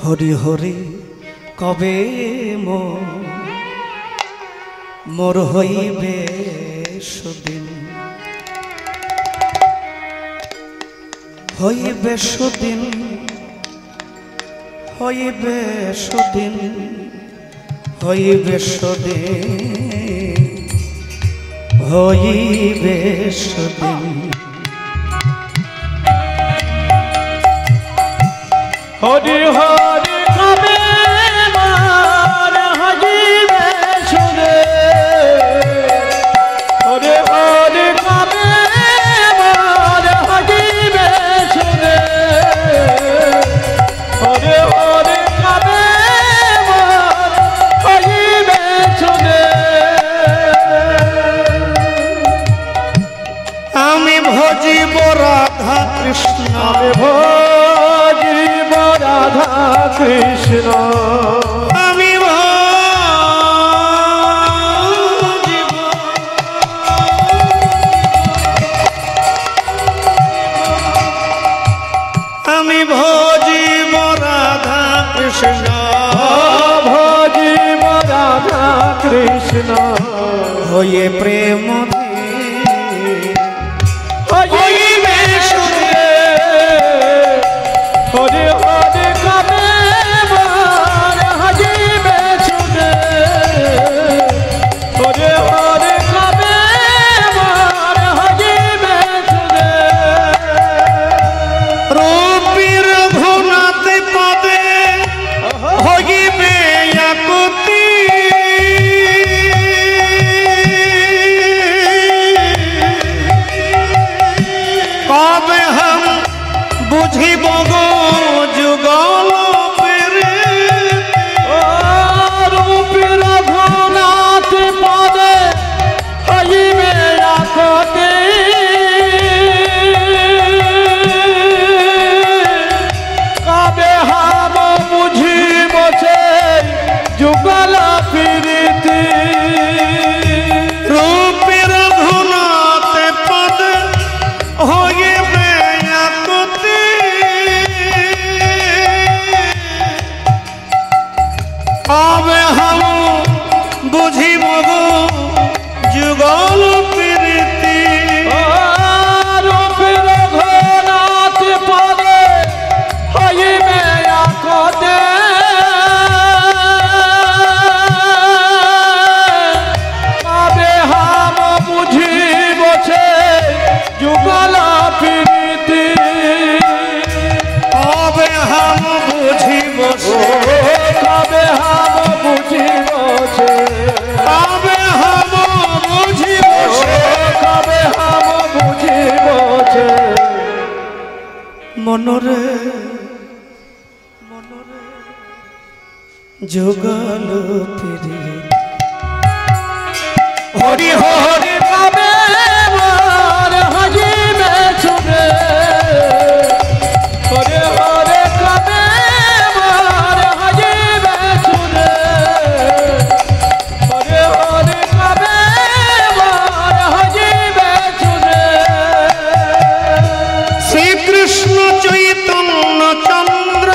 হরি হরি কবে মোর হইবে সুদিন, হইবে সুদিন, হইবে সুদিন, হইবে সুদিন, হইবে সুদিন। হরি হরি কবে মোর হইবে সুদিন, হরি হরি কবে মোর হইবে সুদিন, হরি হরি কবে মোর হইবে সুদিন। আমি ভজিব রাধা কৃষ্ণ, আমি ভজিব রাধা কৃষ্ণ, আমি ভজিব, আমি ভজিব রাধা কৃষ্ণ, ভজিব রাধা কৃষ্ণ, হয়ে প্রেম হইবে সুদিন, হরি হরি কবে মোর হইবে সুদিন, হরি হরি কবে মোর হইবে সুদিন। রূপীর ঘুনাতে পদে হইবে আকুতি, কবে हम বুঝিব গো যুগল রূপীর ঘনাতে পদে হইবে আকুতি, কবে হাম বুঝিব সে যুগল প্রীতি। রূপের ঘুনাতে পদে হইবে আকুতি, কবে हम বুঝিব গো যুগল প্রীতি। রূপীর ঘনাতে পদে হইবে আকুতি, কবে হাম বুঝিব সে যুগল প্রীতি। কবে हम বুঝিব সে, কবে হাম বুঝিব সে, কবে हम বুঝিব সে, কবে হাম বুঝিব সে। মনরে মনরে যুগল প্রীতি। হরি হরি কবে মোর হইবে সুদিন, হরি হরি কবে মোর হইবে সুদিন, হরি হরি কবে মোর হইবে সুদিন। শ্রীকৃষ্ণ চৈতন্য চন্দ্র,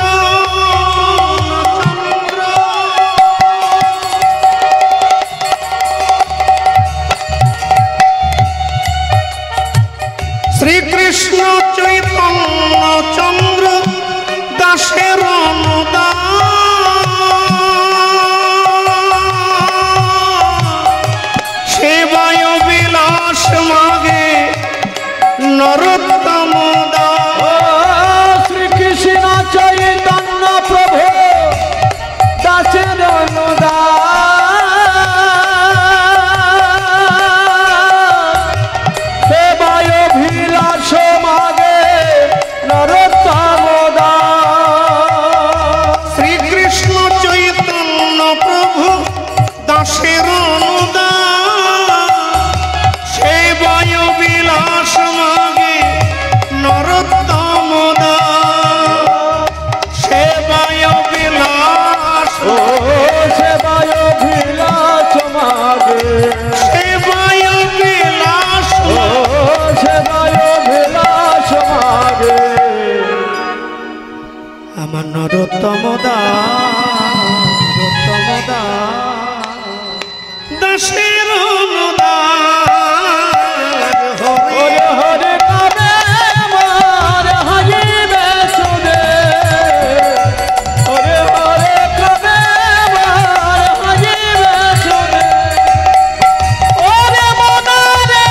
নরোত্তম দাসের অনুদার হরি হরে কবে আমার হাজিবে সুরে হরে হরে কবে আমার হাজিবে সুরে ওরে মনারে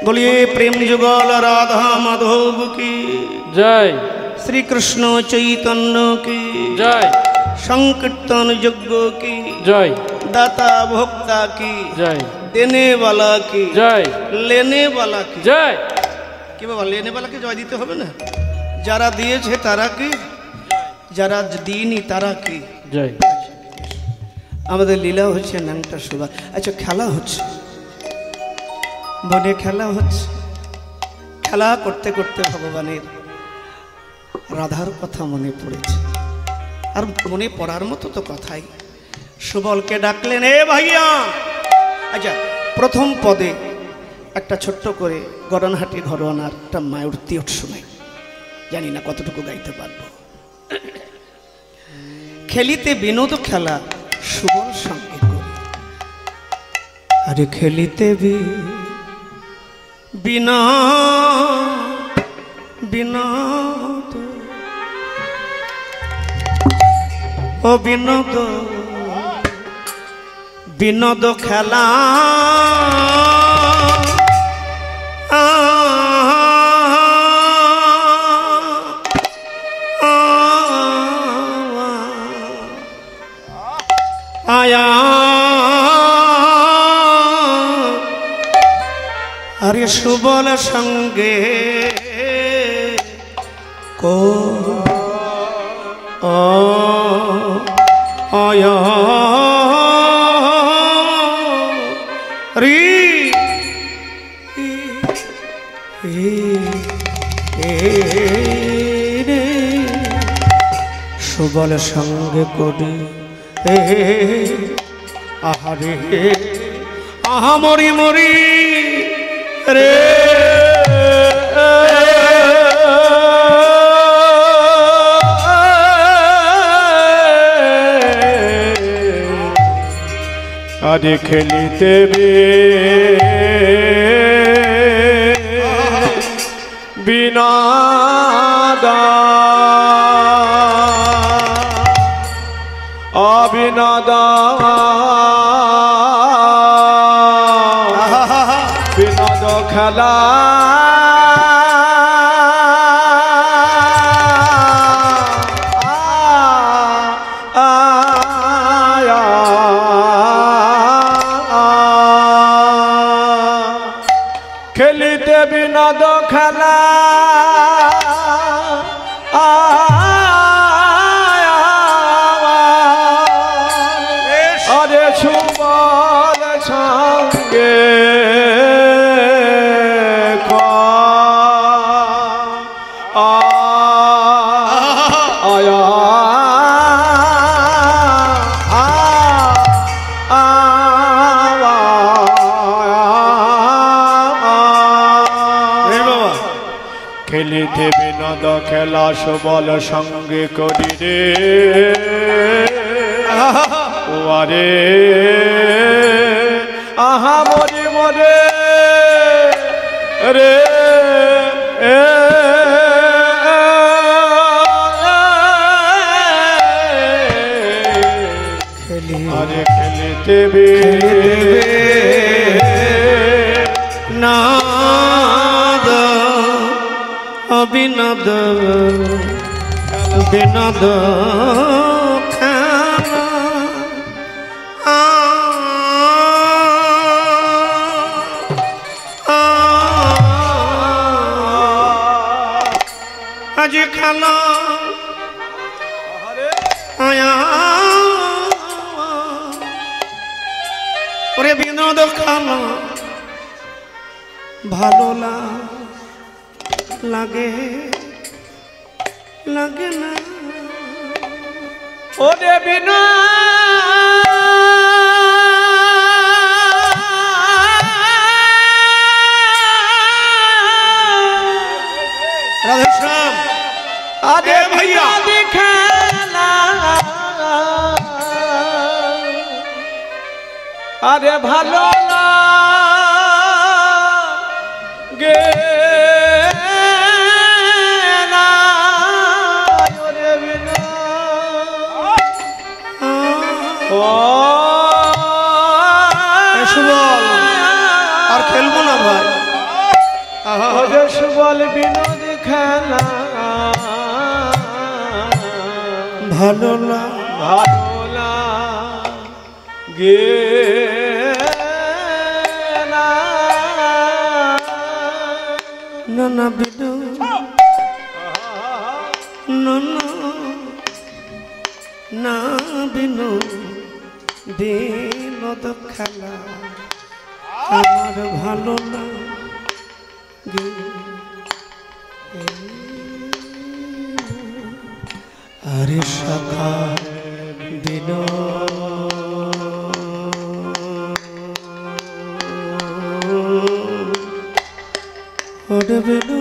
बोलिए प्रेम जुगल राधा माधव की जय श्री कृष्ण चैतन्य की जय संकीर्तन यज्ञ की जय दाता भोक्ता की जय देने वाला की जय लेने वाला की जय কি বাবা लेने वाला के জয় দিতে হবে না যারা দিয়েছে তারা কি যারা দিইনি তারা কি जय আমাদের লীলা হচ্ছে নামটা শোভা আচ্ছা খেলা হচ্ছে বনে খেলা হচ্ছে খেলা করতে করতে ভগবানের রাধার কথা মনে পড়েছে আর মনে পড়ার মতো তো কথাই সুবলকে ডাকলেন এ ভাইয়া আচ্ছা প্রথম পদে একটা ছোট্ট করে গড়নহাটি ঘরোয়ানার একটা মায়ের তিয়ট শোনাই জানি না কতটুকু গাইতে পারবো খেলিতে বিনোদ খেলা সুবল সঙ্গে করি আরে খেলিতে বিনা বিনোদ ও বিনোদ বিনোদ খেলা आया अरे सुबल संगे को आया री सुबल संगे कोडी आहारे आहा मरी मरी रे आदि खेलिते बिना अबिनादा बिनोद खेला खेलिते बिनोद खेला अरे सुबल संगे आया খেলিতে বিনোদ খেলা সুবল সঙ্গে করি রে ওয়ারে আহা মরে মরে রে আরে খেলিতে নাদ অবিনোদ বিনোদ আজ খানা আয়া ওরে বিনোদ খানা ভালো লাগে লাগে না ওরে বিনা রাধেশ্যাম আরে ভাইয়া খেলা আরে ভালো লাগে না ওরে বিনা ও সুবল আর খেলবো না ভাই ওরে সুবল বিনোদ খেলা ভালো ভালো লাগে না না বিনু না না না বিনু বিনোদ খেলা আমার ভালো লাগে আরে শাখা বিনু ওরে বিনু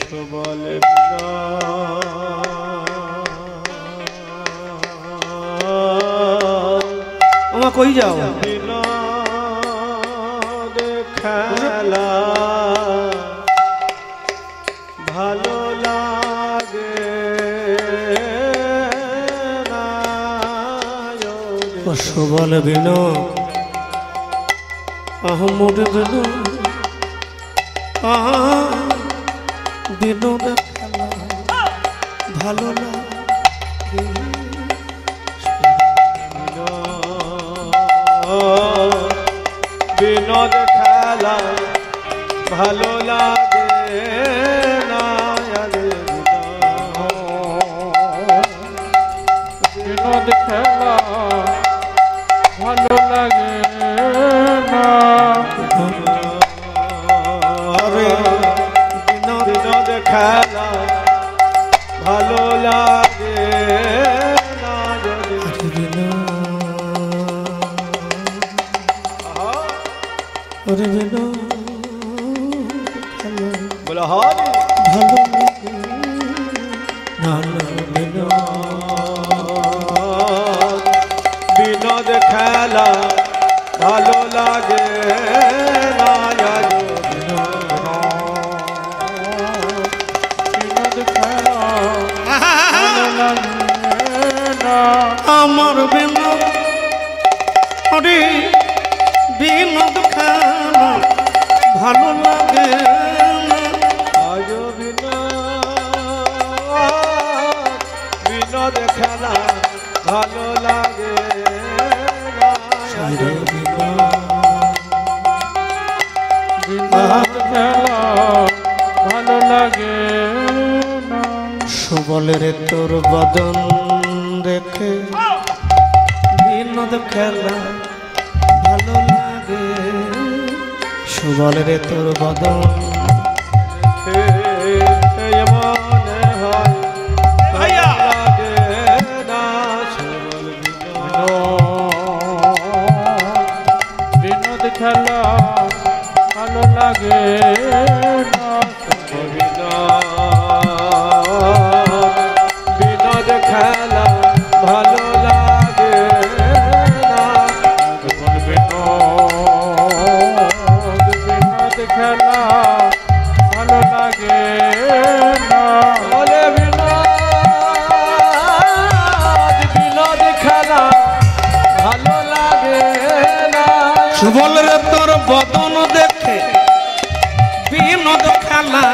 সুবল ওমা কই যাও বিনোদ খেলা ভালো লাগে না সুবল বিনু আহমদ বিনু বিনোদ খেলা ভালো লাগে বিনোদ খেলা ভালো লাগে না বিনোদ খেলা ভালো লাগে না বিনোদ খেলা ভালো লাগে না ওরে বিনু খেলা বলো হবে ভালো লাগে না না বিনু বিনোদ খেলা ভালো লাগে না বিনোদ খেলা ভালো লাগে না আমার বিনু ওরে বিনোদ খেলা ভালো লাগে না আজ বিনোদ খেলা ভালো লাগে না বিনোদ খেলা ভালো লাগে না সুবলের তোর বদন দেখে বিনোদ খেলা ভালো লাগে সুবলের তোর বদন মনে হয় লাগে না বিনোদ খেলা ভালো লাগে না বিনোদ খেলা ভালো লাগে না বলে বিনোদ খেলা ভালো লাগে না সুবল রে তোর বদন দেখে বিনোদ খেলা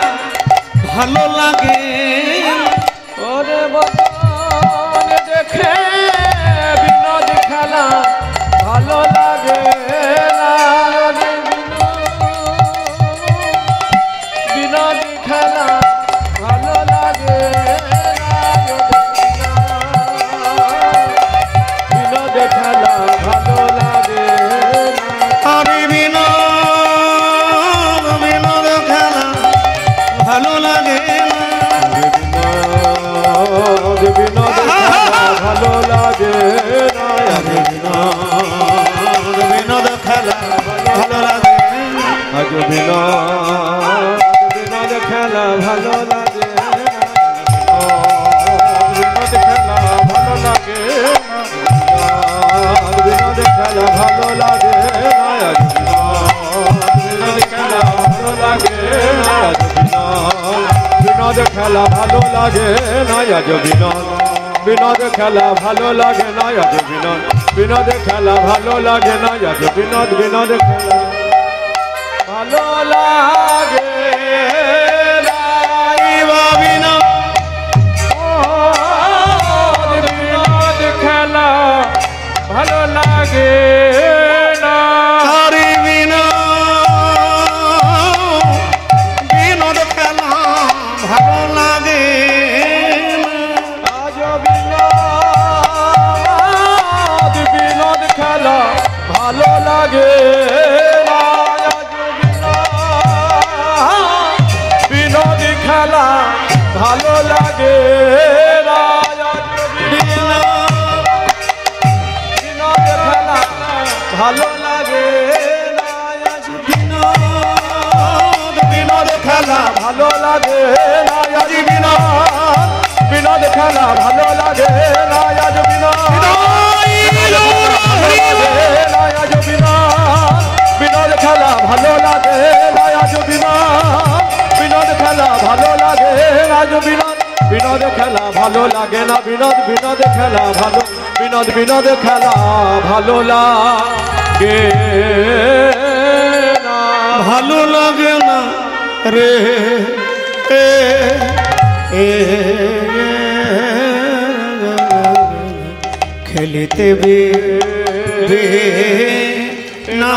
ভালো লাগে ওরে বদন দেখে বিনোদ খেলা ভালো লাগে না বিনোদ খেলা ভালো লাগে না বিনোদ খেলা ভালো লাগে আরে বিনোদ বিনোদ খেলা ভালো লাগে বিনোদ খেলা ভালো লাগে না বিনোদ খেলা ভালো লাগে আজ বিনোদ খেলা ভালো লাগে বিনোদ খেলা ভালো লাগে বিনোদ খেলা ভালো লাগে বিনোদ খেলা ভালো লাগে বিনোদ খেলা ভালো লাগে না আজ বিনোদ খেলা ভালো লাগে না আজ বিনোদ খেলা ভালো লাগে না আজ বিনোদ খেলা ভালো লাগে বিনোদ খেলা ভালো লাগে না আরে বিনোদ খেলা ভালো লাগে আজ বিনোদ খেলা ভালো লাগে না বিনোদ খেলা ভালো লাগে না বিনোদ খেলা ভালো লাগে না বিনোদ খেলা ভালো লাগে না বিনোদ খেলা ভালো লাগে না আজ বিনোদ খেলা ভালো লাগে না আজ বিনোদ খেলা ভালো লাগে আজ বিনোদ খেলা ভালো লাগে না বিনোদ খেলা ভালো বিনোদ খেলা ভালো লাগে না ভালো লাগে না রে খেলিতে বে না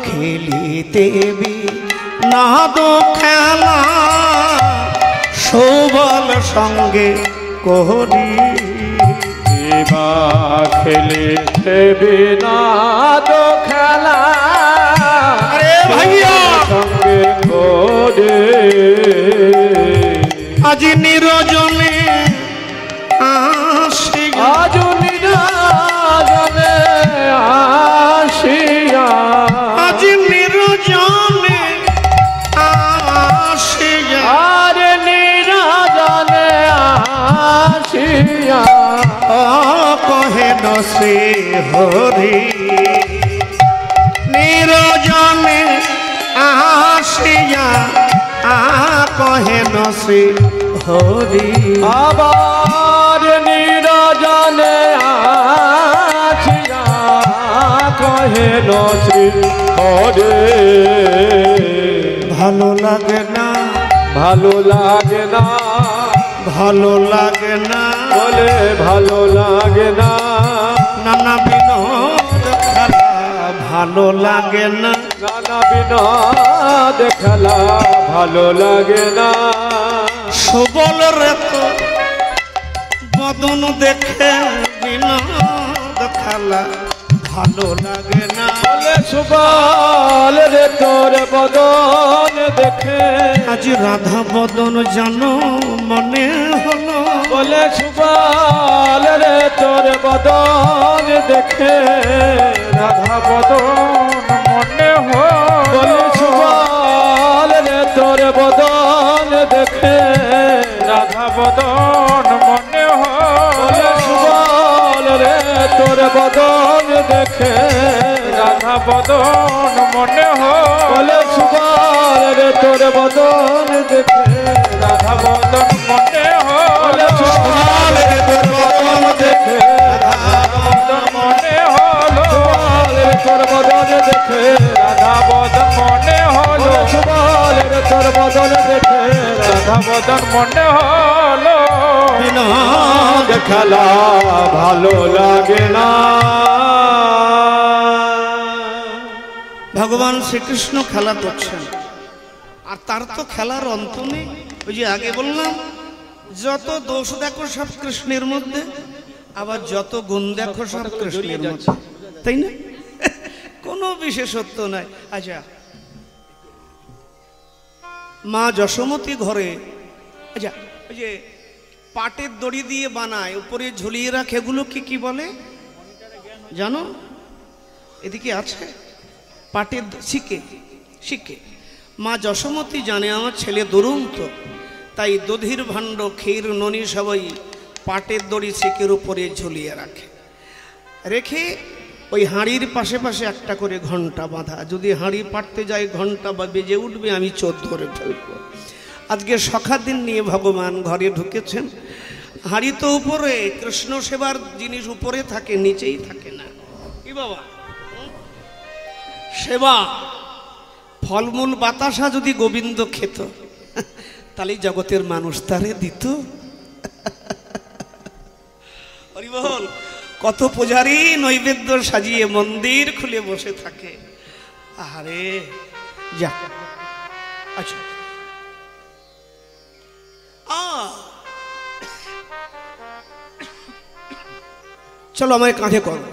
খেলিতে বি না দো খেলা সৌবল সঙ্গে কোহরি খেলিতে বিনা তো খেলা ভাইয়া সঙ্গে করে আজ নিরজনে আসি আজ নিরজনে আসিয়া আজ নিরজনে আসি আর নিরজনে আসিয়া কহে নসি হরি নিরজনে আসিয়া কহে নসি হরি আবার নিরজনে আসিয়া কহে নসি হরে ভালো লাগে না ভালো লাগে না ভালো লাগে না বলে ভালো লাগে না নানা বিনোদ খেলা ভালো লাগে না নানা বিনোদ খেলা ভালো লাগে না সবল রে তো বদন দেখে বিনোদ খেলা ভালো লাগে না বলে সুবল রে তোর বদন দেখে আজ রাধা বদন জানো মনে হলো বলে সুবল রে তোর বদন দেখে রাধা বদন মনে বলি হলো সুবল রে তোর বদন দেখে রাধা বদন মনে বলি হলো সুবল রে তোর বদন দেখে রাধা বদন মনে বলে হলো সুবল রে তোর বদন দেখে রাধা বদন মনে বলে হলো সুবল রে তোর বদন দেখে বদন মনে হলো সুবল রে তোর বদন দেখে রাধা বদন মনে হলো বলে সুবল রে তোর বদন দেখে রাধা বদন মনে হলো বিনোদ খেলা ভালো লাগে না। ভগবান শ্রীকৃষ্ণ খেলা করছেন, আর তার তো খেলার অন্ত নেই। ওই যে আগে বললাম, যত দোষ দেখো সব কৃষ্ণের মধ্যে, আবার যত গুণ দেখো সব কৃষ্ণের মধ্যে, তাই না? কোনো বিশেষত্ব নাই। আচ্ছা, মা যশোমতী ঘরে, আচ্ছা ওই যে পাটের দড়ি দিয়ে বানায়, উপরে ঝুলিয়ে রাখে, এগুলো কি বলে জানো? এদিকে আছে পাটের শিখে মা যশোমতী জানে আমার ছেলে দুরন্ত, তাই দধির ভাণ্ড ক্ষীর ননি সবাই পাটের দড়ি শিকের উপরে ঝুলিয়ে রেখে ওই হাঁড়ির পাশে পাশে একটা করে ঘন্টা বাঁধা, যদি হাঁড়ি পাটতে যায় ঘন্টা বা বেজে উঠবে, আমি চোর ধরে ফেলবো। আজকে সখাদিন নিয়ে ভগবান ঘরে ঢুকেছেন। হাঁড়ি তো উপরে, কৃষ্ণ সেবার জিনিস উপরে থাকে, নিচেই থাকে না। কি বাবা, সেবা ফলমূল বাতাসা যদি গোবিন্দ খেত, তাহলে জগতের মানুষ তারে দিত। হরিবল, কত পূজারী নৈবেদ্য সাজিয়ে মন্দির খুলে বসে থাকে। আরে যা, আচ্ছা চলো আমায় কাঁধে করো,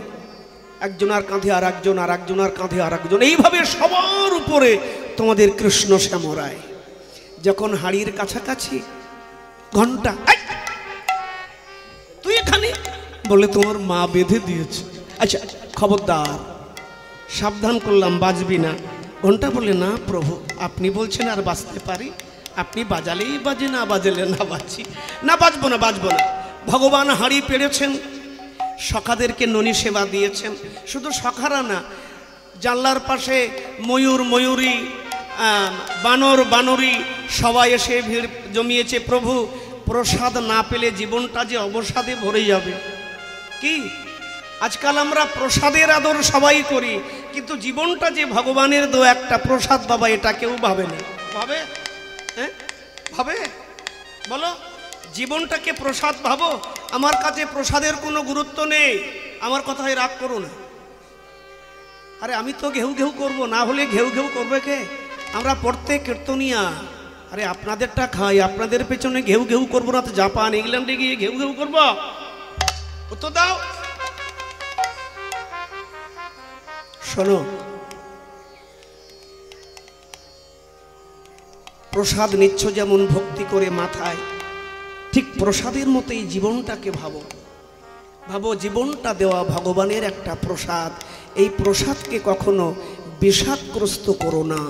একজন আর কাঁধে আর একজন, আর একজন আর কাঁধে আর একজন, এইভাবে সবার উপরে তোমাদের কৃষ্ণ শ্যামরায়। যখন হাড়ির কাছাকাছি ঘন্টা, তুই এখানে বলে তোমার মা বেঁধে দিয়েছে। আচ্ছা খবরদার, সাবধান করলাম, বাজবি না। ঘন্টা বলে, না প্রভু আপনি বলছেন আর বাজতে পারি, আপনি বাজালেই বাজে, না বাজালে না বাজি, না বাজবো না, বাজবো না। ভগবান হাড়ি পেড়েছেন, সখাদেরকে ননি সেবা দিয়েছেন। শুধু সখারা না, জানলার পাশে ময়ূর ময়ূরী, বানর বানরী সবাই এসে ভিড় জমিয়েছে। প্রভু প্রসাদ না পেলে জীবনটা যে অবসাদে ভরে যাবে। কি আজকাল আমরা প্রসাদের আদর সবাই করি, কিন্তু জীবনটা যে ভগবানের দো একটা প্রসাদ বাবা, এটা কেউ ভাবে না। ভাবে? হ্যাঁ ভাবে? বলো, জীবনটাকে প্রসাদ ভাবো। আমার কাছে প্রসাদের কোনো গুরুত্ব নেই, আমার কথায় রাগ করো না। আরে আমি তো ঘেউ ঘেউ করবো, না হলে ঘেউ ঘেউ করবে কে? আমরা পড়তে কীর্তনিয়া, আরে আপনাদেরটা খাই, আপনাদের পেছনে ঘেউ ঘেউ করবো না তো জাপান ইংল্যান্ডে গিয়ে ঘেউ ঘেউ করবো? উত্তর দাও। শোনো, প্রসাদ নিচ্ছ যেমন ভক্তি করে মাথায়, ঠিক প্রসাদের মতোই জীবনটাকে ভাবো। ভাবো জীবনটা দেওয়া ভগবানের একটা প্রসাদ, এই প্রসাদকে কখনো বিষাদগ্রস্ত করো না,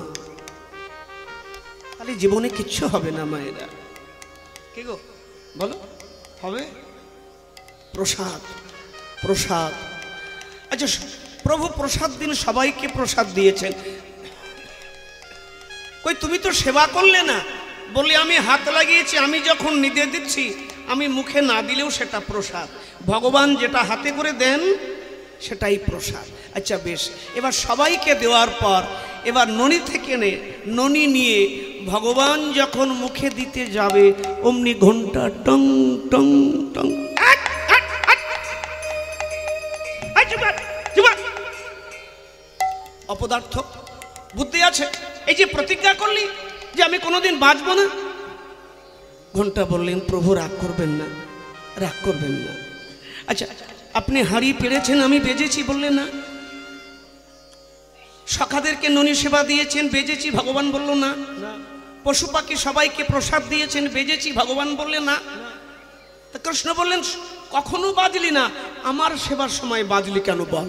তাহলে জীবনে কিচ্ছু হবে না। মায়েরা কি গো বলো, হবে? প্রসাদ প্রসাদ। আচ্ছা প্রভু প্রসাদ দিন, সবাইকে প্রসাদ দিয়েছেন, কই তুমি তো সেবা করলে না? বলি আমি হাত লাগিয়েছি, আমি যখন নিদে দিচ্ছি, আমি মুখে না দিলেও সেটা প্রসাদ। ভগবান যেটা হাতে করে দেন সেটাই প্রসাদ। আচ্ছা বেশ, এবার সবাইকে দেওয়ার পর এবার ননি থেকে ননি নিয়ে ভগবান যখন মুখে দিতে যাবে, অমনি ঘন্টা টং টং টং। অপদার্থ বুদ্ধি আছে? এই যে প্রতিজ্ঞা করলি যে আমি কোনোদিন বাঁচবো না। ঘন্টা বললেন, প্রভু রাগ করবেন না, রাগ করবেন না। আচ্ছা আপনি হাঁড়ি পেড়েছেন, আমি বেজেছি, বললেন না? সখাদেরকে ননি সেবা দিয়েছেন, বেজেছি, ভগবান বলল না? পশু পাখি সবাইকে প্রসাদ দিয়েছেন, বেজেছি, ভগবান বললেন না? কৃষ্ণ বললেন, কখনো বাজলি না, আমার সেবার সময় বাজলি কেন বল?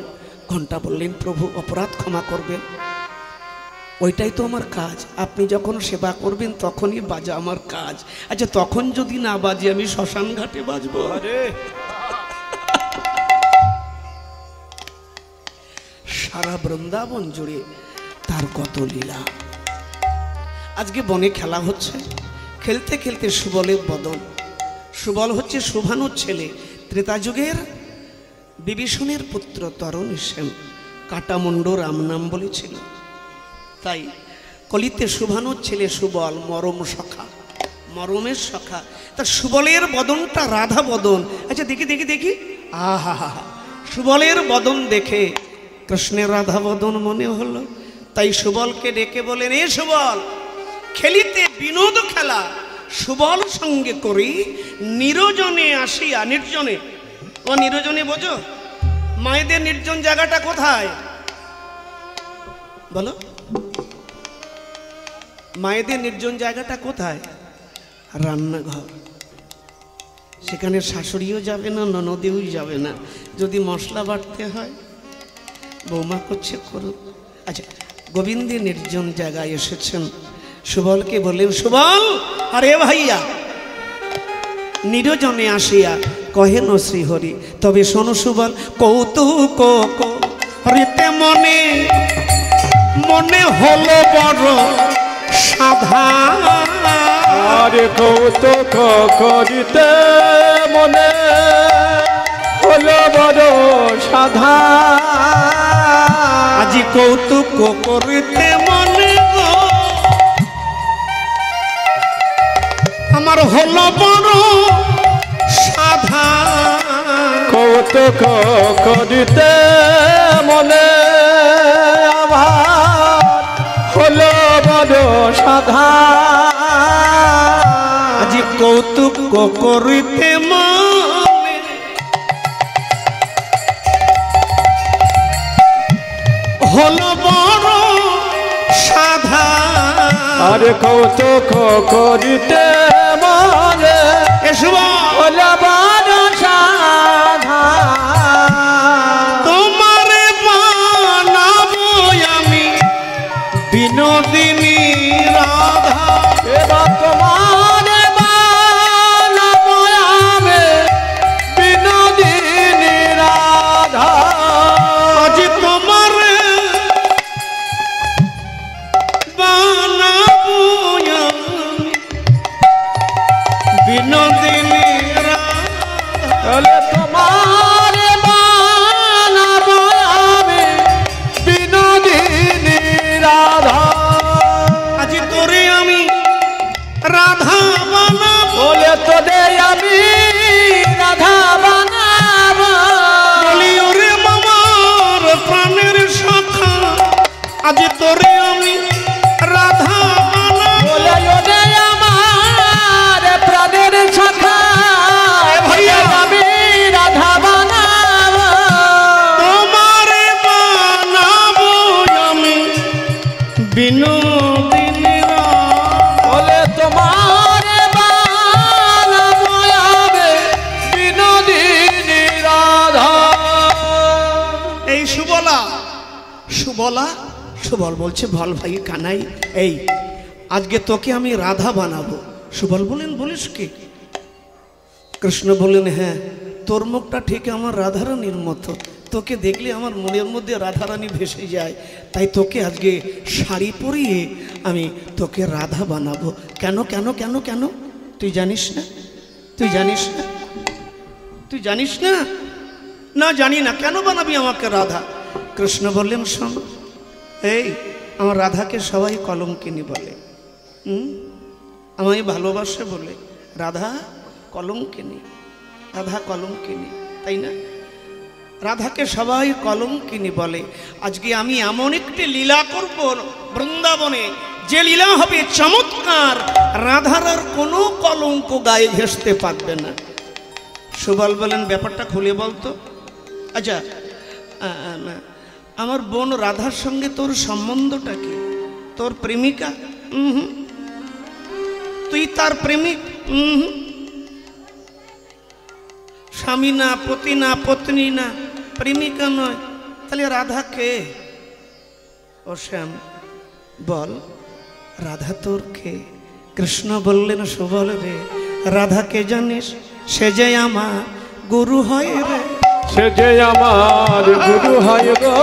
ঘন্টা বললেন, প্রভু অপরাধ ক্ষমা করবেন, ওইটাই তো আমার কাজ। আপনি যখন সেবা করবেন তখনই বাজা আমার কাজ। আচ্ছা, তখন যদি না বাজে আমি শ্মশান ঘাটে বাজবো? সারা বৃন্দাবন জুড়ে তার কত লীলা। আজকে বনে খেলা হচ্ছে, খেলতে খেলতে সুবলের বদন। সুবল হচ্ছে শুভানুর ছেলে, ত্রেতা যুগের বিভীষণের পুত্র তরুণ সেন, কাটামুন্ড রাম নাম বলেছিল। তাই কলিতে শুভানুর ছেলে সুবল, মরম সখা, মরমের সখা। তা সুবলের বদনটা রাধা বদন। আচ্ছা দেখি দেখি দেখি, আহা হা, সুবলের বদন দেখে কৃষ্ণের রাধা বদন মনে হলো। তাই সুবলকে ডেকে বলেন, এ সুবল, খেলিতে বিনোদ খেলা সুবল সঙ্গে করি, নিরজনে আসিয়া। নির্জনে, ও নিরজনে বোঝো? মায়েদের নির্জন জায়গাটা কোথায় বলো? মায়েদের নির্জন জায়গাটা কোথায়? রান্নাঘর। সেখানে শাশুড়িও যাবে না, ননদেও যাবে না। যদি মশলা বাটতে হয় বৌমা করছে, করুক। আচ্ছা, গোবিন্দের নির্জন জায়গায় এসেছেন। সুবলকে বললেন, সুবল, আরে ভাইয়া, নিরজনে আসিয়া কহেন শ্রীহরি। তবে শোনো সুবল, কৌতুক করিতে মনে মনে হলো বড় সাধা। আরে কৌতুক করিতে মনে হলো বড় সাধা। আজি কৌতুক করিতে মনে আমার হলো বড় সাধা। কৌতুক করিতে মনে আমার হলো বড় সাধা। আজি কৌতুক করিতে মনে হলো বড় সাধা। আরে কৌতুক করিতে মনে হলো বড় সাধা। তোমারে বানাবো আমি বিনোদিনী রাধা। এবার তোমারে বানাবো আমি বিনোদিনী রাধা। আজ তোমারে বানাবো আমি বিনোদিনী রাধা। তোমারে বানাবো আমি বিনোদিনী রাধা। আজ তোরে আমি রাধা বানাবো। বলে তোরে আমি রাধা বানাবো। বলি ওরে মামার প্রাণের সখা, আজ তোরে আমি রাধা বানাবো। বলে ওরে আমার প্রাণের সখা, ভাইয়া, আমি রাধা বানাবো। তোমারে বানাবো আমি বিনোদিনী রাধা। বলে তোমারে বানাবো আমি বিনোদিনী রাধা। এই সুবলা, সুবলা, সুবল বলছে, বল ভাই কানাই, এই আজকে তোকে আমি রাধা বানাবো। সুবল বলেন, বলিস কি? কৃষ্ণ বলেন, হ্যাঁ, তোর মুখটা ঠিক আমার রাধারানীর মতো। তোকে দেখলে আমার মনের মধ্যে রাধারানী ভেসে যায়। তাই তোকে আজকে শাড়ি পরিয়ে আমি তোকে রাধা বানাবো। কেন কেন কেন কেন তুই জানিস না? তুই জানিস না? তুই জানিস না? না, জানি না। কেন বানাবি আমাকে রাধা? কৃষ্ণ বললেন, শোন, এই আমার রাধাকে সবাই কলঙ্কিনী বলে, আমায় ভালোবাসে বলে। রাধা কলঙ্কিনী, রাধা কলঙ্কিনী, তাই না? রাধাকে সবাই কলঙ্কিনী বলে। আজকে আমি এমন একটি লীলা করব বৃন্দাবনে, যে লীলা হবে চমৎকার, রাধার আর কোনো কলঙ্ক গায়ে ঘেঁষতে পারবে না। সুবল বলেন, ব্যাপারটা খুলে বলতো। আচ্ছা, আমার বোন রাধার সঙ্গে তোর সম্বন্ধটা কি? তোর প্রেমিকা? তুই তার প্রেমিক? স্বামী না, পতি না, পত্নী না, প্রেমিকা নয়, তাহলে রাধা কে? ও শ্যাম বল, রাধা তোর কে? কৃষ্ণ বললেন, সুবল রে, রাধাকে জানিস? সে যে আমার গুরু হয় রে, সে যে আমার গুরু হয় গো,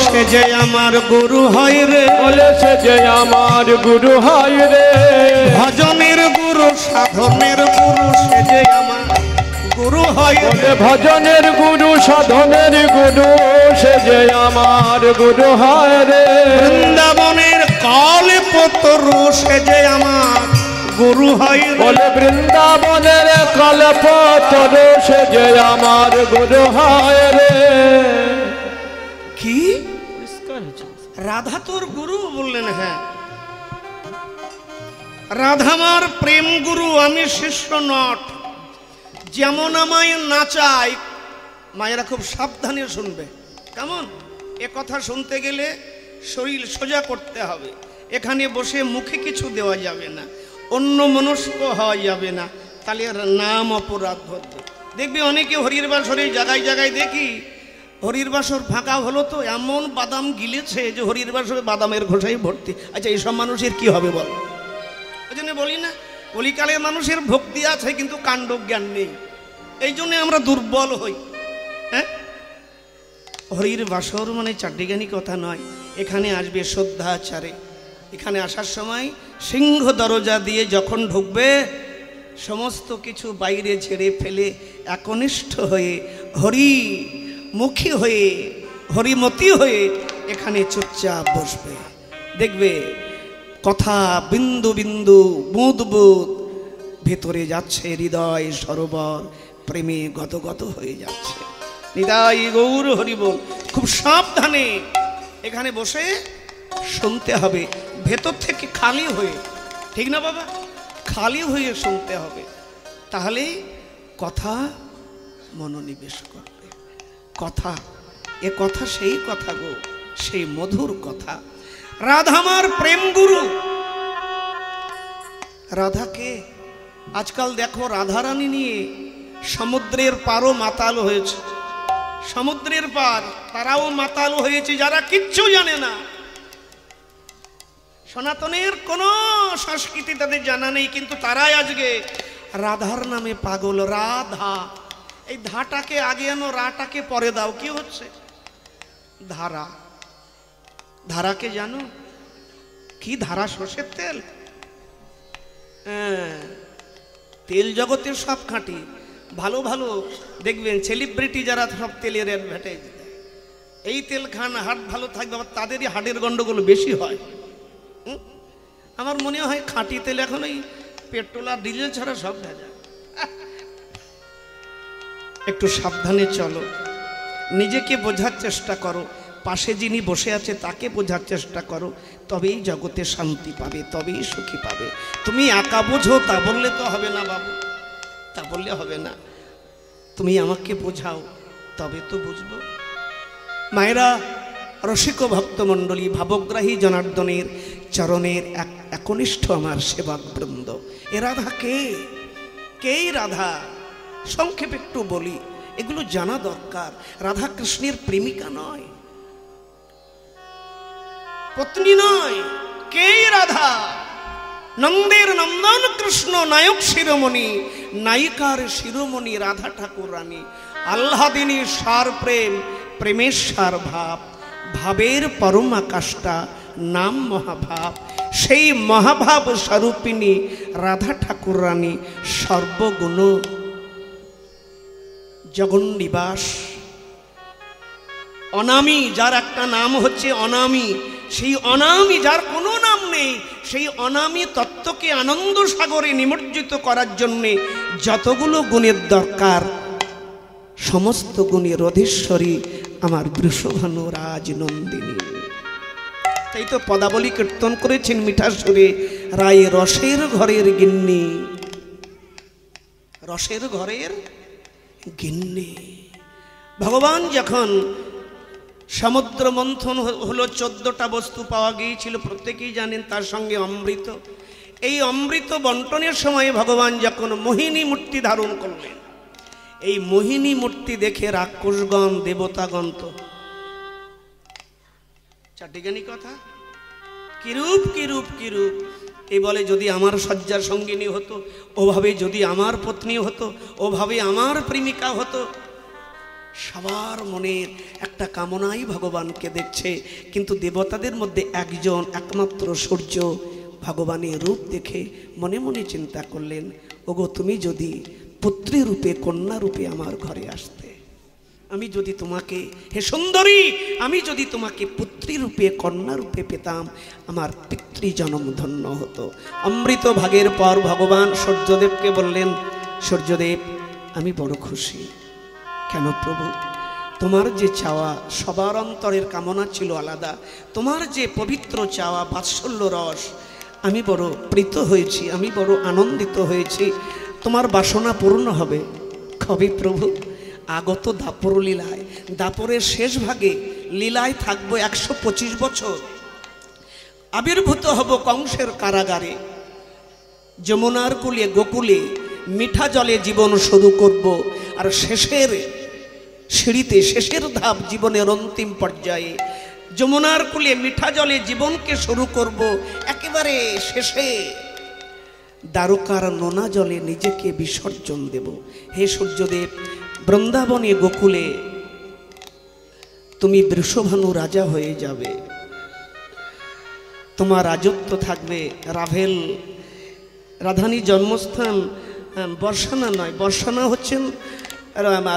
সে যে আমার গুরু হয় রে, বলে সে যে আমার গুরু হয় রে, ভজনের গুরু সাধনের গুরু, সে যে আমার গুরু হয় রে, বলে ভজনের গুরু সাধনের গুরু, সে যে আমার গুরু হয় রে, বৃন্দাবনের কল্পতরু, সে যে আমার গুরু হয় রে, বলে বৃন্দাবনের কল্পতরু, সে যে আমার গুরু হয় রে। কি রাধা তোর গুরু? বললেন হ্যাঁ। রাধা আমার প্রেম গুরু, আমি শিষ্য নট। যেমন আমায় নাচায়, মায়েরা খুব সাবধানে শুনবে কেমন? এ কথা শুনতে গেলে শরীর সোজা করতে হবে। এখানে বসে মুখে কিছু দেওয়া যাবে না, অন্য মনস্ক হওয়া যাবে না, তাহলে নাম অপরাধ হতো। দেখবি অনেকে হরির বাসরে জায়গায় জায়গায় দেখি, হরির বাসর ফাঁকা হলো তো এমন বাদাম গিলেছে যে হরির বাসরে বাদামের ঘোষাই ভর্তি। আচ্ছা, এইসব মানুষের কি হবে বল? ওই জন্য বলি না, কলিকালের মানুষের ভক্তি আছে কিন্তু কাণ্ড জ্ঞান নেই, এই জন্য আমরা দুর্বল হই। হ্যাঁ, হরির বাসর মানে চাট্টিগানি কথা নয়। এখানে আসবে শ্রদ্ধাচারে। এখানে আসার সময় সিংহ দরজা দিয়ে যখন ঢুকবে, সমস্ত কিছু বাইরে ছেড়ে ফেলে একনিষ্ঠ হয়ে হরি মুখী হয়ে হরিমতি হয়ে এখানে চুপচাপ বসবে। দেখবে কথা বিন্দু বিন্দু বুঁদ বুঁদ ভেতরে যাচ্ছে, হৃদয় সরোবর প্রেমে গদগদ হয়ে যাচ্ছে। হৃদয় গৌর হরি বল। খুব সাবধানে এখানে বসে শুনতে হবে, ভেতর থেকে খালি হয়ে, ঠিক না বাবা? খালি হয়ে শুনতে হবে, তাহলে কথা মনোনিবেশ করবে। কথা, এ কথা সেই কথা গো, সেই মধুর কথা। রাধা আমার প্রেম গুরু। রাধাকে আজকাল দেখো, রাধারানী নিয়ে সমুদ্রের পারও মাতাল হয়েছে। সমুদ্রের পার তারাও মাতাল হয়েছে, যারা কিচ্ছু জানে না। সনাতনের কোনো সংস্কৃতি তাদের জানা নেই, কিন্তু তারাই আজকে রাধার নামে পাগল। রাধা, এই ধাটাকে আগে আনো, রাটাকে পরে দাও। কি হচ্ছে? ধারা। ধারাকে জানো কি? ধারা সর্ষের তেল। হ্যাঁ, তেল জগতের সব খাঁটি। ভালো ভালো দেখবেন সেলিব্রিটি যারা সব তেলের অ্যাডভার্টাইজ দেয়, এই তেল খান হার্ট ভালো থাকবে, আবার তাদেরই হার্টের গন্ডগোল বেশি হয়। আমার মনে হয় খাঁটি তেল এখন ওই পেট্রোল আর ডিজেল ছাড়া সব ভেজাল। একটু সাবধানে চলো, নিজেকে বোঝার চেষ্টা করো, পাশে যিনি বসে আছে তাকে বোঝার চেষ্টা করো, তবেই জগতে শান্তি পাবে, তবেই সুখী পাবে। তুমি একা বোঝো তা বললে তো হবে না বাবু, তা বললে হবে না। তুমি আমাকে বোঝাও, তবে তো বুঝবো। মায়েরা, রসিক ভক্তমণ্ডলী, ভাবগ্রাহী জনার্দনের চরণের একনিষ্ঠ আমার সেবক বৃন্দ, এ রাধা কে? কেই রাধা? সংক্ষেপে একটু বলি, এগুলো জানা দরকার। রাধা কৃষ্ণের প্রেমিকা নয়, পত্নী নয়। কেই রাধা? নন্দের নন্দন কৃষ্ণ, নায়ক শিরোমণি, নায়িকার শিরোমণি রাধা ঠাকুর রানী। আহ্লাদিনী সার প্রেম, প্রেমের সার ভাব, ভাবের পরম আকাশটা নাম মহাভাব। সেই মহাভাব স্বরূপিণী রাধা ঠাকুর রানী সর্বগুণ জগন্নিবাস। অনামী, যার একটা নাম হচ্ছে অনামী, সেই অনামী যার কোনো নাম নেই, সেই অনামী তত্ত্বকে আনন্দ সাগরে নিমজ্জিত করার জন্যে যতগুলো গুণের দরকার, সমস্ত গুণের অধীশ্বরী আমার বৃষভানু রাজনন্দিনী। তাই তো পদাবলী কীর্তন করেছেন মিঠা সুরে, রায় রসের ঘরের গিন্নি, রসের ঘরের গিন্নি। ভগবান যখন সমুদ্র মন্থন হলো, 14টা বস্তু পাওয়া গিয়েছিল, প্রত্যেকেই জানেন, তার সঙ্গে অমৃত। এই অমৃত বন্টনের সময় ভগবান যখন মোহিনী মূর্তি ধারণ করলেন, এই মোহিনী মূর্তি দেখে রাক্ষসগণ দেবতাগণ তো চাটিগানি কথা। কিরূপ কিরূপ কিরূপ এই বলে, যদি আমার শয্যার সঙ্গিনী হতো, ওভাবে যদি আমার পত্নী হতো, ওভাবে আমার প্রেমিকা হতো। সবার মনের একটা কামনাই ভগবানকে দেখছে, কিন্তু দেবতাদের মধ্যে একজন একমাত্র সূর্য ভগবানের রূপ দেখে মনে মনে চিন্তা করলেন, ওগো তুমি যদি পুত্রী রূপে কন্যা রূপে আমার ঘরে আসতে, আমি যদি তোমাকে, হে সুন্দরী, আমি যদি তোমাকে পুত্রী রূপে কন্যা রূপে পেতাম, আমার পিতৃজন্ম ধন্য হতো। অমৃত ভাগের পর ভগবান সূর্যদেবকে বললেন, সূর্যদেব আমি বড় খুশি। কেন প্রভু? তোমার যে চাওয়া, সবার অন্তরের কামনা ছিল আলাদা, তোমার যে পবিত্র চাওয়া বাৎসল্য রস, আমি বড় প্রীত হয়েছি, আমি বড় আনন্দিত হয়েছি। তোমার বাসনা পূর্ণ হবে। কবে প্রভু? আগত দাপর লীলায়, দাপরের শেষ ভাগে লীলায় থাকবো 125 বছর। আবির্ভূত হব কংসের কারাগারে, যমুনার কূলে গোকুলে মিঠা জলে জীবন শুরু করব, আর শেষের সিঁড়িতে, শেষের ধাপ জীবনের অন্তিম পর্যায়ে যমুনার কূলে মিঠা জলে জীবনকে শুরু করব, একেবারে শেষে দ্বারকার নোনা জলে নিজেকে বিসর্জন দেব। হে সূর্যদেব, বৃন্দাবনে গোকুলে তুমি বৃষভানু রাজা হয়ে যাবে, তোমার রাজত্ব থাকবে। রাভেল, রাধানী জন্মস্থান বর্ষানা নয়, বর্ষানা হচ্ছেন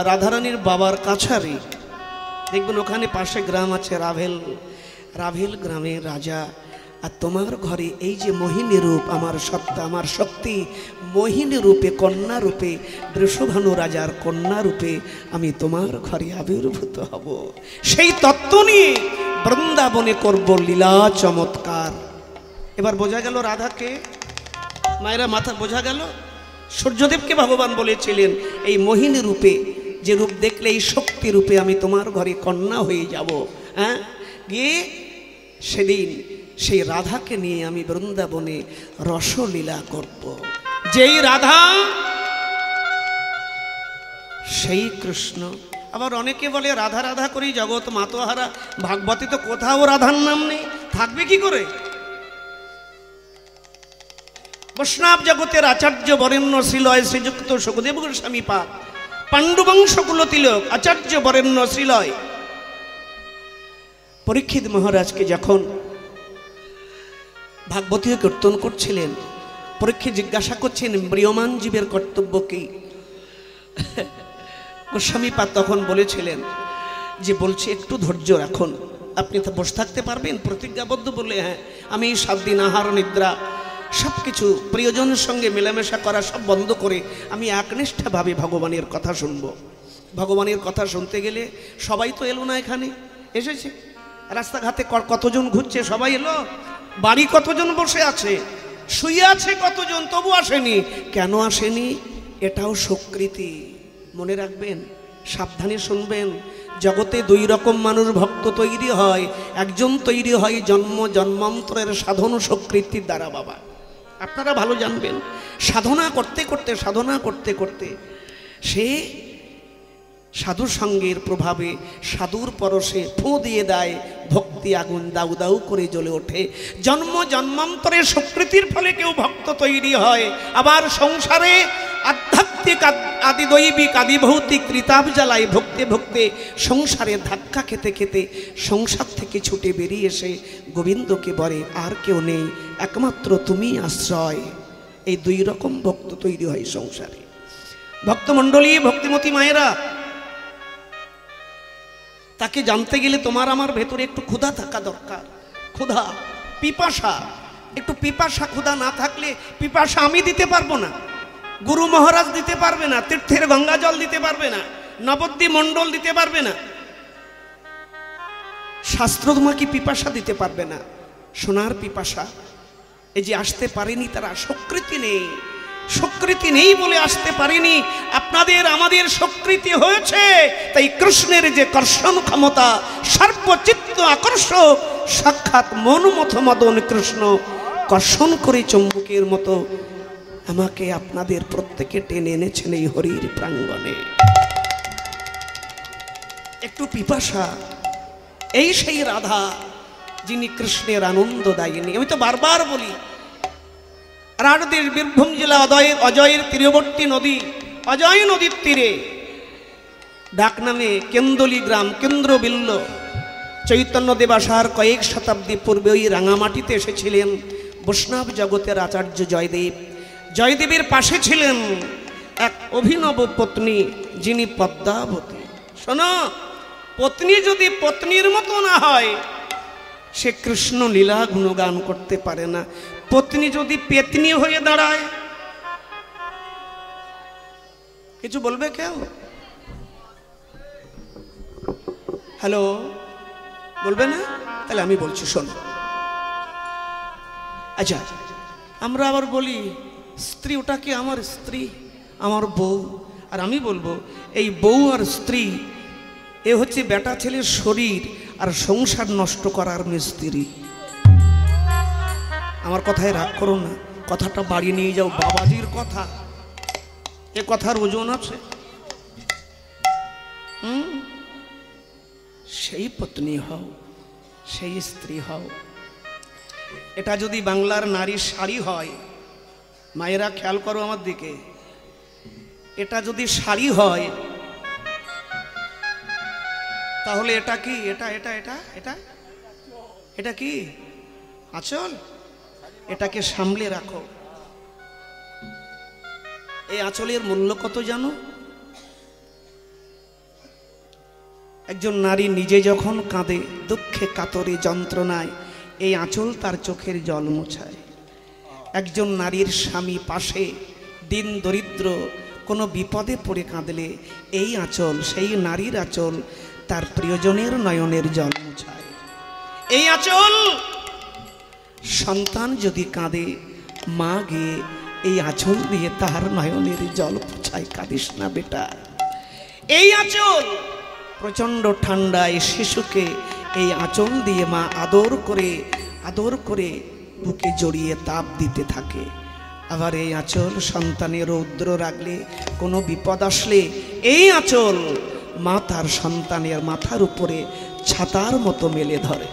রাধারানীর বাবার কাছারি। দেখবেন ওখানে পাশে গ্রাম আছে রাভেল, রাভেল গ্রামের রাজা। আর তোমার ঘরে এই যে মোহিনী রূপ, আমার সত্তা, আমার শক্তি, মোহিনী রূপে কন্যা রূপে, বৃষভানু রাজার কন্যা রূপে আমি তোমার ঘরে আবির্ভূত হব। সেই তত্ত্ব নিয়ে বৃন্দাবনে করব লীলা চমৎকার। এবার বোঝা গেল রাধাকে, মায়েরা মাথা বোঝা গেল। সূর্যদেবকে ভগবান বলেছিলেন, এই মোহিনী রূপে, যে রূপ দেখলে এই শক্তি রূপে আমি তোমার ঘরে কন্যা হয়ে যাব। হ্যাঁ, গিয়ে সেদিন সেই রাধাকে নিয়ে আমি বৃন্দাবনে রসলীলা করব। যেই রাধা সেই কৃষ্ণ। আবার অনেকে বলে রাধা রাধা করি জগৎ মাতোহারা, ভাগবতে তো কোথাও রাধার নাম নেই, থাকবে কি করে? বৈষ্ণব জগতের আচার্য বরেণ্য শ্রীলয় শ্রীযুক্ত সুখদেব গোস্বামী পাদ, পাণ্ডুবংশ কুলতিলক আচার্য বরেণ্য শ্রীলয় পরীক্ষিত মহারাজকে যখন ভাগবতীয় কীর্তন করছিলেন, পরীক্ষিত জিজ্ঞাসা করছেন ম্রিয়মান জীবের কর্তব্য কি? গোস্বামী পাদ তখন বলেছিলেন যে, বলছে একটু ধৈর্য রাখুন, আপনি তো বসে থাকতে পারবেন? প্রতিজ্ঞাবদ্ধ বলে, হ্যাঁ, আমি 7 দিন আহার নিদ্রা সব কিছু প্রিয়জনের সঙ্গে মেলামেশা করা সব বন্ধ করে আমি একনিষ্ঠভাবে ভগবানের কথা শুনবো। ভগবানের কথা শুনতে গেলে সবাই তো এলো না, এখানে এসেছে, রাস্তাঘাটে কতজন ঘুরছে, সবাই এলো, বাড়ি কতজন বসে আছে, শুয়ে আছে কতজন, তবু আসেনি। কেন আসেনি? এটাও স্বীকৃতি। মনে রাখবেন, সাবধানে শুনবেন। জগতে 2 রকম মানুষ ভক্ত তৈরি হয়। একজন তৈরি হয় জন্ম জন্মান্তরের সাধন স্বীকৃতির দ্বারা। বাবা আপনারা ভালো জানবেন, সাধনা করতে করতে, সাধনা করতে করতে সে সাধু সঙ্গের প্রভাবে, সাধুর পরশে ফু দিয়ে দেয়, ভক্তি আগুন দাউ দাউ করে জ্বলে ওঠে। জন্ম জন্মান্তরের স্বীকৃতির ফলে কেউ ভক্ত তৈরি হয়। আবার সংসারে আধ্যাত্মিক, আদি দৈবিক, আদি ভৌতিক ত্রিতাপ জ্বালায় ভক্তে ভক্তে সংসারে ধাক্কা খেতে খেতে সংসার থেকে ছুটে বেরিয়ে এসে গোবিন্দকে বলে, আর কেউ নেই, একমাত্র তুমি আশ্রয়। এই 2 রকম ভক্ত তৈরি হয় সংসারে। ভক্তমণ্ডলী, ভক্তিমতী মায়েরা, তাকে জানতে গেলে তোমার আমার ভেতরে একটু ক্ষুধা থাকা দরকার। ক্ষুধা, পিপাসা, একটু পিপাসা। ক্ষুধা না থাকলে পিপাসা আমি দিতে পারবো না, গুরু মহারাজ দিতে পারবে না, তীর্থের গঙ্গা জল দিতে পারবে না, নবদ্বীপ মণ্ডল দিতে পারবে না, শাস্ত্র তোমাকে পিপাসা দিতে পারবে না। সোনার পিপাসা। এই যে আসতে পারেনি তারা স্বীকৃতি নেই, স্বীকৃতি নেই বলে আসতে পারেনি। আপনাদের আমাদের স্বীকৃতি হয়েছে, তাই কৃষ্ণের যে কর্ষণ ক্ষমতা, সর্বচিত্ত আকর্ষক, সাক্ষাৎ মনমথ মদন কৃষ্ণ কর্ষণ করে চম্বুকের মতো আমাকে আপনাদের প্রত্যেকে টেনে এনেছেন এই হরির প্রাঙ্গণে। একটু পিপাসা, এই সেই রাধা যিনি কৃষ্ণের আনন্দ দায়িনী। আমি তো বারবার বলি, রাঢ়দের বীরভূম জেলা অজয়ের তীরবর্তী নদী, অজয় নদীর তীরে ডাক নামে কেন্দলি গ্রাম, কেন্দ্রবিল্ল। চৈতন্যদেব আসার কয়েক শতাব্দী পূর্বে ওই রাঙামাটিতে এসেছিলেন বৈষ্ণব জগতের আচার্য জয়দেব। জয়দেবের পাশে ছিলেন এক অভিনব পত্নী, যিনি পদ্মাবতী। শোনো, পত্নী যদি পত্নীর মতো না হয়, সে কৃষ্ণ লীলা গুণগান করতে পারে না। পত্নী যদি পেতনি হয়ে দাঁড়ায়, কিছু বলবে কেউ? হ্যালো, বলবে না? তাহলে আমি বলছি, শোনো। আচ্ছা, আমরা আবার বলি স্ত্রী, ওটা কি আমার স্ত্রী, আমার বউ। আর আমি বলবো এই বউ আর স্ত্রী এ হচ্ছে বেটা ছেলের শরীর আর সংসার নষ্ট করার মিস্ত্রি। আমার কথায় রাগ করো না, কথাটা বাড়ি নিয়ে যাও। বাবাজির কথা, এ কথার ওজন আছে। সেই পত্নী হও, সেই স্ত্রী হও। এটা যদি বাংলার নারী শাড়ি হয়, মায়েরা খেয়াল করো আমার দিকে, এটা যদি শাড়ি হয় তাহলে এটা কি? এটা এটা এটা এটা এটা কি? আঁচল। এটাকে সামলে রাখো। এই আঁচলের মূল্য কত জানো? একজন নারী নিজে যখন কাঁদে, দুঃখে কাতরে যন্ত্রণায়, এই আঁচল তার চোখের জল মোছায়। একজন নারীর স্বামী পাশে দিন দরিদ্র কোনো বিপদে পড়ে কাঁদলে এই আঁচল, সেই নারীর আঁচল তার প্রিয়জনের নয়নের জল মোছায়। এই আঁচল সন্তান যদি কাঁদে, মা গিয়ে এই আঁচল দিয়ে তার নয়নের জল মোছায়। কাঁদিস না বেটা। এই আঁচল প্রচণ্ড ঠান্ডায় শিশুকে এই আঁচল দিয়ে মা আদর করে বুকে জড়িয়ে তাপ দিতে থাকে। আবার এই আঁচল সন্তানের রৌদ্র রাখলে, কোনো বিপদ আসলে এই আঁচল মা তার সন্তানের মাথার উপরে ছাতার মতো মেলে ধরে।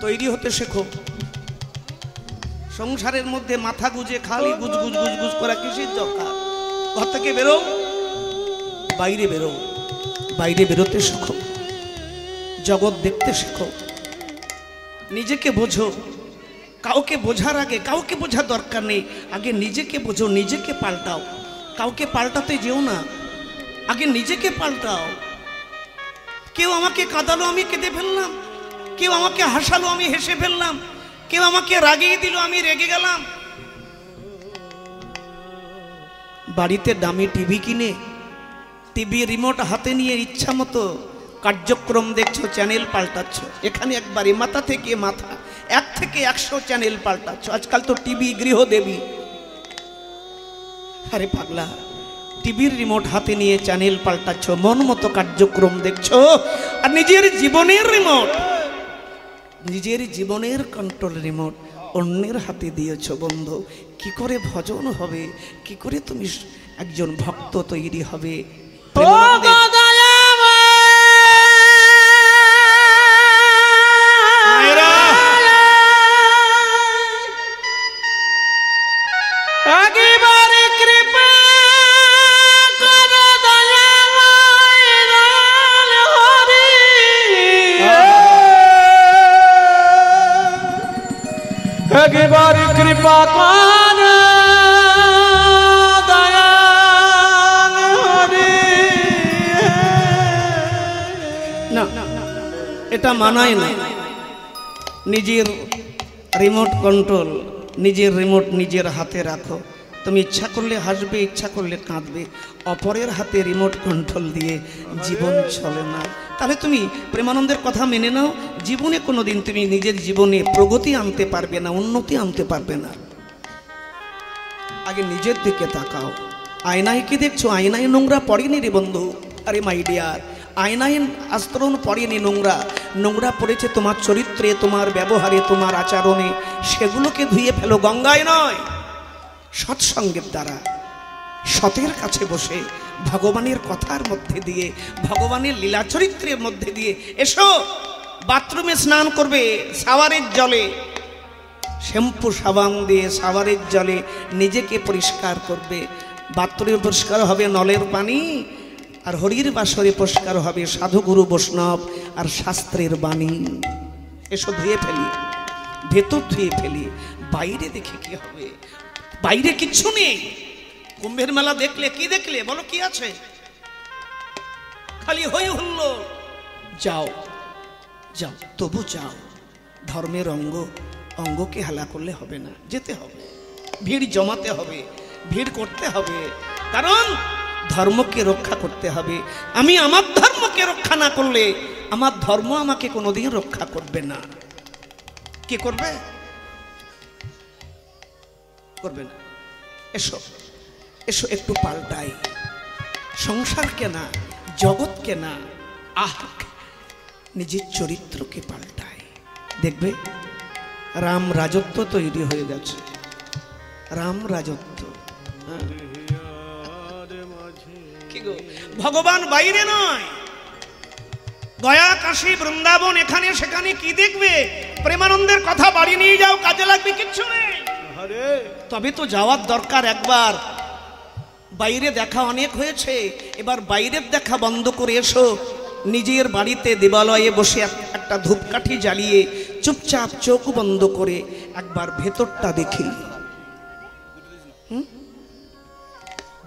তৈরি হতে শেখো। সংসারের মধ্যে মাথা গুজে খালি গুজ গুজ গুজ গুজ করা কিসের দরকার? ঘর থেকে বেরো, বাইরে বেরো, বাইরে বেরোতে শেখো, জগৎ দেখতে শেখো, নিজেকে বোঝো। কাউকে বোঝার আগে, কাউকে বোঝার দরকার নেই, আগে নিজেকে বোঝো, নিজেকে পাল্টাও। কাউকে পাল্টাতে যেও না, আগে নিজেকে পাল্টাও। কেউ আমাকে কাঁদালো, আমি কেঁদে ফেললাম। কেউ আমাকে হাসালো, আমি হেসে ফেললাম। কেউ আমাকে রাগিয়ে দিল, আমি রেগে গেলাম। বাড়িতে দামি টিভি কিনে, টিভি রিমোট হাতে নিয়ে ইচ্ছা মতো কার্যক্রম দেখছো, চ্যানেল পাল্টাচ্ছ। এখানে একবারে মাথা থেকে মাথা 1 থেকে 100 চ্যানেল পাল্টাচ্ছ। আজকাল তো টিভি গৃহদেবী। আরে পাগলা, টিভির রিমোট হাতে নিয়ে চ্যানেল পাল্টাচ্ছ, মন মতো কার্যক্রম দেখছো। আর নিজের জীবনের রিমোট, নিজের জীবনের কন্ট্রোল রিমোট অন্যের হাতে দিয়েছ। বন্ধু, কি করে ভজন হবে? কি করে তুমি একজন ভক্ত তৈরি হবে? একবার কৃপা কর দয়াল হরি। না, এটা মানায় না। নিজের রিমোট কন্ট্রোল, নিজের রিমোট নিজের হাতে রাখো। তুমি ইচ্ছা করলে হাসবে, ইচ্ছা করলে কাঁদবে। অপরের হাতে রিমোট কন্ট্রোল দিয়ে জীবন চলে না। তাহলে তুমি প্রেমানন্দের কথা মেনে নাও, জীবনে কোনোদিন তুমি নিজের জীবনে প্রগতি আনতে পারবে না, উন্নতি আনতে পারবে না। আগে নিজের দিকে তাকাও। আয়নায় কি দেখছো? আয়নায় নোংরা পড়েনি রে বন্ধু। আরে মাই ডিয়ার, আয়নায় আস্তরণ পড়েনি নোংরা। নোংরা পড়েছে তোমার চরিত্রে, তোমার ব্যবহারে, তোমার আচরণে। সেগুলোকে ধুয়ে ফেলো, গঙ্গায় নয়, সৎসঙ্গের দ্বারা। সতের কাছে বসে ভগবানের কথার মধ্যে দিয়ে, ভগবানের লীলা চরিত্রের মধ্যে দিয়ে, এসো বাথরুমে স্নান করবে শাওয়ারের জলে, শ্যাম্পু সাবান দিয়ে শাওয়ারের জলে নিজেকে পরিষ্কার করবে। বাথরুমে পরিষ্কার হবে নলের পানি, আর হরির বাসরে পরিষ্কার হবে সাধুগুরু বৈষ্ণব আর শাস্ত্রের বাণী। এসো ধুয়ে ফেলি, ভেতর ধুয়ে ফেলি, বাইরে দেখে কি হবে? বাইরে কিচ্ছু নেই। কুম্ভের মেলা দেখলে কি দেখলে বলো, কি আছে? খালি হই হুল্লো। যাও যাও, তবু যাও। ধর্মের অঙ্গকে হেলা করলে হবে না, যেতে হবে, ভিড় জমাতে হবে, ভিড় করতে হবে, কারণ ধর্মকে রক্ষা করতে হবে। আমি আমার ধর্মকে রক্ষা না করলে আমার ধর্ম আমাকে কোনোদিন রক্ষা করবে না। কি করবে? করবে না। এসো এসো একটু পাল্টাই, সংসারকে না, জগৎকে না, নিজের চরিত্রকে পাল্টাই। দেখবে রাম রাজত্ব তৈরি হয়ে গেছে। রাম রাজত্ব, কি গো, ভগবান বাইরে নয়, গয়া কাশী বৃন্দাবন এখানে সেখানে কি দেখবে? প্রেমানন্দের কথা বাড়ি নিয়ে যাও, কাজে লাগবে কিচ্ছু নেই। তবে তো যাওয়ার দরকার একবার। বাইরে দেখা অনেক হয়েছে, এবার বাইরের দেখা বন্ধ করে এসো, নিজের বাড়িতে দেবালয়ে বসে একটা ধূপকাঠি জ্বালিয়ে চুপচাপ চোখ বন্ধ করে একবার ভেতরটা দেখি,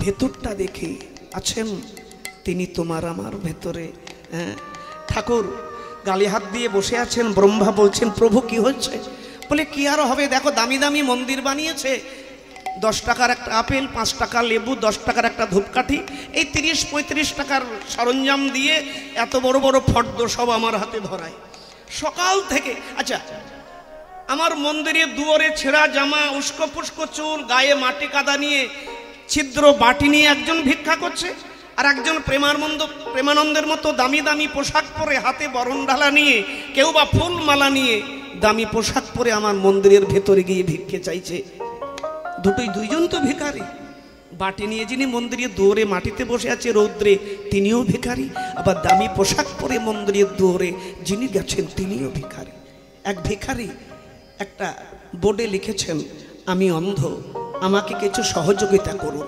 ভেতরটা দেখি আছেন তিনি তোমার আমার ভেতরে। হ্যাঁ, ঠাকুর গালে হাত দিয়ে বসে আছেন, ব্রহ্মা বলছেন প্রভু কি হচ্ছে? বলে কি আর হবে, দেখো দামি দামি মন্দির বানিয়েছে, 10 টাকার একটা আপেল, 5 টাকা লেবু, 10 টাকার একটা ধূপকাঠি, এই 30-35 টাকার সরঞ্জাম দিয়ে এত বড় বড় ফর্দ সব আমার হাতে ধরায় সকাল থেকে। আচ্ছা, আমার মন্দিরের দুয়ারে ছেঁড়া জামা, উস্কো পুস্কো চুল, গায়ে মাটি কাদা নিয়ে ছিদ্র বাটি নিয়ে একজন ভিক্ষা করছে, আর একজন প্রেমানন্দের মতো দামি দামি পোশাক পরে, হাতে বরণ ডালা নিয়ে, কেউ বা ফুল মালা নিয়ে দামি পোশাক পরে আমার মন্দিরের ভেতরে গিয়ে ভিক্ষে চাইছে। দুইজন তো ভিখারি। বাটি নিয়ে যিনি মন্দিরের দুয়ারে মাটিতে বসে আছে রৌদ্রে, তিনিও ভিখারি, আবার দামি পোশাক পরে মন্দিরের দুয়ারে যিনি গেছেন তিনিও ভিখারি। এক ভিখারি একটা বোর্ডে লিখেছেন, আমি অন্ধ, আমাকে কিছু সহযোগিতা করুন।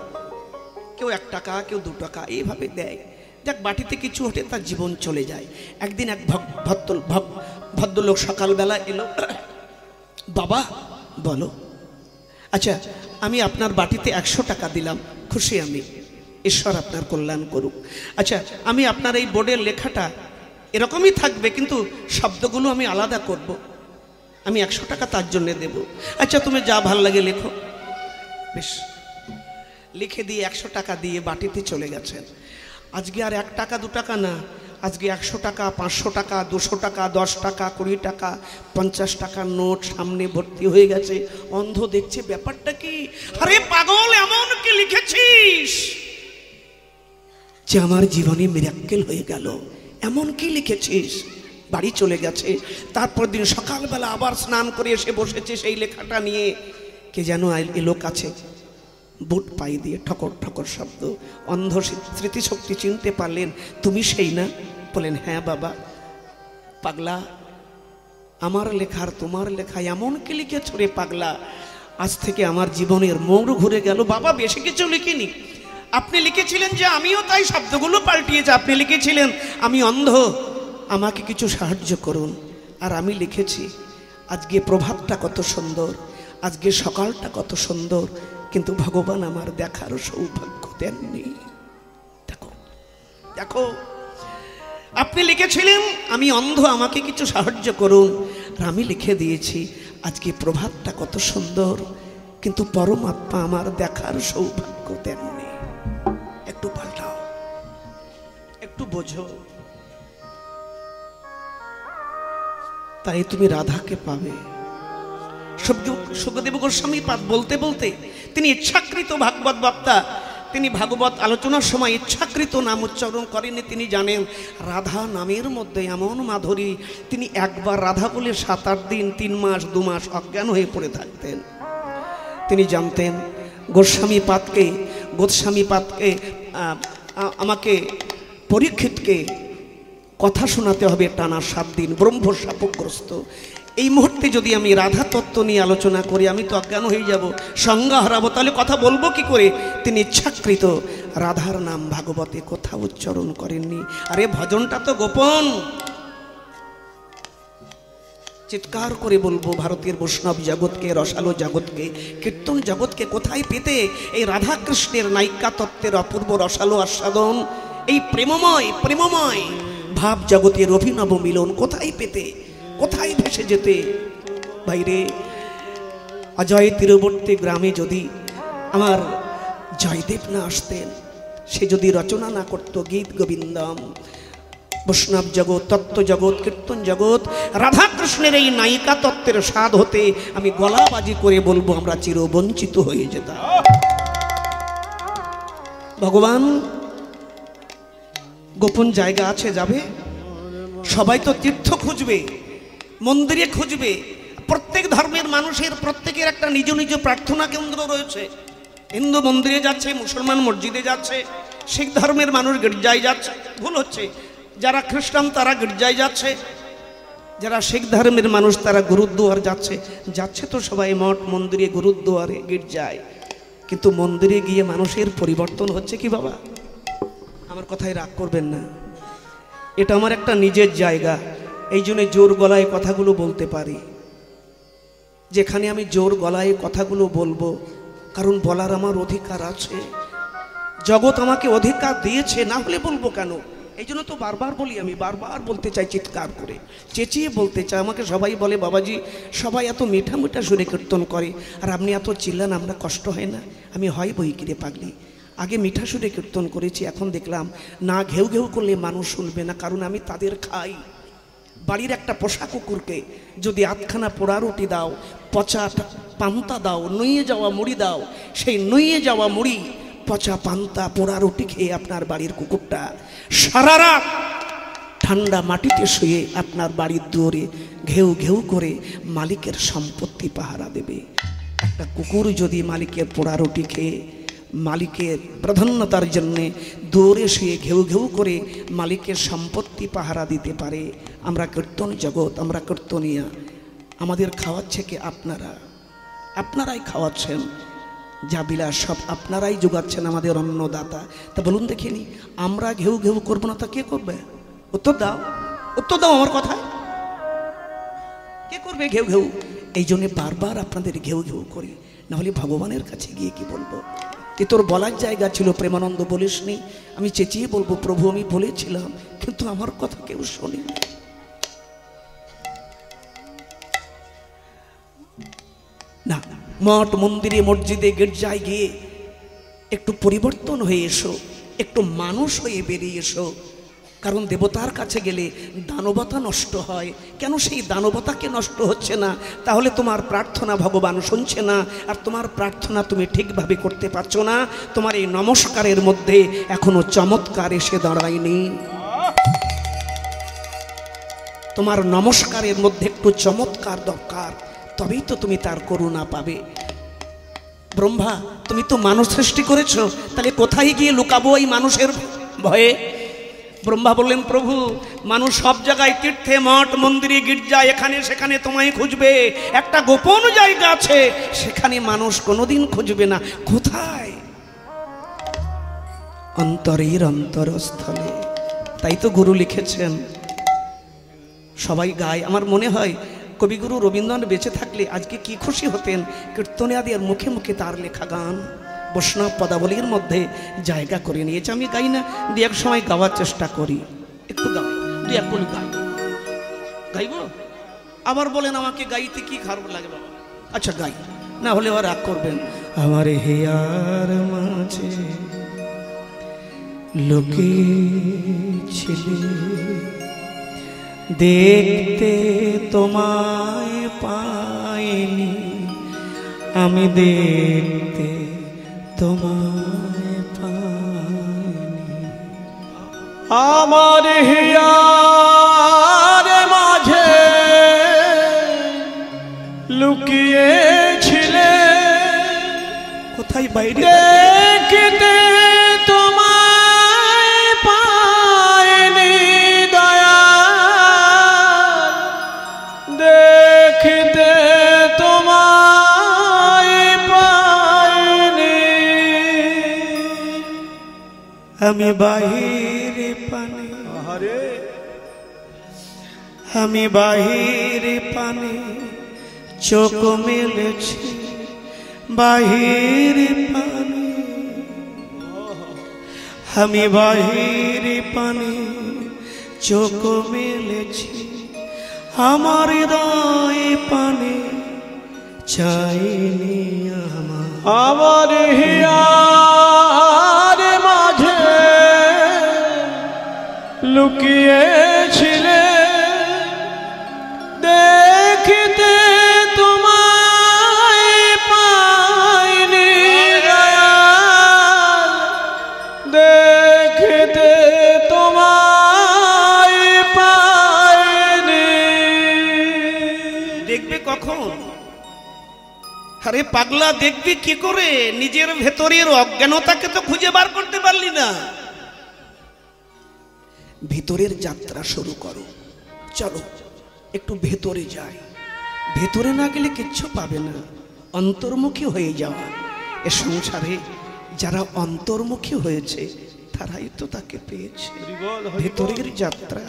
কেউ 1 টাকা, কেউ 2 টাকা এইভাবে দেয়। দেখ বাটিতে কিছু ওঠে, তার জীবন চলে যায়। একদিন এক ভদ্রলোক সকালবেলা এলো, বাবা বলো, আচ্ছা আমি আপনার বাটিতে 100 টাকা দিলাম, খুশি আমি, ঈশ্বর আপনার কল্যাণ করুক। আচ্ছা আমি আপনার এই বোর্ডের লেখাটা এরকমই থাকবে, কিন্তু শব্দগুলো আমি আলাদা করব, আমি 100 টাকা তার জন্য দেব। আচ্ছা তুমি যা ভাল লাগে লেখো। বেশ, লিখে দিয়ে 100 টাকা দিয়ে বাটিতে চলে গেছেন। আজকে আর 1 টাকা 2 টাকা না, আজকে 100 টাকা, 500 টাকা, 200 টাকা, 10 টাকা, 20 টাকা, 50 টাকার নোট সামনে ভর্তি হয়ে গেছে। অন্ধ দেখছে ব্যাপারটা কি, আরে পাগল এমন কি লিখেছিস যে আমার জীবনে মিরাক্কেল হয়ে গেল, এমন কি লিখেছিস? বাড়ি চলে গেছে। তারপর দিন সকালবেলা আবার স্নান করে এসে বসেছে সেই লেখাটা নিয়ে। কে যেন এলো কাছে, বুট পাই দিয়ে ঠকর ঠকর শব্দ। অন্ধ স্মৃতিশক্তি চিনতে পারলেন, তুমি সেই না? বলেন হ্যাঁ বাবা। পাগলা, আমার লেখার তোমার লেখা এমন কি লিখেছ রে পাগলা, আজ থেকে আমার জীবনের মোড় ঘুরে গেল। বাবা বেশি কিছু লিখিনি, আপনি লিখেছিলেন যে আমিও তাই শব্দগুলো পাল্টিয়েছে। আপনি লিখেছিলেন আমি অন্ধ, আমাকে কিছু সাহায্য করুন, আর আমি লিখেছি আজকে প্রভাতটা কত সুন্দর, আজকে সকালটা কত সুন্দর, কিন্তু ভগবান আমার দেখার সৌভাগ্য দেননি। দেখো দেখো, আপনি লিখেছিলেন আমি অন্ধ, আমাকে কিছু সাহায্য করুন, আর আমি লিখে দিয়েছি আজকে প্রভাতটা কত সুন্দর, কিন্তু পরমাত্মা আমার দেখার সৌভাগ্য দেননি। একটু পাল্টাও, একটু বোঝো, তাই তুমি রাধাকে পাবে। সুখদেব গোস্বামী বলতে বলতে, তিনি ইচ্ছাকৃত ভাগবত বক্তা, তিনি ভাগবত আলোচনার সময় ইচ্ছাকৃত নাম উচ্চারণ করেনি। তিনি জানেন রাধা নামের মধ্যে এমন মাধুরী, তিনি একবার রাধা বলে 7-8 দিন, 3 মাস 2 মাস অজ্ঞান হয়ে পড়ে থাকতেন। তিনি জানতেন গোস্বামী পাদকে গোস্বামী পাদকে আমাকে পরীক্ষিতকে কথা শোনাতে হবে টানা 7 দিন, ব্রহ্ম শাপগ্রস্ত। এই মুহূর্তে যদি আমি রাধা তত্ত্ব নিয়ে আলোচনা করি আমি তো অজ্ঞান হয়ে যাব, সংজ্ঞা হারাবো, তাহলে কথা বলবো কি করে? তিনি ইচ্ছাকৃত রাধার নাম ভাগবতে কোথাও উচ্চারণ করেননি। আরে ভজনটা তো গোপন। চিৎকার করে বলবো ভারতের বৈষ্ণব জগৎকে, রসালো জগৎকে, কীর্তন জগৎকে কোথায় পেতে এই রাধা কৃষ্ণের নায়িকা তত্ত্বের অপূর্ব রসালো আস্বাদন, এই প্রেমময় ভাব জগতের অভিনব মিলন কোথায় পেতে, কোথায় ভেসে যেতে? বাইরে অজয় তীরবর্তী গ্রামে যদি আমার জয়দেব না আসতেন, সে যদি রচনা না করতো গীত গোবিন্দম, বৈষ্ণব জগৎ, তত্ত্ব জগৎ, কীর্তন জগৎ, রাধা কৃষ্ণের এই নায়িকা তত্ত্বের স্বাদ হতে আমি গলাবাজি করে বলবো আমরা চিরবঞ্চিত হয়ে যেতাম। ভগবান গোপন জায়গা আছে যাবে? সবাই তো তীর্থ খুঁজবে, মন্দিরে খুঁজবে। প্রত্যেক ধর্মের মানুষের প্রত্যেকের একটা নিজ নিজ প্রার্থনা কেন্দ্র রয়েছে। হিন্দু মন্দিরে যাচ্ছে, মুসলমান মসজিদে যাচ্ছে, শিখ ধর্মের মানুষ গির্জায় যাচ্ছে। ভুল হচ্ছে, যারা খ্রিস্টান তারা গির্জায় যাচ্ছে, যারা শিখ ধর্মের মানুষ তারা গুরুদ্বার যাচ্ছে। যাচ্ছে তো সবাই মঠ মন্দিরে, গুরুদ্বারে, গির্জায়, কিন্তু মন্দিরে গিয়ে মানুষের পরিবর্তন হচ্ছে কি বাবা? আমার কথায় রাগ করবেন না, এটা আমার একটা নিজের জায়গা, এই জন্য জোর গলায় কথাগুলো বলতে পারি। যেখানে আমি জোর গলায় কথাগুলো বলবো, কারণ বলার আমার অধিকার আছে, জগৎ আমাকে অধিকার দিয়েছে, না হলে বলবো কেন? এই জন্য তো বারবার বলি, আমি বারবার বলতে চাই, চিৎকার করে চেঁচিয়ে বলতে চাই। আমাকে সবাই বলে বাবাজি সবাই এত মিঠা মিঠা সুরে কীর্তন করে আর আপনি এত চিল্লান, আমরা কষ্ট হয় না? আমি হয় বই কিরে পাগলি, আগে মিঠা সুরে কীর্তন করেছি, এখন দেখলাম না ঘেউ ঘেউ করলে মানুষ শুনবে না, কারণ আমি তাদের খাই। বাড়ির একটা পোষা কুকুরকে যদি 8খানা পোড়া রুটি দাও, পচা পান্তা দাও, নুইয়ে যাওয়া মুড়ি দাও, সেই নুইয়ে যাওয়া মুড়ি, পচা পান্তা, পোড়া রুটি খেয়ে আপনার বাড়ির কুকুরটা সারা রাত ঠান্ডা মাটিতে শুয়ে আপনার বাড়ির দুয়ারে ঘেউ ঘেউ করে মালিকের সম্পত্তি পাহারা দেবে। একটা কুকুর যদি মালিকের পোড়া রুটি খেয়ে মালিকের প্রাধান্যতার জন্যে দৌড়ে শুয়ে ঘেউ ঘেউ করে মালিকের সম্পত্তি পাহারা দিতে পারে, আমরা কীর্তন জগৎ, আমরা কীর্তনিয়া, আমাদের খাওয়াচ্ছে কি? আপনারাই খাওয়াচ্ছেন, যা বিলাস সব আপনারাই যোগাচ্ছেন, আমাদের অন্নদাতা। তা বলুন দেখিনি, আমরা ঘেউ ঘেউ করবো না তা কে করবে? উত্তর দাও, উত্তর দাও আমার কথায়, কে করবে ঘেউ ঘেউ? এই জন্যে বারবার আপনাদের ঘেউ ঘেউ করি, নাহলে ভগবানের কাছে গিয়ে কি বলবো? এ তোর বলার জায়গা ছিল, প্রেমানন্দ বলিসনি, আমি চেঁচিয়ে বলবো প্রভু আমি বলেছিলাম, কিন্তু আমার কথা কেউ শোনেনি। না, মঠ মন্দিরে মসজিদে গির্জায় গিয়ে একটু পরিবর্তন হয়ে এসো, একটু মানুষ হয়ে বেরিয়ে এসো, কারণ দেবতার কাছে গেলে দানবতা নষ্ট হয়। কেন সেই দানবতাকে নষ্ট হচ্ছে না? তাহলে তোমার প্রার্থনা ভগবান শুনছে না, আর তোমার প্রার্থনা তুমি ঠিকভাবে করতে পারছো না। তোমার এই নমস্কারের মধ্যে এখনো চমৎকার এসে দাঁড়ায়নি, তোমার নমস্কারের মধ্যে একটু চমৎকার দরকার, তবেই তো তুমি তার করুণা পাবে। ব্রহ্মা তুমি তো মানুষ সৃষ্টি করেছো, তাহলে কোথায় গিয়ে লুকাবো এই মানুষের ভয়ে? ব্রহ্মা বললেন প্রভু মানুষ সব জায়গায়, তীর্থে, মঠ মন্দিরে, গির্জা, এখানে সেখানে তোমায় খুঁজবে, একটা গোপন জায়গা আছে সেখানে মানুষ কোনোদিন খুঁজবে না। কোথায়? অন্তরের অন্তরস্থলে। তাই তো গুরু লিখেছেন, সবাই গায়। আমার মনে হয় কবিগুরু রবীন্দ্রনাথ বেঁচে থাকলে আজকে কি খুশি হতেন, কীর্তনিয়াদের মুখে মুখে তার লেখা গান বৈষ্ণব পদাবলীর মধ্যে জায়গা করে নিয়েছে। আমি গাই না, দু এক সময় গাওয়ার চেষ্টা করি, একটু গাই, দু এক কলি গাই, গাইব। আবার বলেন আমাকে গাইতে কি খারাপ লাগে বাবা? আচ্ছা গাই, না হলে আবার রাগ করবেন। আমার হিয়ার মাঝে লুকিয়েছিলে, দেখতে তোমায় পাইনি, আমি দেখতে তোমায় পাইনি। আমার হিয়ার মাঝে লুকিয়েছিলে, কথাই বাইরে দেখতে তোমায় পাইনি দয়াল, দেখতে তোমায় পাইনি। আমি বাহিরে পানি, আমি বাহিরে পানি চোখ মেলেছি, বাহিরে পানি, আমি বাহিরে পানি চোখ মেলেছি, আমার হৃদয়ে পানি চাইনি আমার হিয়ার মাঝে লুকিয়েছিলে, দেখতে তোমায় পাইনি দয়াল, দেখতে তোমায় পাইনি। দেখবে কখন? আরে পাগলা, দেখবি কি করে? নিজের ভেতরের অজ্ঞানতাকে তো খুঁজে বার করতে পারলি না। ভিতরের যাত্রা শুরু করো, চলো একটু ভেতরে যাই। ভেতরে না গেলে কিচ্ছু পাবে না, অন্তর্মুখী হয়ে যাওয়া। এ সংসারে যারা অন্তর্মুখী হয়েছে তারাই তো তাকে পেয়েছে। ভেতরের যাত্রা,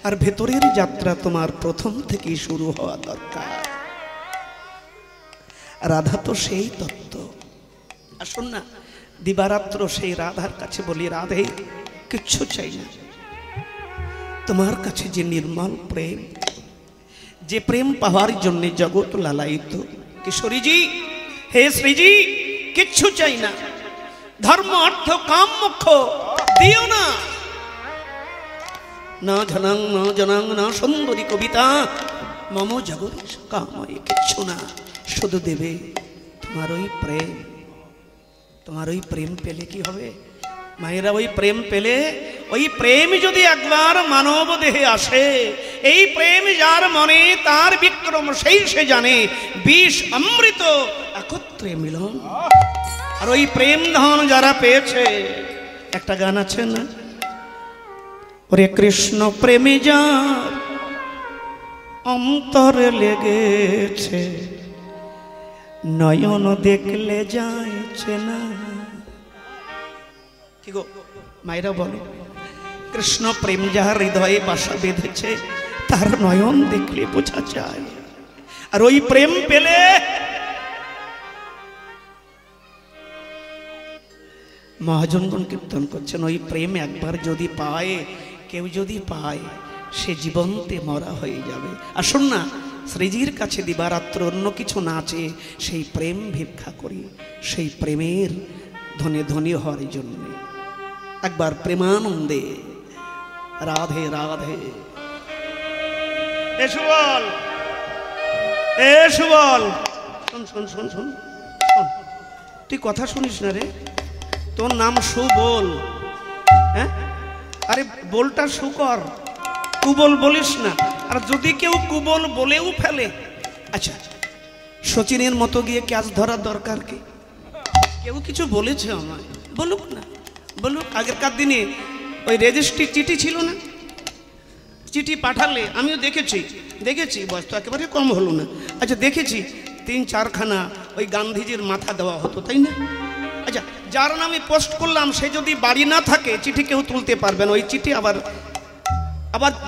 আর ভেতরের যাত্রা তোমার প্রথম থেকেই শুরু হওয়া দরকার। রাধা তো সেই তত্ত্ব। আসুন না, দিবারাত্র সেই রাধার কাছে বলি, রাধে কিচ্ছু চাই না, তোমার কাছে যে নির্মল প্রেম, যে প্রেম পাওয়ার জন্য জগৎ লালায়িত। কিশোরীজি, হে শ্রীজি, কিচ্ছু চাই না, ধর্ম অর্থ কাম মোক্ষ দিও না। না জনাং না জনাং না সুন্দরী কবিতা মম জগৎ কাময়, কিচ্ছু না, শুধু দেবে তোমার ওই প্রেম। তোমার ওই প্রেম পেলে কি হবে মায়েরা? ওই প্রেম পেলে, ওই প্রেম যদি একবার মানব দেহে আসে, এই প্রেম যার মনে তার বিক্রম সেই সে জানে, বিষ অমৃত একত্রে মিলন। আর ওই প্রেম ধন যারা পেয়েছে, একটা গান আছে না, ওরে কৃষ্ণ প্রেমী যার অন্তরে লেগেছে, নয়ন দেখলে যাইছে না। কি গো মায়েরা বলো, কৃষ্ণ প্রেম যাহার হৃদয়ে বাসা বেঁধেছে, তার নয়ন দেখলে বোঝা যায়। আর ওই প্রেম পেলে মহাজনগণ কীর্তন করছেন, ওই প্রেম একবার যদি পায়, কেউ যদি পায়, সে জীবন্তে মরা হয়ে যাবে। আসুন না, শ্রীজির কাছে দিবারাত্র অন্য কিছু না চেয়ে সেই প্রেম ভিক্ষা করি, সেই প্রেমের ধনে ধনী হওয়ার জন্য। একবার প্রেমানন্দে রাধে রাধে। এ সুবল, এ সুবল, শোন শোন শোন শোন, তুই কথা শুনিস না রে? তোর নাম সুবল, হ্যাঁ? আরে বলটা সুকর, কুবল বলিস না। আর যদি কেউ কুবল বলেও ফেলে, আচ্ছা সচিনের মতো গিয়ে ক্যাচ ধরার দরকার কি? কেউ কিছু বলেছে আমায়, বলুক না, বলুক। আগেরকার দিনে ওই রেজিস্ট্রি চিঠি ছিল না, চিঠি পাঠালে, আমিও দেখেছি, বয়স তো একেবারে কম হলো না। আচ্ছা দেখেছি 3-4 খানা ওই গান্ধীজির মাথা দেওয়া হতো, তাই না? আচ্ছা, যার নামে পোস্ট করলাম সে যদি বাড়ি না থাকে, চিঠি কেউ তুলতে পারবেন। ওই চিঠি আবার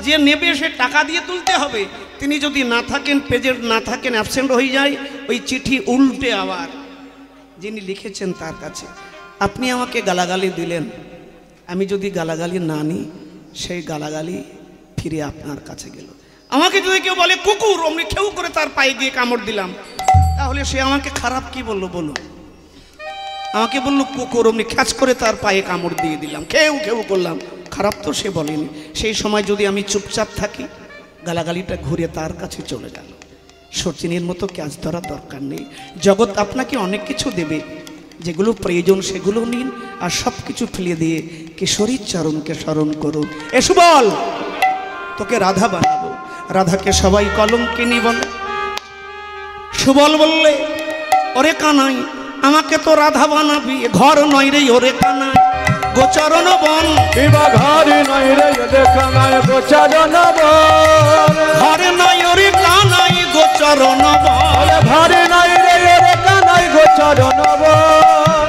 যে নেবে সে টাকা দিয়ে তুলতে হবে। তিনি যদি না থাকেন, পেজের না থাকেন, অ্যাবসেন্ট হয়ে যায়, ওই চিঠি উল্টে আবার যিনি লিখেছেন তার কাছে। আপনি আমাকে গালাগালি দিলেন, আমি যদি গালাগালি না নিই, সেই গালাগালি ফিরে আপনার কাছে গেল। আমাকে যদি কেউ বলে কুকুর, অমনি খেউ করে তার পায়ে গিয়ে কামড় দিলাম, তাহলে সে আমাকে খারাপ কি বললো বলুন? আমাকে বললো কুকুর, অমনি খ্যাচ করে তার পায়ে কামড় দিয়ে দিলাম, খেউ খেউ করলাম, খারাপ তো সে বলেনি। সেই সময় যদি আমি চুপচাপ থাকি, গালাগালিটা ঘুরে তার কাছে চলে গেল। সচিনের মতো ক্যাচ ধরার দরকার নেই। জগৎ আপনাকে অনেক কিছু দেবে, যেগুলো প্রয়োজন সেগুলো নিন, আর সব কিছু ফেলে দিয়ে কিশোরীর চরণকে স্মরণ করুন। এসো বল, তোকে রাধা বানাবো। রাধাকে সবাই কলঙ্কিনী বলে। সুবল বললে, ওরে কানাই, আমাকে তো রাধা বানাবি, ঘর নয় রে ওরে কানাই গোচরণ বন। কিবা ঘরে নাই রে দেখা নাই গোচরণ বন, ঘরে নয় ওরে কানাই গোচরণ বন। ঘরে নাই রে দেখা নাই গোচরণ বন।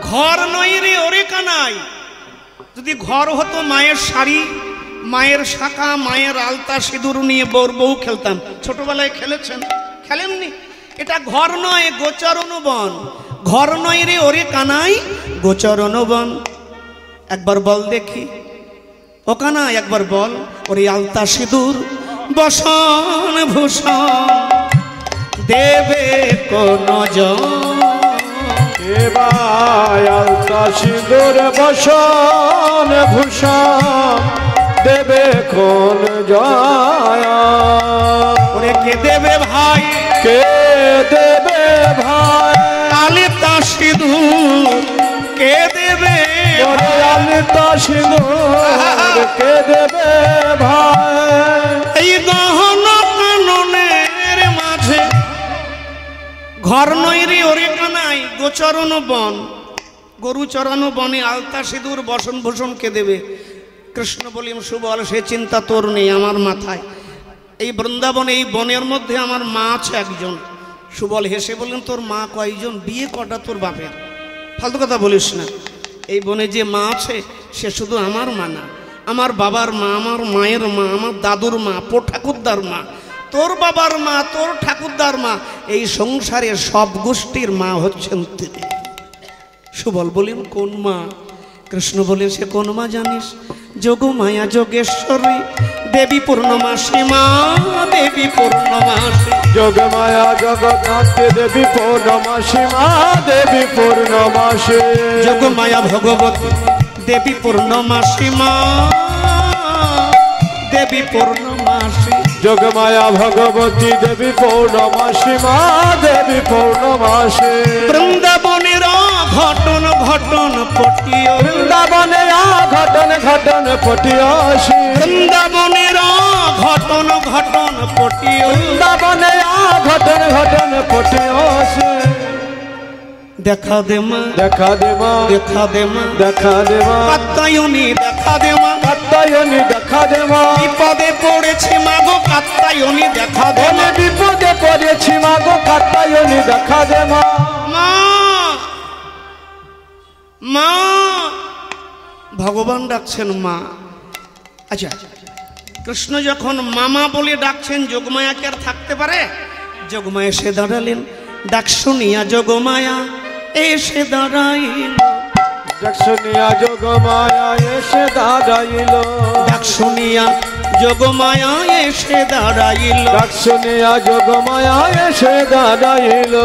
ঘর নয় রে ওরে কানাই, যদি ঘর হতো মায়ের শাড়ি, মায়ের শাখা, মায়ের আলতা সিঁদুর নিয়ে বউ খেলতাম। ছোটবেলায় খেলেছেন? খেলেননি? এটা ঘর নয়, গোচরণ বন। ঘর নয় রে ওরে কানাই গোচরণ বন। একবার বল দেখি ও কানাই, একবার বল ওরে আলতা সিঁদুর বসন ভূষণ দেবে কোন জন। এবার আলতা সিঁদুর বসন ভূষণ দেবে কোন জয়। ওরে কে দেবে ভাই, কে দেবে ভাই আলতা সিঁদুর কে দেবে? ওরে আলতা সিঁদুর কে দেবে ভাই? এই গহন কাননের মাঝে ঘর নয় রে ওরে কানাই গোচরণ বন। গরু চরানো বনে আলতা সিঁদুর বসন ভূষণ কে দেবে? কৃষ্ণ বলিম সুবল সে চিন্তা তোর নেই আমার মাথায়। এই বৃন্দাবনে এই বনের মধ্যে আমার মা আছে একজন। সুবল হেসে বললেন তোর মা কয়জন? বিয়ে কটা তোর বাপের? ফালতু কথা বলিস না। এই বনে যে মা আছে সে শুধু আমার মা না, আমার বাবার মা, আমার মায়ের মা, আমার দাদুর মা, ঠাকুরদার মা, তোর বাবার মা, তোর ঠাকুরদার মা, এই সংসারের সব গোষ্ঠীর মা হচ্ছেন তিনি। সুবল বলেন কোন মা? কৃষ্ণ বলে সে কোন মা জানিস? যোগমায়া যোগেশ্বরী দেবী পূর্ণমাসী মা, দেবী পূর্ণমাসী। যোগমায়া জগন্নাথ দেবী পূর্ণমাসী মা, দেবী পূর্ণমাসী। যোগমায়া ভগবতী দেবী পূর্ণমাসী মা, দেবী পূর্ণমাসী। যোগমায়া ভগবতী দেবী পূর্ণমাসী মা, দেবী পূর্ণমাসী। বৃন্দাবনের ঘটন ঘটন পটিও, বৃন্দাবনে ঘটন ঘটন পটিয়সী। বৃন্দাবনের ঘটন ঘটন পটিও, বৃন্দাবনে ঘটন ঘটন পটিয়সী। দেখা দে মা, দেখা দে মা, দেখা দে মা, দেখা দে মা, কাত্তায়নী দেখা দে মা, কাত্তায়নী দেখা দে মা। বিপদে পড়েছে মা গো কাত্তায়নী দেখা দে মা। বিপদে পড়েছি মা গো কাত্তায়নী দেখা দে মা। মা মা ভগবান ডাকছেন মা। আচ্ছা, কৃষ্ণ যখন মামা বলে ডাকছেন যোগমায়াকে আর থাকতে পারে? যোগমায়া এসে দাঁড়ালেন। ডাক শুনিয়া যোগমায়া এসে দাঁড়াইল, ডাক শুনিয়া যোগমায়া এসে দাঁড়াইল। ডাক শুনিয়া যোগমায়া এসে দাঁড়াইল। ডাক শুনিয়া যোগমায়া এসে দাঁড়াইল।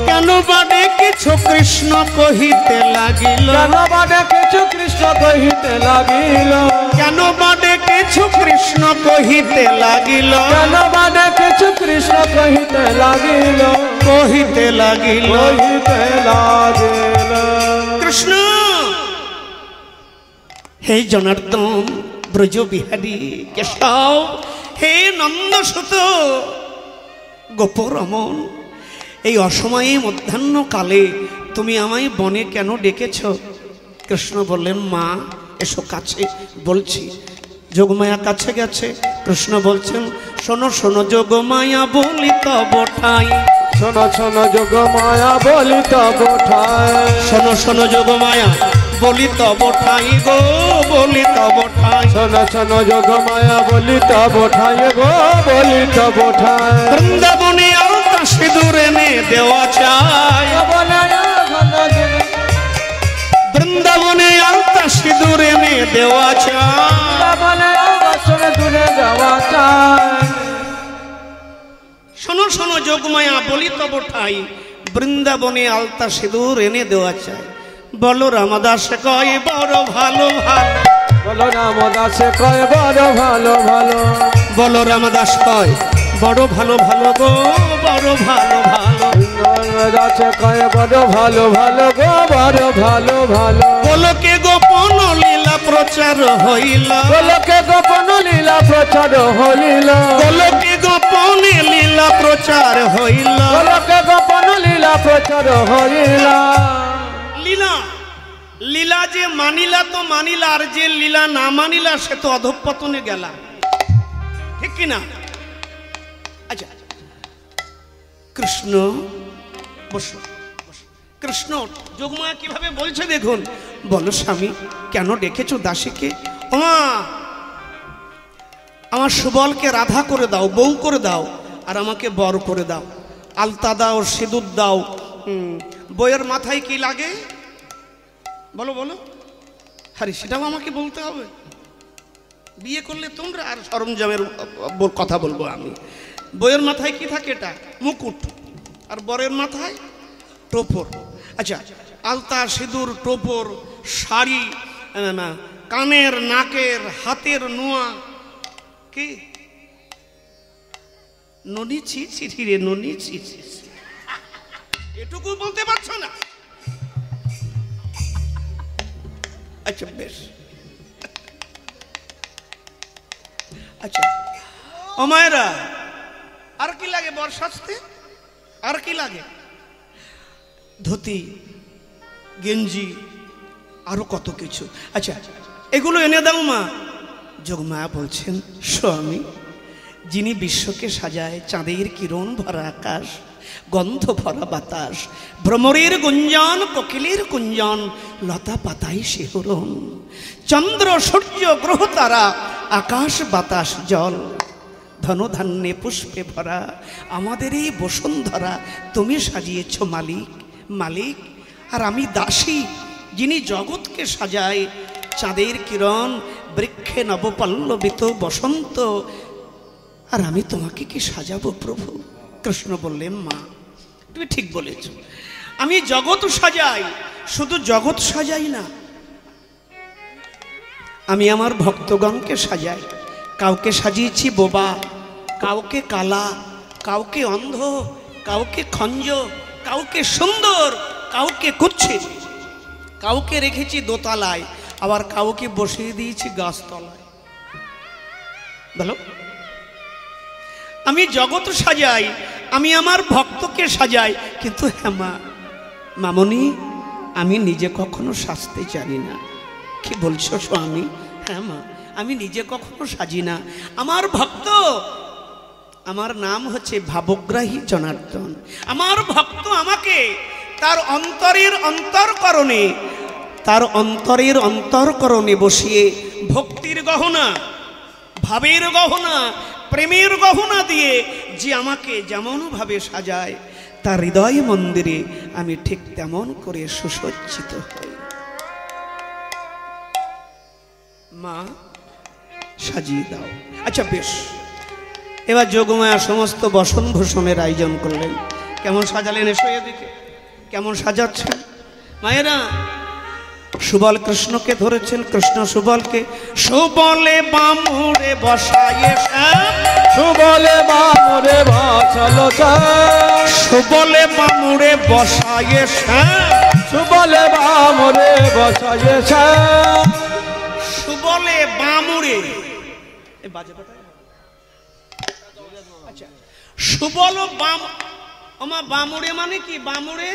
কেন বাদে কিছু কৃষ্ণ কহিতে লাগিল, কেন বাদে কিছু কৃষ্ণ কহিতে লাগিল। কেন বাদে কিছু কৃষ্ণ কহিতে লাগিল, কেন বাদে কিছু কৃষ্ণ কহিতে লাগিল। কহিতে লাগিল কহিতে লাগিল। কৃষ্ণ হে জনার্দন ব্রজ বিহারী কেশব, হে নন্দসুত গোপরমন, এই অসময়ে মধ্যাহ্নকালে তুমি আমায় বনে কেন ডেকেছ? কৃষ্ণ বললেন মা এসো কাছে বলছি। যোগমায়া কাছে গেছে। কৃষ্ণ বলছেন শোনো শোনো যোগমায়া বলি তব ঠাই, শোনো শোনো যোগমায়া বলি তব ঠাই। শোনো শোনো যোগমায়া বলি তব ঠাই গো, বলি তব ঠাই। শোনো শোনো যোগমায়া বলি তব ঠাই গো, বলি তব ঠাই। বৃন্দাবনে আলতা সিঁদুর এনে দেওয়া চাই, বৃন্দাবনে আলতা সিঁদুর এনে দেওয়া চাই। শোনো শোনো যোগমায়া বলি তব ঠাই, বৃন্দাবনে আলতা সিঁদুর এনে দেওয়া চাই। বলো রামদাস কয় বড় ভালো ভালো, বলো রামদাসে কয় বড় ভালো ভালো। বলো রামদাস কয় বড় ভালো ভালো গো, বড় ভালো ভালো। রামদাসে কয় বড় ভালো ভালো গো, বড় ভালো ভালো। বলো কে গোপন লীলা প্রচার প্রচার হইল, গোলকে গোপন লীলা প্রচার হইল, গোলকে গোপনে লীলা প্রচার হইল। গোলকে গোপন লীলা প্রচার হইল। লীলা লীলা যে মানিলা তো মানিলা, আর যে লীলা না মানিলা সে তো অধঃপতনে গেলা, ঠিক কিনা? আচ্ছা, কৃষ্ণ বসো, কৃষ্ণ যোগমায়া কিভাবে বলছে দেখুন। বলো স্বামী, কেন ডেকেছো দাসীকে? ওমা, আমার সুবলকে রাধা করে দাও, বউ করে দাও, আর আমাকে বর করে দাও। আলতা দাও, সিঁদুর দাও। বইয়ের মাথায় কি লাগে বলো বলো? আরে সেটাও আমাকে বলতে হবে? বিয়ে করলে তোমরা, আর সরঞ্জামের কথা বলবো আমি। বইয়ের মাথায় কি থাকে? এটা মুকুট, আর বরের মাথায় টোপর। আচ্ছা, আলতা, সিঁদুর, টোপর, শাড়ি, কানের, নাকের, হাতের নোয়া, কি ননি ছি ছি রে, ননি ছি ছি, এটুকু বলতে পারছো না? আচ্ছা বেশ। আচ্ছা ও মায়েরা, আর কি লাগে বর সাজতে? আর কি লাগে? ধুতি, গেঞ্জি, আরো কত কিছু। আচ্ছা, এগুলো এনে দাও মা। যোগমায়া বলছেন, স্বামী, যিনি বিশ্বকে সাজায় চাঁদের কিরণ ভরা আকাশ, গন্ধ ভরা বাতাস, ভ্রমরের গুঞ্জন, কোকিলের কুঞ্জন, লতা পাতায় শিহরণ, চন্দ্র সূর্য গ্রহ তারা, আকাশ বাতাস জল, ধনধান্যে পুষ্পে ভরা আমাদের এই বসুন্ধরা তুমি সাজিয়েছ মালিক, মালিক। আর আমি দাসী, যিনি জগৎকে সাজায় চাঁদের কিরণ, বৃক্ষে নবপল্লবিত বসন্ত। আর আমি তোমাকে কি সাজাবো প্রভু? কৃষ্ণ বললেন, মা তুমি ঠিক বলেছ, আমি জগৎ সাজাই। শুধু জগৎ সাজাই না, আমি আমার ভক্তগণকে সাজাই। কাউকে সাজিয়েছি বোবা, কাউকে কালা, কাউকে অন্ধ, কাউকে খঞ্জ, কাউকে সুন্দর, কাউকে কুৎসিত, কাউকে রেখেছি দোতলায়, আবার কাউকে বসিয়ে দিয়েছি গাছতলায়। বলো, আমি জগৎ সাজাই, আমি আমার ভক্তকে সাজাই। কিন্তু হ্যাঁ মা, মামনি, আমি নিজে কখনো সাজতে জানি না। কি বলছো স্বামী? হ্যাঁ মা, আমি নিজে কখনো সাজি না। আমার ভক্ত, আমার নাম হচ্ছে ভাবগ্রাহী জনার্দন। আমার ভক্ত আমাকে তার অন্তরের অন্তরকরণে, তার অন্তরের অন্তরকরণে বসিয়ে ভক্তির গহনা, ভাবের গহনা, প্রেমের গহনা দিয়ে যে আমাকে যেমন ভাবে সাজায়, তার হৃদয় মন্দিরে আমি ঠিক তেমন করে সুসজ্জিত হই। মা, সাজিয়ে দাও। আচ্ছা বেশ। এবার যোগমায়া সমস্ত বসন ভূষণের আয়োজন করলেন। কেমন সাজালেন? এসো এদিকে। কেমন সাজাচ্ছেন মায়েরা? সুবল কৃষ্ণকে ধরেছেন, কৃষ্ণ সুবলকে। সুবলে বামুড়ে বসায়ে শ্যাম, সুবলে বামুড়ে বসালো শ্যাম, সুবলে বামুড়ে বসায়ে শ্যাম, সুবলে বামুড়ে বসায়ে শ্যাম, সুবলে বামুড়ে। এ বাজে কথা। আচ্ছা, সুবল বাম, আমা বামুড়ে মানে কি? বামুড়ে,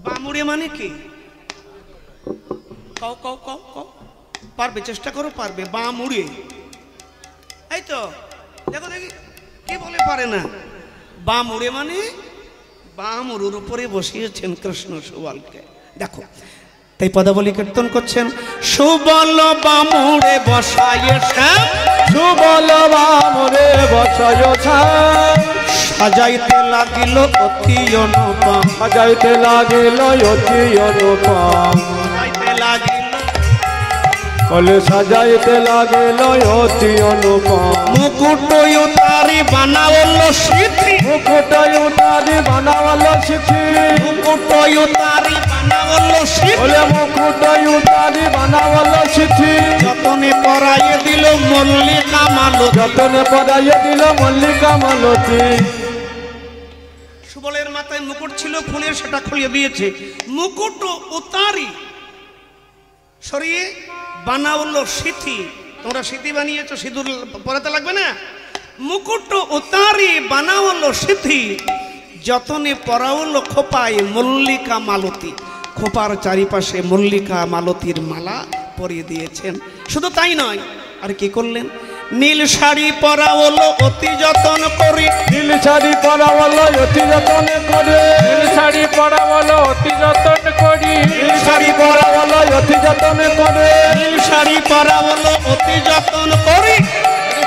বামুড়ে মানে কি? কও কও কও কও, পারবে? চেষ্টা করো, পারবে? বামুড়ে, এই তো দেখো দেখি কি বলে, পারে না। বামুড়ে মানে বামুড়ুর উপরে বসিয়েছেন কৃষ্ণ সুবলকে। দেখো, তাই পদাবলী কীর্তন করছেন। সুবল বামুড়ে বসায়ে শ্যাম, সুবল বামুড়ে বসায় শ্যাম, সাজাইতে লাগিল অতি অনুপম, সাজাইতে লাগিল অতি অনুপম, সাজাইতে লাগিল, বলে সাজাইতে লাগিল অতি অনুপম। মুকুট তারি বানাওলো সিথি, মুকুট উতারি বানাওয়ালো সিথি, মুকুট তারি বানাওলো সিথি, বলে মুকুট উতারি বানাওয়ালো সিথি, যতনে পরাইয়ে দিল মল্লিকা মালতী, যতনে পরাইয়ে দিল মল্লিকা মালতী। সুবলের মাথায় মুকুট ছিল, খুলে সেটা খুলে দিয়েছে। মুকুট উতারি, সরিয়ে বানাওলো সিথি। তোমরা সিথি বানিয়েছো, সিঁদুর পরাতে লাগবে না। মুকুট উতারি বানাওলো সিথি, যতনে পরাওলো খোপায় মল্লিকা মালতী। খোপার চারিপাশে মল্লিকা মালতীর মালা পরিয়ে দিয়েছেন। শুধু তাই নয়, আর কি করলেন? নীল শাড়ি পরা হলো অতি যতন করে, নীল শাড়ি পরা হলো অতি যতন করে, নীল শাড়ি পরা হলো অতি যতন করি, নীল শাড়ি পরা হলো অতি যতন করে, নীল শাড়ি পরা হলো অতি যতন করে,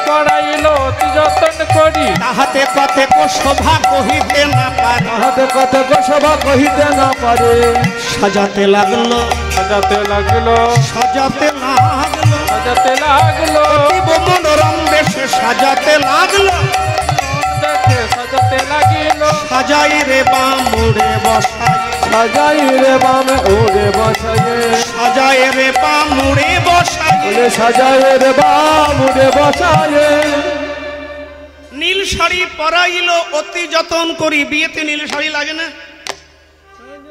পড়াইলো অতি যতন করি। তাহাতে কতেক শোভা কহিতে না পারে, তাহাতে কতক শোভা কহিতে না পারে। সাজাতে লাগলো, সাজাতে লাগলো, সাজাতে লাগলো, সাজাতে লাগলো, অতীব মনোরম বেশে সাজাতে লাগলো। দেখে সাজাতে লাগিল। সাজাই রে বামুড়ে বসাই, সাজাই রে বামে ওরে বসায়ে, সাজাই রে বামুড়ে বসাই। বলে সাজাই রে বামুড়ে বসায়ে। নীল শাড়ি পরাইলো অতি যতন করি। বিয়েতে নীল শাড়ি লাগে না?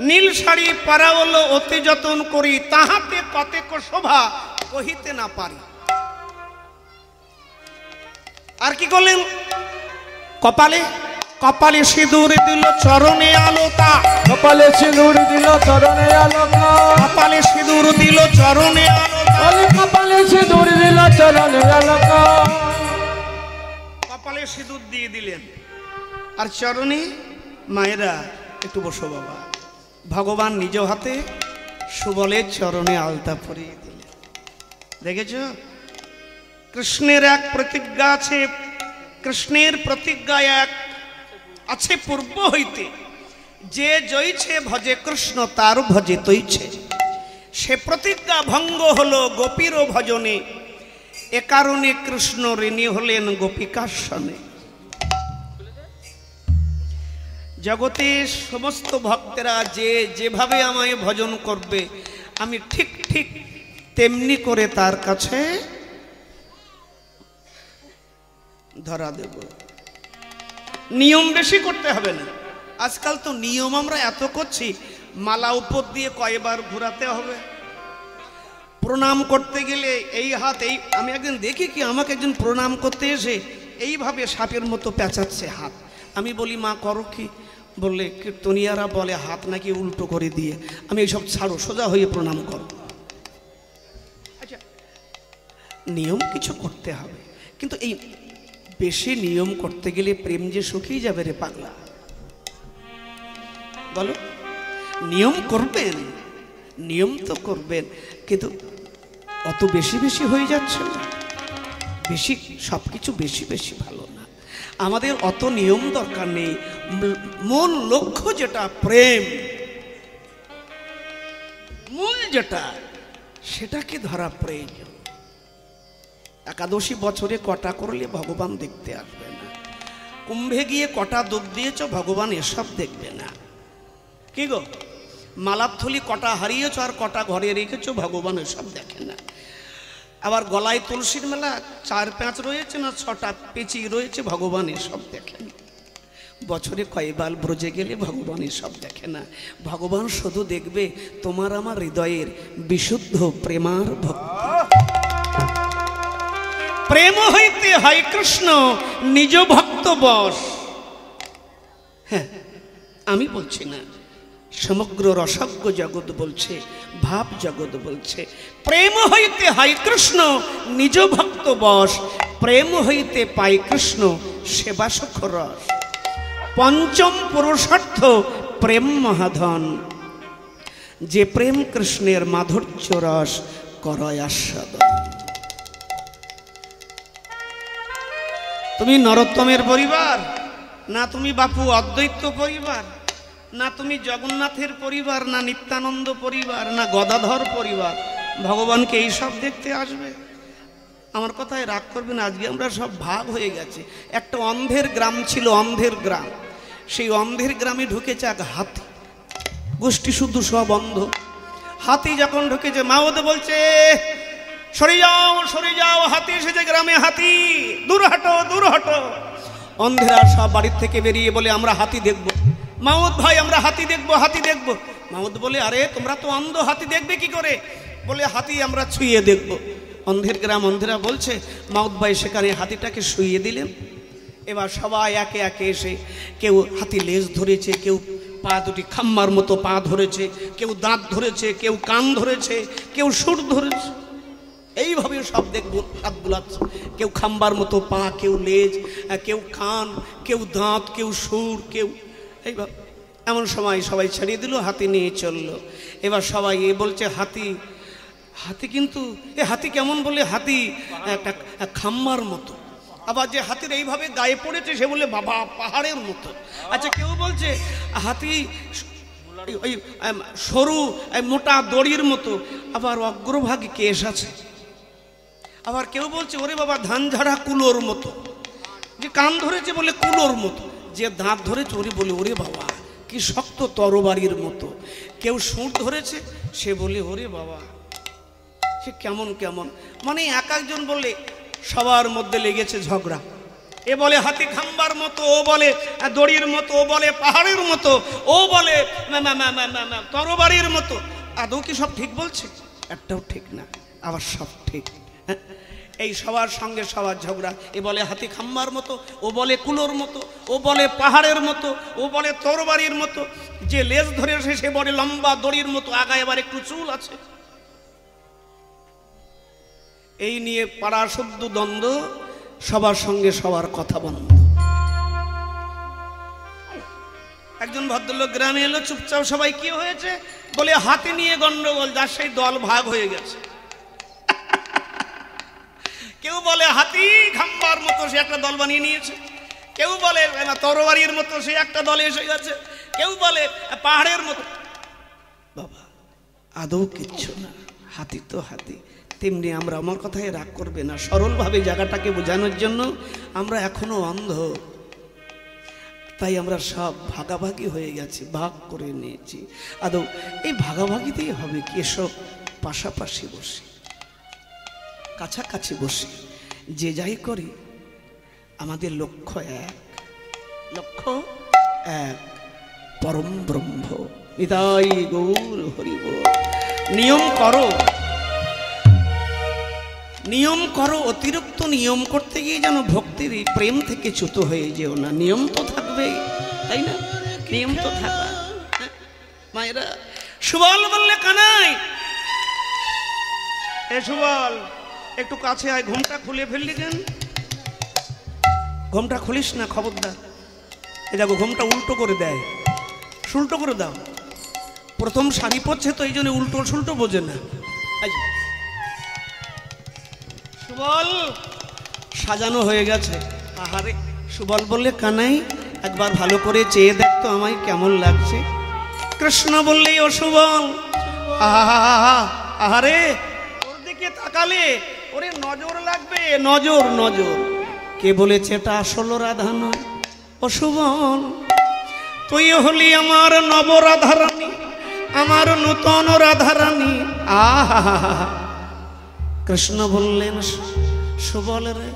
নীল শাড়ি পরা হলো অতি যতন করি, তাহাতে কতেক শোভা কহিতে না পারি। আর কি করলেন? কপালে, কপালে সিঁদুর দিল, চরণে আলোতা। কপালে সিঁদুর দিল, চরণে আলোকা। কপালে সিঁদুর দিল, চরণে আলোতা। বলে কপালে সিঁদুর দিল, চরণে আলোকা। কপালে সিঁদুর দিয়ে দিলেন, আর চরণে। মায়েরা একটু বসো বাবা। ভগবান নিজ হাতে সুবলের চরণে আলতা পরিয়ে দিলেন। দেখেছ? কৃষ্ণের এক প্রতিজ্ঞা আছে, কৃষ্ণের প্রতিজ্ঞা এক আছে পূর্ব হইতে, যে জয়ছে ভজে কৃষ্ণ তার ভজে তৈছে। সে প্রতিজ্ঞা ভঙ্গ হলো গোপীর ভজনে, এ কারণে কৃষ্ণ ঋণী হলেন গোপিকার সনে। জগতে সমস্ত ভক্তেরা যে যেভাবে আমায় ভজন করবে, আমি ঠিক ঠিক তেমনি করে তার কাছে ধরা দেব। নিয়ম বেশি করতে হবে না। আজকাল তো নিয়ম আমরা এত করছি, মালা উপর দিয়ে কয়বার ঘোরাতে হবে, প্রণাম করতে গেলে এই হাত এই। আমি একদিন দেখি কি, আমাকে একজন প্রণাম করতে এসে এইভাবে সাপের মতো পেঁচাচ্ছে হাত। আমি বলি মা করো কি? বললে কীর্তনিয়ারা বলে হাত নাকি উল্টো করে দিয়ে। আমি এইসব ছাড়ো, সোজা হয়ে প্রণাম করো। আচ্ছা, নিয়ম কিছু করতে হবে, কিন্তু এই বেশি নিয়ম করতে গেলে প্রেম যে শুকিয়ে যাবে রে পাগলা। বলো, নিয়ম করবেন, নিয়ম তো করবেন, কিন্তু অত বেশি বেশি হয়ে যাচ্ছে না। বেশি সব কিছু বেশি বেশি ভালো না। আমাদের অত নিয়ম দরকার নেই। মূল লক্ষ্য যেটা প্রেম, মূল যেটা, সেটাকে ধরা প্রয়োজন। একাদশী বছরে কটা করলে ভগবান দেখতে আসবে না। কুম্ভে গিয়ে কটা দুধ দিয়েছ, ভগবান এসব দেখবে না। কি গো, মালার থলি কটা হারিয়েছ আর কটা ঘরে রেখেছ, ভগবান এসব দেখে না। আবার গলায় তুলসীর মেলা 4-5 রয়েছে না 6টা পেঁচি রয়েছে, ভগবান এসব দেখে না। বছরে কয়বার ব্রজে গেলে ভগবান এসব দেখে না। ভগবান শুধু দেখবে তোমার আমার হৃদয়ের বিশুদ্ধ প্রেমার ভক্তি। প্রেম হইতে হয় কৃষ্ণ নিজ ভক্ত বশ। হ্যাঁ, আমি বলছি না, সমগ্র রসজ্ঞ জগৎ বলছে, ভাব জগৎ বলছে। প্রেম হইতে হয় কৃষ্ণ নিজ ভক্ত বশ, প্রেম হইতে পাই কৃষ্ণ সেবা সুখ রস। পঞ্চম পুরুষার্থ প্রেম মহাধন, যে প্রেম কৃষ্ণের মাধুর্য রস করয় আস্বাদন। তুমি নরোত্তমের পরিবার না, তুমি বাপু অদ্বৈত পরিবার না, তুমি জগন্নাথের পরিবার না, নিত্যানন্দ পরিবার না, গদাধর পরিবার, ভগবানকে এইসব দেখতে আসবে? আমার কথায় রাগ করবেন, আজকে আমরা সব ভাগ হয়ে গেছে। একটা অন্ধের গ্রাম ছিল, অন্ধের গ্রাম। সেই অন্ধের গ্রামে ঢুকেছে এক হাতি, গোষ্ঠী শুদ্ধ সব অন্ধ। হাতি যখন ঢুকেছে, মাওদ বলছে সরে যাও সরে যাও, হাতি এসেছে গ্রামে, হাতি দূর হটো দূর হটো। অন্ধেরা সব বাড়ির থেকে বেরিয়ে বলে আমরা হাতি দেখব। মাওদ ভাই আমরা হাতি দেখব, হাতি দেখব। মাওদ বলে আরে তোমরা তো অন্ধ, হাতি দেখবে কি করে? বলে হাতি আমরা ছুঁয়ে দেখব। অন্ধের গ্রাম অন্ধেরা বলছে মাউত ভাই সেখানে হাতিটাকে শুইয়ে দিলেন। এবার সবাই একে একে এসে কেউ হাতি লেজ ধরেছে, কেউ পা দুটি খাম্মার মতো পা ধরেছে, কেউ দাঁত ধরেছে, কেউ কান ধরেছে, কেউ সুর ধরেছে। এইভাবে সব দেখব হাত বুলাচ্ছে, কেউ খাম্বার মতো পা, কেউ লেজ, কেউ কান, কেউ দাঁত, কেউ সুর, কেউ এইভাবে। এমন সময় সবাই ছাড়িয়ে দিল, হাতি নিয়ে চললো। এবার সবাই বলছে হাতি হাতি কিন্তু এ হাতি কেমন, বলে হাতি একটা খাম্মার মতো। আবার যে হাতির এইভাবে গায়ে পড়েছে সে বলে বাবা পাহাড়ের মতো। আচ্ছা কেউ বলছে হাতি ওই সরু মোটা দড়ির মতো, আবার অগ্রভাগে কেশ আছে। আবার কেউ বলছে ওরে বাবা ধান ঝাড়া কুলোর মতো। যে কান ধরেছে বলে কুলোর মতো, যে দাঁত ধরেছে ওরে বলে ওরে বাবা কি শক্ত তরবারির মতো। কেউ সুর ধরেছে সে বলে ওরে বাবা সে কেমন কেমন। মানে এক একজন বললে সবার মধ্যে লেগেছে ঝগড়া। এ বলে হাতি খাম্বার মতো, ও বলে দড়ির মতো, ও বলে পাহাড়ের মতো, ও বলে তরবারির মতো। আদৌ কি সব ঠিক বলছে? একটাও ঠিক না, আবার সব ঠিক। এই সবার সঙ্গে সবার ঝগড়া। এ বলে হাতি খাম্বার মতো, ও বলে কুলোর মতো, ও বলে পাহাড়ের মতো, ও বলে তরবারির মতো। যে লেজ ধরে সে বলে লম্বা দড়ির মতো, আগায় এবার একটু চুল আছে। এই নিয়ে পাড়া শুদ্ধ দ্বন্দ্ব, সবার সঙ্গে সবার কথা বন্ধ। একজন ভদ্রলোক গ্রামে এলো, চুপচাপ সবাই কি হয়েছে বলে হাতি নিয়ে গন্ডগোল, যার সেই দল ভাগ হয়ে গেছে। কেউ বলে হাতি খাম্বার মতো, সে একটা দল বানিয়ে নিয়েছে। কেউ বলে তরবারির মতো, সে একটা দলে এসে গেছে। কেউ বলে পাহাড়ের মতো। বাবা আদৌ কিচ্ছু না, হাতি তো হাতি। তেমনি আমরা, আমার কথায় রাগ করবে না, সরলভাবে জায়গাটাকে বোঝানোর জন্য আমরা এখনো অন্ধ। তাই আমরা সব ভাগাভাগি হয়ে গেছি, ভাগ করে নিয়েছি। আদৌ এই ভাগাভাগিতেই হবে কি? এসব পাশাপাশি বসে, কাছাকাছি বসে যে যাই করি আমাদের লক্ষ্য এক, লক্ষ্য এক, পরম ব্রহ্ম। নিতাই গৌর হরি বল। নিয়ম করো, নিয়ম করো, অতিরিক্ত নিয়ম করতে গিয়ে যেন ভক্তির প্রেম থেকে চ্যুত হয়ে যেও না। নিয়ম তো থাকবেই, তাই না? নিয়ম তো থাকবে। মায়েরা সুবল বললে কানাই, এ সুবল একটু কাছে আয়, ঘুমটা খুলে ফেললি কেন? ঘুমটা খুলিস না খবরদার। এই দেখো ঘুমটা উল্টো করে দেয়, সুল্টো করে দাও। প্রথম শাড়ি পরছে তো এই জন্য উল্টো সুল্টো বোঝে না। সুবল সাজানো হয়ে গেছে। আহারে সুবল বললে কানাই একবার ভালো করে চেয়ে দেখ তো আমায় কেমন লাগছে। কৃষ্ণ বললেই ও সুবল আহারে ওর দিকে তাকালে ওরে নজর লাগবে, নজর নজর। কে বলেছে এটা আসল রাধা নয়? ও সুবল তুই হলি আমার নবরাধারানী, আমার নূতন রাধারানী। আহা কৃষ্ণ বললেন সুবল রে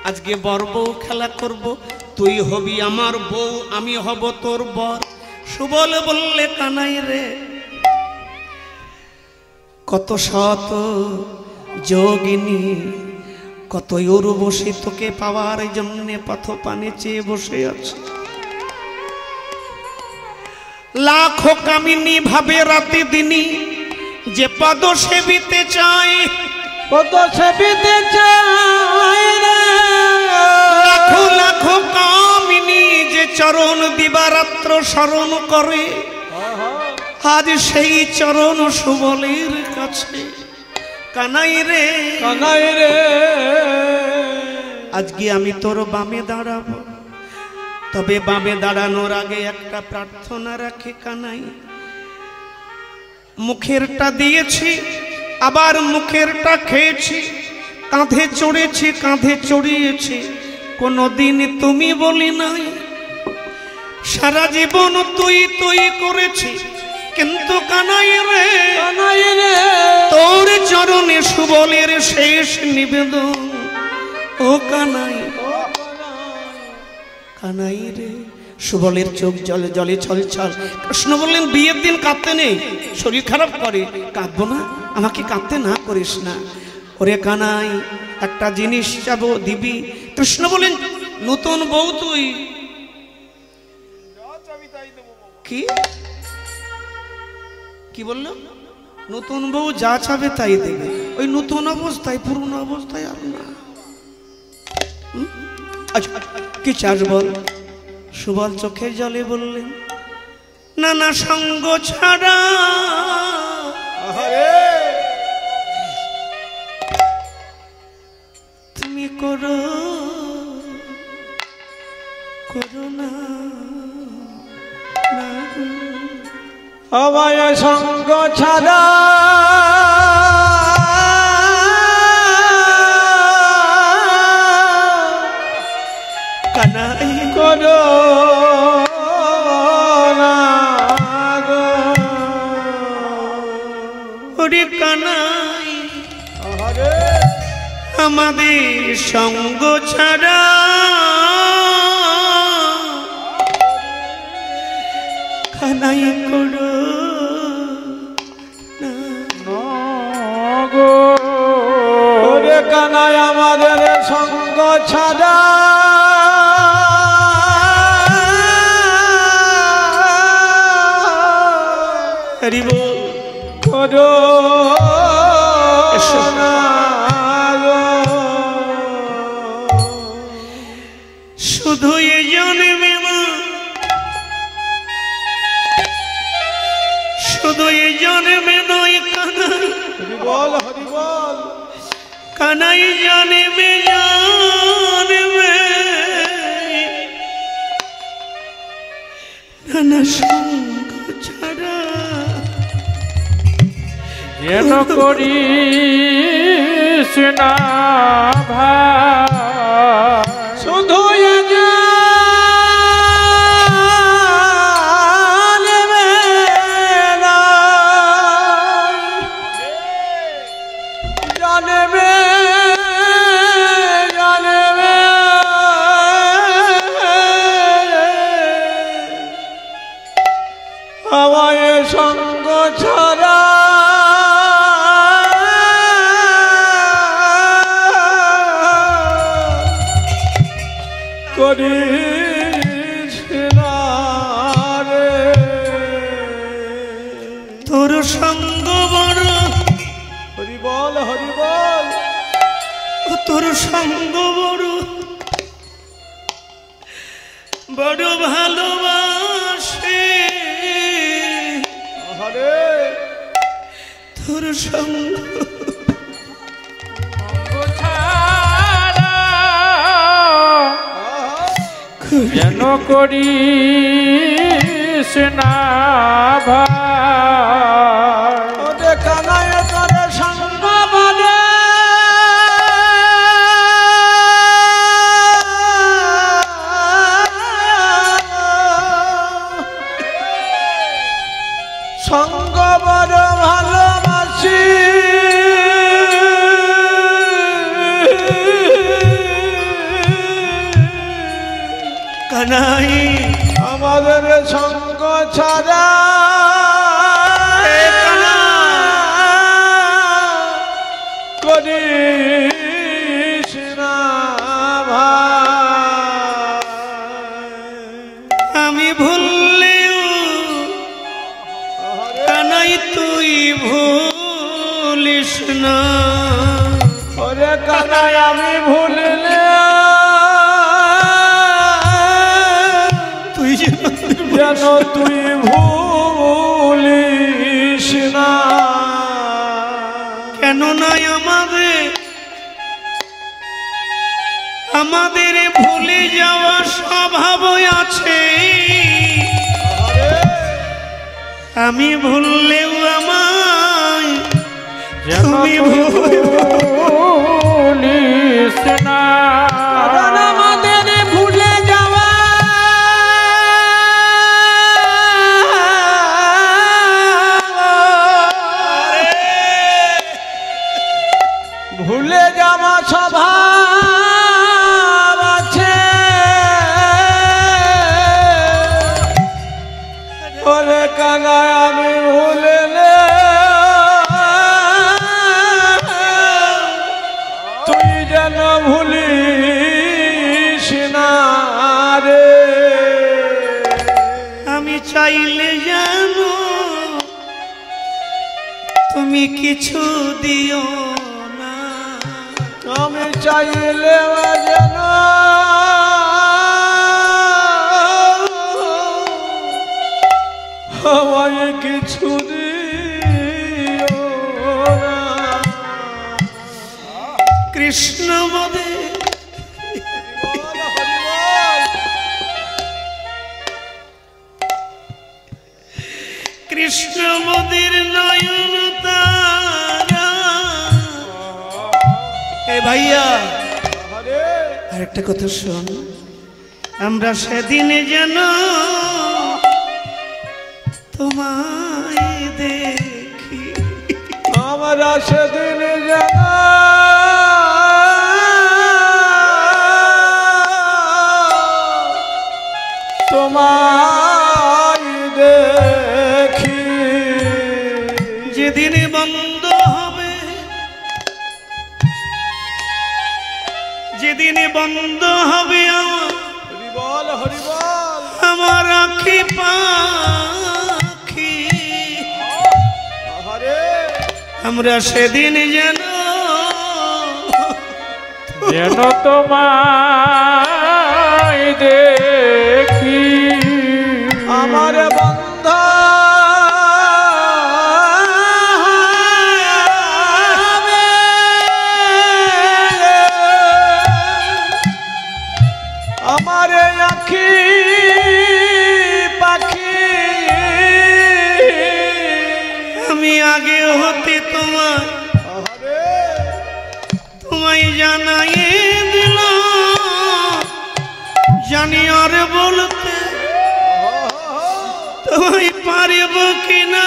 আজকে বর বউ খেলা করব, তুই হবি আমার বউ, আমি হব তোর বর। সুবল বললে কানাই রে কত শত যোগিনী, কত উর্বশী তোকে পাওয়ার জন্যে পথ পানে চেয়ে বসে আছে। লাখো কামিনী ভাবে রাতে দিনী, যে পদ সেবিতে চায়, পদ সেবিতে চায় রে। লাখো লাখো কামিনী যে চরণ দিবারাত্র স্মরণ করে, আজ সেই চরণ সুবলের কাছে। কানাই রে কানাই রে আজকে আমি তোর বামে দাঁড়াবো, তবে বামে দাঁড়ানোর আগে একটা প্রার্থনা রাখে কানাই। মুখেরটা দিয়েছি আবার মুখেরটা খেয়েছি, কাঁধে চড়েছি কাঁধে চড়িয়েছি, কোনদিন তুমি বলি নাই। সারা জীবন তুই তুই করেছি, কিন্তু কানাই রে কানাই রে তোর চরণে সুবলের শেষ নিবেদন। ও কানাই কানাই রে সুবলের চোখ জলে জলে ছলছল। কৃষ্ণ বললেন বিয়ের দিন কাঁদতে নেই, শরীর খারাপ করে। কাঁদবো না, আমাকে কাঁদতে না করিস না। ওরে কানাই একটা জিনিস চাবো দিবি। কৃষ্ণ বলেন নতুন বউ তুই কি কি বললো? নতুন বউ যা চাবে তাই দেবে। ওই নতুন অবস্থায়, পুরনো অবস্থায় আর না। আচ্ছা কি চাস বল? সুবল চোখের জলে বললেন নানা সঙ্গ ছাড়া তুমি করো করুণা না গো। আমায় সঙ্গ ছাড়া কানাই করো না গো। ওরে কানাই আমাদের সঙ্গ ছাড়া কানাই করো না গো। ওরে কানাই আমাদের সঙ্গ ছাড়া হরি বল করো না গো। শুধু এই জন্মে না, শুধু এই জন্মে নয় কানাই, হরি বল হরি বল। কানাই জন্মে জন্মে নানা সঙ্গ ছাড়া যেন করিস না ভাই, শুধু জানবে জানবে আমায় সঙ্গ ছাড়া করিস না রে। তোর সঙ্গ বড়, হরি বল হরি বল। ও তোর সঙ্গ বড় বড় ভালোবাসে। হরে তোর সঙ্গ ছাড়া যেন করিস না ভাই, ওরে কানায় তোর সঙ্গ বলে সঙ্গ বড় ভালোবাসি। কানাই আমাদের সঙ্গ ছাড়া করিস না ভাই। আমি ভুললেও কানাই তুই ভুলিস না। ওরে কানাই আমি ভুললে তুই যেন তুই ভুলিস না। কেন নয় আমাদের ভুলে যাওয়া স্বভাব আছে। আমি ভুললেও আমায় যেন তুমি ভুলিস না। আমাদের ভুলে যাওয়া ভুলে যাওয়া স্বভাব আছে। তুমি কিছু দিও না, আমি চাইলে যেন আমায় কিছু দিও না। কৃষ্ণ মদে কৃষ্ণ মদির নয়ন তারা। এ ভাইয়া আরেকটা কথা শোন, আমরা সেদিনে যেন তোমায় দেখি, আমরা সেদিন যেন তোমায় দেখি। যেদিন বন্ধ হবে, যেদিন বন্ধ হবে হরিবল হরিবল আমার আখি পাখি, আমরা সেদিন যেন যেন তোমায় দেখি। আমার বন্ধ আমার আখি পাখি, আমি আগে হতে তোমায় জানাইয়ে দিলাম, জানি আর বলতে তোমায় পারব কিনা,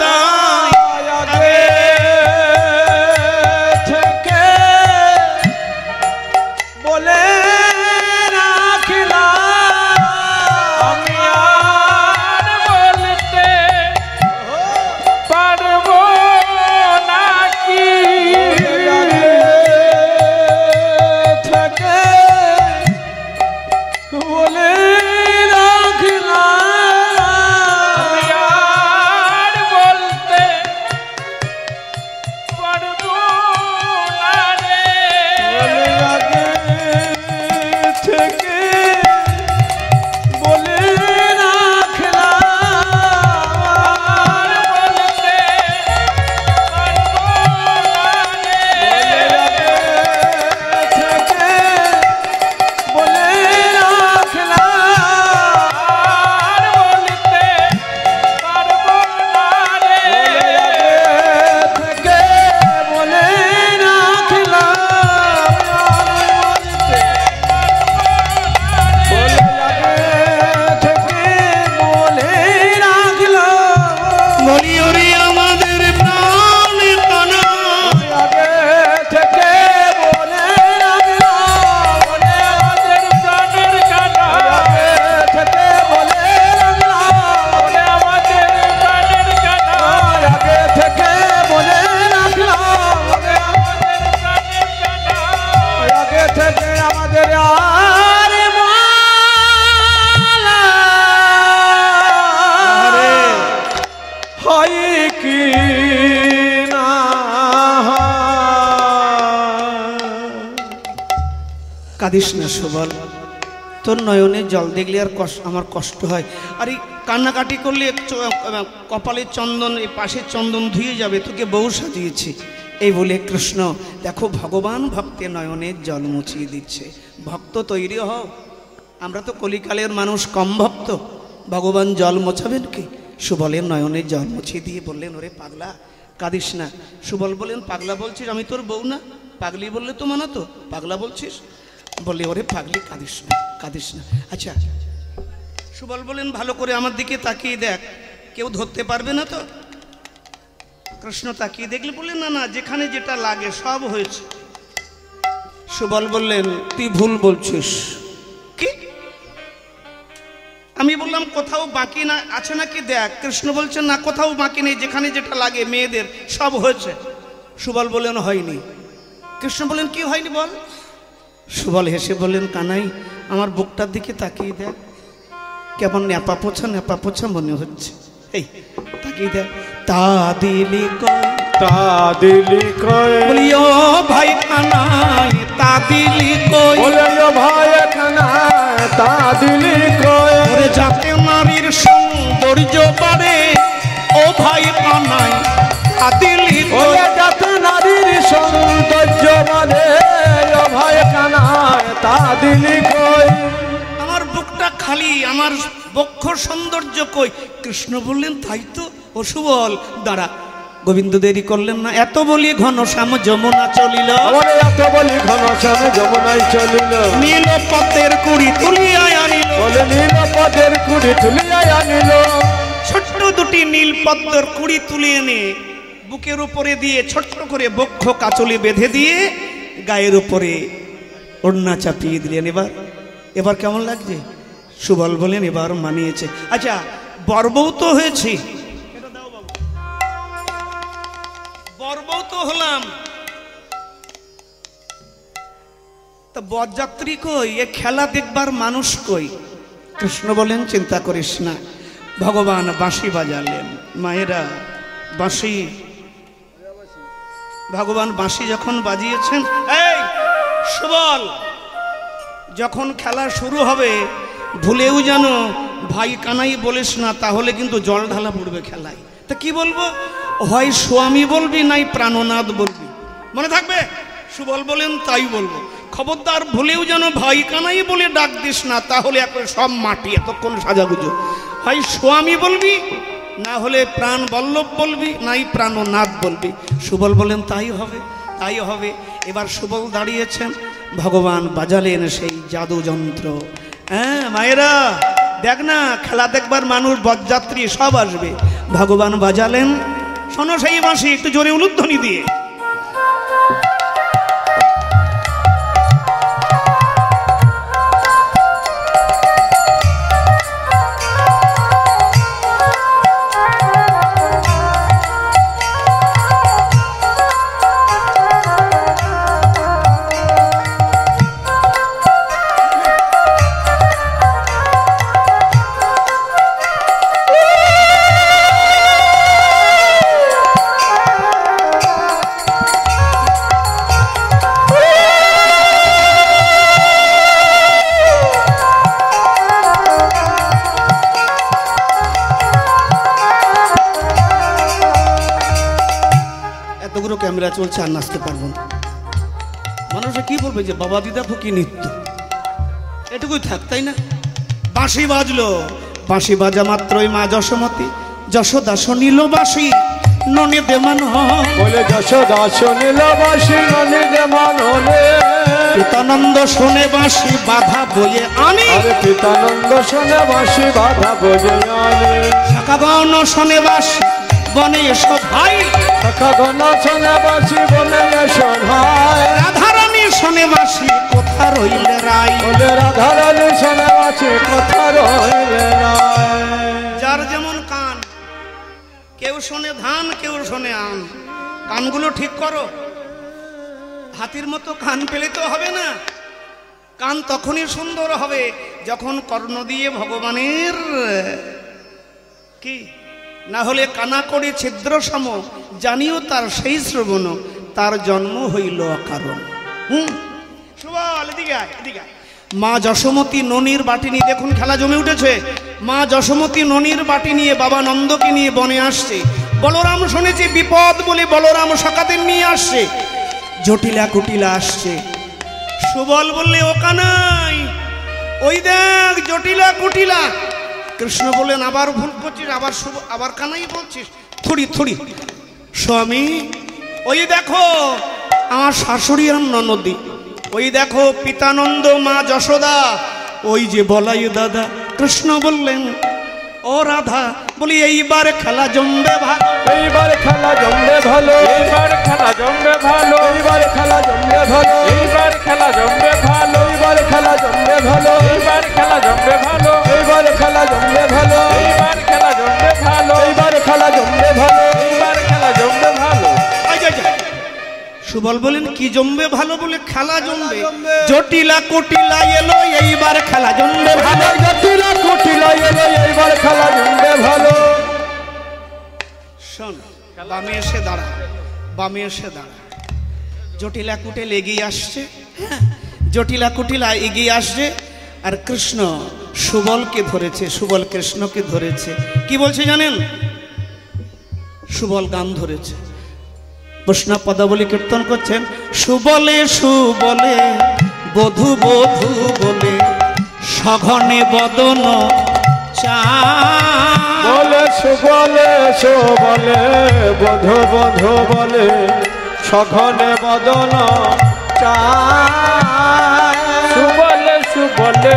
তাই আগে থেকে বলে রাখলাম আমি আর বলতে পারবো নাকি। থেকে বলে আমি আর বলতে পারবো না রে। থেকে বলে রাখলাম বলতে পারবো না রে। থেকে বলে রাখলাম আর বলতে পারবো না রে। থেকে বলে রাখলাম বলি ওরে আমাদের প্রাণ কানা, আগে থেকে বলে রাখলাম বলে আমাদের প্রাণের কানা, আগে থেকে বলে রাখলাম বলে আমাদের প্রাণের কানা, আগে থেকে বলে রাখলাম বলে আমাদের প্রাণের কানা। আগে থেকে আমাদের আর মালা হয় কি না কাঁদিস না সুবল, তোর নয়নে জল দেখলে আর আমার কষ্ট হয়। আর এই কান্নাকাটি করলে কপালে চন্দন, এই পাশে চন্দন ধুয়ে যাবে, তোকে বউ সাজিয়েছি। এই বলে কৃষ্ণ দেখো ভগবান ভক্তের নয়নের জল মুছিয়ে দিচ্ছে। ভক্ত তৈরি হও, আমরা তো কলিকালের মানুষ, কম ভক্ত। ভগবান জল মোছাবেন কি? সুবলের নয়নের জল মুছিয়ে দিয়ে বললেন ওরে পাগলা কাঁদিস না। সুবল বললেন পাগলা বলছিস, আমি তোর বউ না? পাগলি বললে তো মানা তো, পাগলা বলছিস? বলে ওরে পাগলি কাঁদিস না, কাঁদিস না। আচ্ছা সুবল বলেন ভালো করে আমার দিকে তাকিয়ে দেখ, কেউ ধরতে পারবে না তো? কৃষ্ণ তাকিয়ে দেখলে বললেন না না, যেখানে যেটা লাগে সব হয়েছে। সুবল বললেন তুই ভুল বলছিস। কি? আমি বললাম কোথাও বাকি না আছে নাকি দেখ। কৃষ্ণ বলছেন না, কোথাও বাকি নেই, যেখানে যেটা লাগে মেয়েদের সব হয়েছে। সুবল বললেন হয়নি। কৃষ্ণ বললেন কি হয়নি বল? সুবল হেসে বললেন কানাই আমার বুকটার দিকে তাকিয়ে দেখ, কেমন ন্যাপা পোছা মনে হচ্ছে। এই তাকিয়ে দেখ, তা দিলি কই, তা দিলি কই, বলিও ভাই কানাই তা দিলি কই, বলে ও ভাই কানাই তা দিলি কই, ওরে যাতে নারীর সৌন্দর্য বাড়ে ও ভাই কানাই তা দিলি কই, ওরে যাতে নারীর সৌন্দর্য বাড়ে ও ভাই কানাই তা দিলি কই। আমার বুকটা খালি, আমার বক্ষ সৌন্দর্য কই। কৃষ্ণ বললেন তাই তো। ও সুবল দাঁড়া, গোবিন্দ দেরি করলেন না। এত বলি ঘনশ্যাম যমুনা চলিল, আমার এত বলি ঘনশ্যাম যমুনায় চলিল, নীল পদ্মের কুড়ি তুলিয়া আনিল, বলে নীল পদের কুড়ি তুলিয়া আনিল, ছোট্ট দুটি নীল পদ্মের কুড়ি তুলে এনে বুকের উপরে দিয়ে ছোট্ট করে বক্ষ কাচলি বেঁধে দিয়ে গায়ের উপরে ওড়না চাপিয়ে দিলেন। এবার কেমন লাগছে? সুবল বলেন এবার মানিয়েছে। আচ্ছা, বর্বৌ তো হয়েছি, বর্বৌ তো হলাম, তা বরযাত্রী কই, এ খেলা দেখবার মানুষ কই? কৃষ্ণ বলেন চিন্তা করিস না, ভগবান বাঁশি বাজালেন। মায়েরা বাঁশি, ভগবান বাঁশি যখন বাজিয়েছেন, এই সুবল যখন খেলা শুরু হবে ভুলেও যেন ভাই কানাই বলিস না, তাহলে কিন্তু জল ঢালা পড়বে খেলায়। তা কি বলবো? হয় স্বামী বলবি নাই প্রাণনাথ বলবি, মনে থাকবে? সুবল বলেন তাই বলবো। খবরদার ভুলেও যেন ভাই কানাই বলে ডাক দিস না, তাহলে এখন সব মাটি, এতক্ষণ সাজাগুজো। হয় স্বামী বলবি, না হলে প্রাণ বল্লভ বলবি, নাই প্রাণনাথ বলবি। সুবল বলেন তাই হবে, তাই হবে। এবার সুবল দাঁড়িয়েছেন, ভগবান বাজালেন সেই জাদু যন্ত্র। হ্যাঁ মায়েরা দেখ না, খেলা দেখবার মানুষ বরযাত্রী সব আসবে। ভগবান বাজালেন, শোনো সেই বাঁশি একটু জোরে উলুধ্বনি দিয়ে। ক্যামেরা চলছে, আর নাচতে পারবো না। মানুষে কি বলবে যে বাবা দিদা কি নৃত্য, এটুকুই থাক, তাই না? বাঁশি বাজলো, বাঁশি বাজা মাত্রই মা যশোমতী যশোদা শুনিল বাঁশি ননে দেমান, বলে যশোদা শুনিল বাঁশি ননে দেমান হলে, পিতানন্দ শুনে বাঁশি বাধা বয়ে আনি, আরে পিতানন্দ শুনে বাঁশি বাধা বয়ে আনি, শাখাগণ শুনে বাঁশি বনে এসো ভাই, শাখাগণ শুনে বাঁশি বনে এসো ভাই, রাধারানী শুনে বাঁশি কোথা রইলে রাই, বলে রাধারানী শুনে বাঁশি কোথা রইলে রাই। যার যেমন কান, কেউ শোনে ধান, কেউ শোনে আন, কানগুলো ঠিক করো। হাতির মতো কান পেলে তো হবে না। কান তখনই সুন্দর হবে যখন কর্ণ দিয়ে ভগবানের কি, না হলে কানা করে ছিদ্র সম, জানিও তার সেই শ্রবণ, তার জন্ম হইল অকারণ। সুবল এদিকে আয়, এদিকে আয়। মা যশোমতী ননির বাটি নিয়ে, দেখুন খেলা জমে উঠেছে। মা যশোমতী ননির বাটি নিয়ে বাবা নন্দকে নিয়ে বনে আসছে। বলরাম শুনেছে বিপদ বলে বলরাম সকাদের নিয়ে আসছে, জটিলা কুটিলা আসছে। সুবল বললে ও কানাই ওই দেখ জটিলা কুটিলা। কৃষ্ণ বললেন আবার ভুল করছিস, আবার কানাই বলছিস, থুড়ি থুড়ি। স্বামী ওই দেখো আমার শাশুড়ি আর ননদী, ওই দেখো পিতানন্দ মা যশোদা, ওই যে বলাই দাদা। কৃষ্ণ বললেন ও রাধা, বলি এইবার খেলা জমবে ভালো, এইবার খেলা জমবে ভালো, এইবার খেলা জমবে ভালো, এইবার খেলা জমবে ভালো, এইবার খেলা জমবে ভালো, এইবার খেলা জমবে ভালো, এইবার খেলা জমবে ভালো, এইবার খেলা জমবে ভালো, এইবার খেলা জমবে ভালো, এইবার খেলা জমবে ভালো, এইবার খেলা জমবে ভালো। সুবল বলেন কি জমবে ভালো? বলে খেলা জমবে, জটিলা কুটিলা এলো এইবার খেলা জমবে ভালো, জটিলা কুটিলা এলো এইবার খেলা জমবে ভালো। শোন, বামে এসে দাঁড়া, বামে এসে দাঁড়া। জটিলা কুটিল এগিয়ে আসছে, হ্যাঁ, জটিলা কুটিলা এগিয়ে আসছে। আর কৃষ্ণ সুবলকে ধরেছে, সুবল কৃষ্ণকে ধরেছে। কি বলছে জানেন? সুবল গান ধরেছে, বৈষ্ণব পদাবলী কীর্তন করছেন। সুবলে সুবলে বধূ বধূ বলে সঘনে বদন বলে সুবলে সুবলে বধূ বধূ বলে সঘনে বদন চায়। সুবলে সুবলে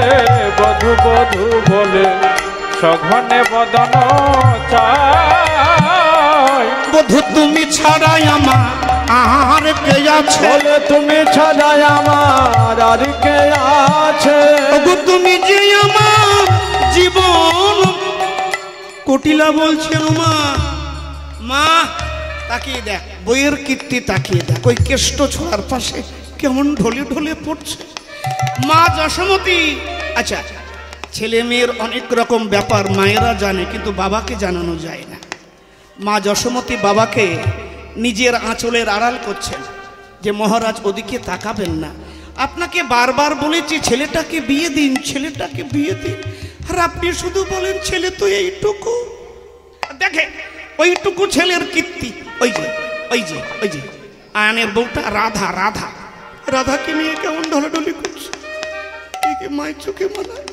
বধূ বধূ বলে সঘনে বদন চায়। বধূ তুমি ছাড়াই আমার আর কে আছে? বলে তুমি ছাড়াই আমার আর কে আছে? বধূ তুমি যে আমার জীবন। কুটিলা বলছে মা, মা তাকিয়ে দেখ, বইয়ের কীর্তি তাকিয়ে দেখ, ওই কেষ্ট ছোড়ার পাশে কেমন ঢলে ঢলে পড়ছে। মা যশোমতী, আচ্ছা ছেলে মেয়ের অনেক রকম ব্যাপার মায়েরা জানে, কিন্তু বাবাকে জানানো যায় না। মা যশোমতী বাবাকে নিজের আঁচলের আড়াল করছেন যে মহারাজ ওদিকে তাকাবেন না, আপনাকে বারবার বলেছি ছেলেটাকে বিয়ে দিন, ছেলেটাকে বিয়ে দিন, আর আপনি শুধু বলেন ছেলে তো এইটুকু। দেখে ওইটুকু ছেলের কীর্তি, ওই যে ওই যে ওই যে আয়নের বউটা রাধা, রাধা রাধাকে নিয়ে কেমন ঢলাঢলি করছে, একে মায়ের চোখে মানায়।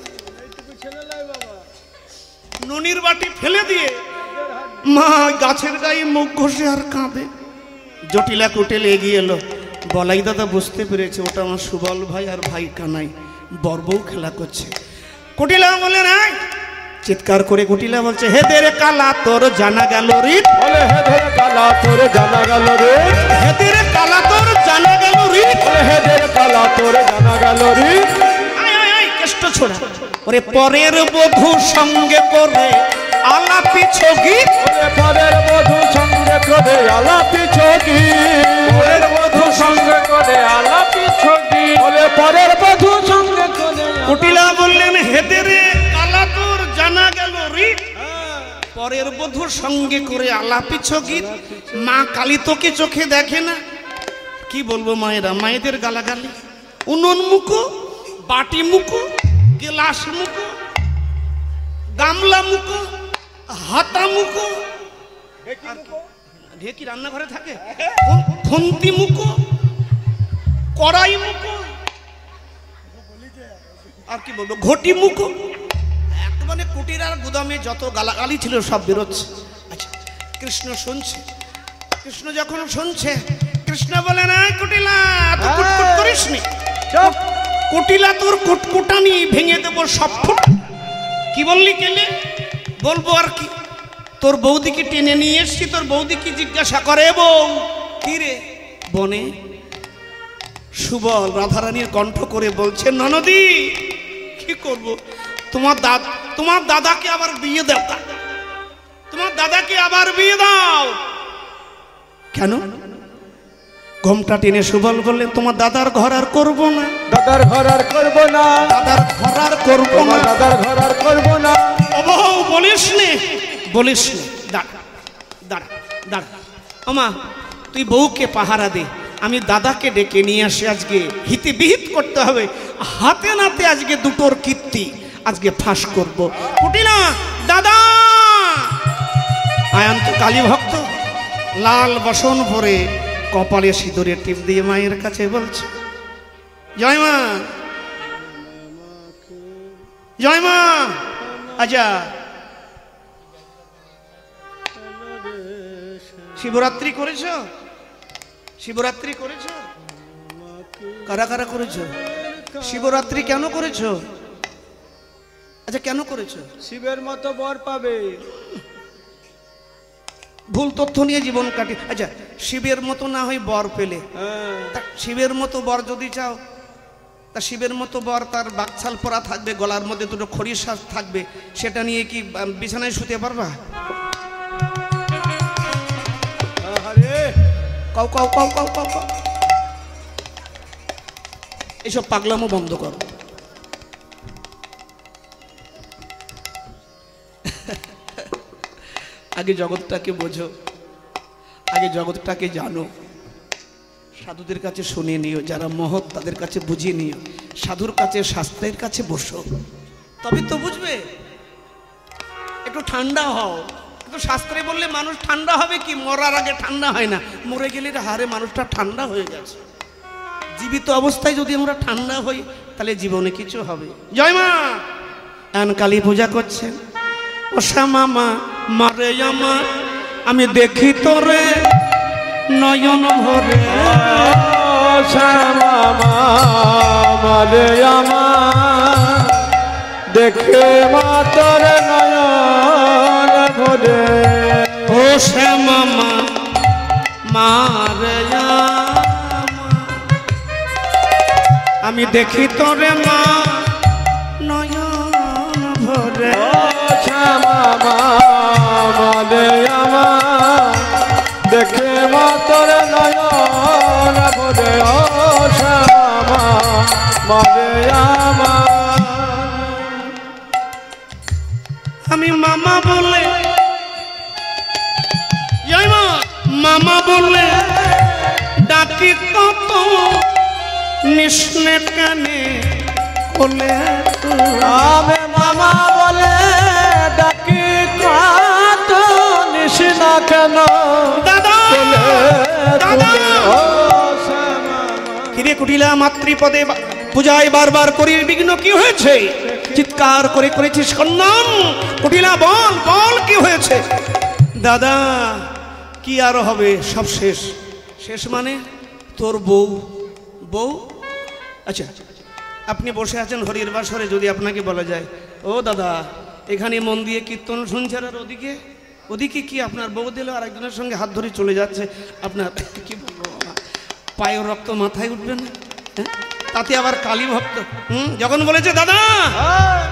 ননির বাটি ফেলে দিয়ে মা গাছের গায়ে মুখ ঘষে আর কাঁদে। জটিলা কুটিল এগিয়ে এলো। বলাই দাদা বুঝতে পেরেছে ওটা আমার সুবল ভাই আর ভাই কানাই বর্বউ খেলা করছে। কুটিলা বলে নাই, চিৎকার করে কুটিলা বলছে, হে দেরে কালা তোর জানা গেল রে। বলে হে ধরে কালা তোর জানা গেল রে। হে দেরে কালা তোর জানা গেল রে। বলে হে ধরে কালা তোর জানা গেল রে। আয় আয় আয় কেষ্ট ছোড়া, ওরে পরের বধূ সঙ্গে করে আলাপি ছগি। বলে পরের বধূ সঙ্গে করে আলাপি ছগি। পরের বধূ সঙ্গে করে আলাপি ছবি। বলে পরের বধূ সঙ্গে করে। কুটিলা বললেন, হেদে রে কালা তোর জানা গেল রে। পরের বধূর সঙ্গে করে আলাপি ছগি। মা কালী তোকে চোখে দেখে না। কি বলবো মায়েরা, মায়েদের গালাগালি, উনুন মুখো, বাটি মুখো, গ্লাস মুখো, গামলা মুখো, হাতা মুখো, ঢেকি রান্নাঘরে থাকে, খুন্তি মুখো, কড়াই মুখো, আর কি বলবো ঘটি মুখো। একবারে কুটির আর গুদামে যত গালাগালি ছিল সব বেরোচ্ছে। আচ্ছা কৃষ্ণ শুনছে, কৃষ্ণ যখন শুনছে কৃষ্ণ বলে না, কুটিলা তুই কুটকুট করিস নি, কুটিলা তোর কুটকুটানি ভেঙে দেবো সব ফুট। কি বললি কেলে? বলবো আর কি, তোর বৌদিকে টেনে নিয়ে এসছি, তোর বৌদিকে জিজ্ঞাসা করে, বউ কি রে? বনে সুবল রাধারানীর কণ্ঠ করে বলছে, ননদি কি করব, তোমার দাদাকে আবার বিয়ে দাও, তোমার দাদাকে আবার বিয়ে দাও। কেন? ঘোমটা টেনে সুবল বললেন, তোমার দাদার ঘর আর করবো না। দাদার ঘর আর করবো না। দাদার ঘর আর করবো না। দাদার ঘর আর করবো না। ও বউ বলিস নে, বলিস নে, দাঁড়া দাঁড়া দাঁড়া। ওমা তুই বউকে পাহারা দে, আমি দাদাকে ডেকে নিয়ে আসি, আজকে হিতে বিহিত করতে হবে, হাতে নাতে আজকে দুটোর কীর্তি আজকে ফাঁস করবো। কুটিলা দাদা, আয়ান্ত কালী ভক্ত লাল বসন ভরে কপালে সিঁদুরের টিপ দিয়ে মায়ের কাছে বলছে, জয় মা, জয় মা। আচ্ছা শিবরাত্রি করেছ? শিবরাত্রি করেছ? কারা কারা করেছ? শিবরাত্রি কেন করেছ? আচ্ছা কেন করেছ? শিবের মতো বর পাবে। ভুল তথ্য নিয়ে জীবন কাটি। আচ্ছা শিবের মতো না হয় বর পেলে, তা শিবের মতো বর যদি চাও, তা শিবের মতো বর তার বাকছাল পরা থাকবে, গলার মধ্যে দুটো খড়ির শ্বাস থাকবে, সেটা নিয়ে কি বিছানায় শুতে পারবা? Cow cow cow cow cow cow, এইসব পাগলামো বন্ধ করো। আগে জগৎটাকে বোঝো। আগে জগৎটাকে জানো, সাধুদের কাছে শুনিয়ে নিও, যারা মহৎ তাদের কাছে বুঝিয়ে নিও, সাধুর কাছে শাস্ত্রের কাছে বসো, তবে তো বুঝবে। একটু ঠান্ডা হও। কিন্তু শাস্ত্রে বললে মানুষ ঠান্ডা হবে কি? মরার আগে ঠান্ডা হয় না, মরে গেলে হারে মানুষটা ঠান্ডা হয়ে গেছে। জীবিত অবস্থায় যদি আমরা ঠান্ডা হই তাহলে জীবনে কিছু হবে। জয় মা। এখন কালী পূজা করছেন। ও শ্যামা মারে আমার, আমি দেখি তোরে নয়ন ভরে। শ্যামা মারে আমার, দেখে মাতর নয়ন ভরে। ও শ্যামা মারে আমি দেখি তোরে মা নয়ন ভরে। শ্যামা মারে আমার, দেখে মাতর নয়ন ভরে। ও শ্যামা মারে আমার, আমি মামা বলে, মামা বলে ডাকি কত, নিষ্ণে কানে কোলে। আমি মামা বলে ডাকি কত, নিষ্ণা কেন দাদা দাদা। ও শ্যামা কিরে কুটিলা, মাতৃপদে পূজায় বারবার করির বিঘ্ন কি হয়েছে? চিৎকার করে করেছিস কন্যান। কুটিলা বল বল কি হয়েছে? দাদা কি আর হবে, সব শেষ। শেষ মানে তোর বউ। বউ? আচ্ছা, আপনি বসে আছেন হরির বাসরে, যদি আপনাকে বলা যায় ও দাদা এখানে মন দিয়ে কীর্তন শুনছেন, আর ওদিকে ওদিকে কি আপনার বউ দিল আর একজনের সঙ্গে হাত ধরে চলে যাচ্ছে, আপনার কি বলবো, পায়ের রক্ত মাথায় উঠবে না? হ্যাঁ? তাতে আবার কালী ভক্ত। যখন বলেছে দাদা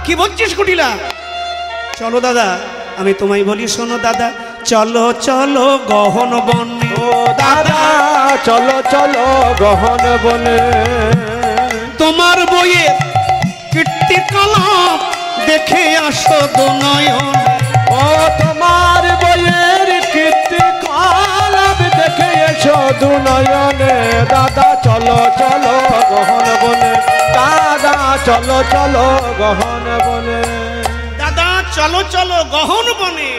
কি বলছিস কুটিলা, চলো দাদা আমি তোমায় বলি, শোনো দাদা, চলো চলো গহন বনে। ও দাদা চলো চলো গহন বনে, তোমার বইয়ে কীর্তি কলম দেখে আসো দুনয়ন। ও তোমার বইয়ের কীর্তি কলম দেখে এসো দুনয়নে। দাদা চলো চলো গহন বনে, দাদা চলো চলো গহন বনে। দাদা চলো চলো গহন বনে,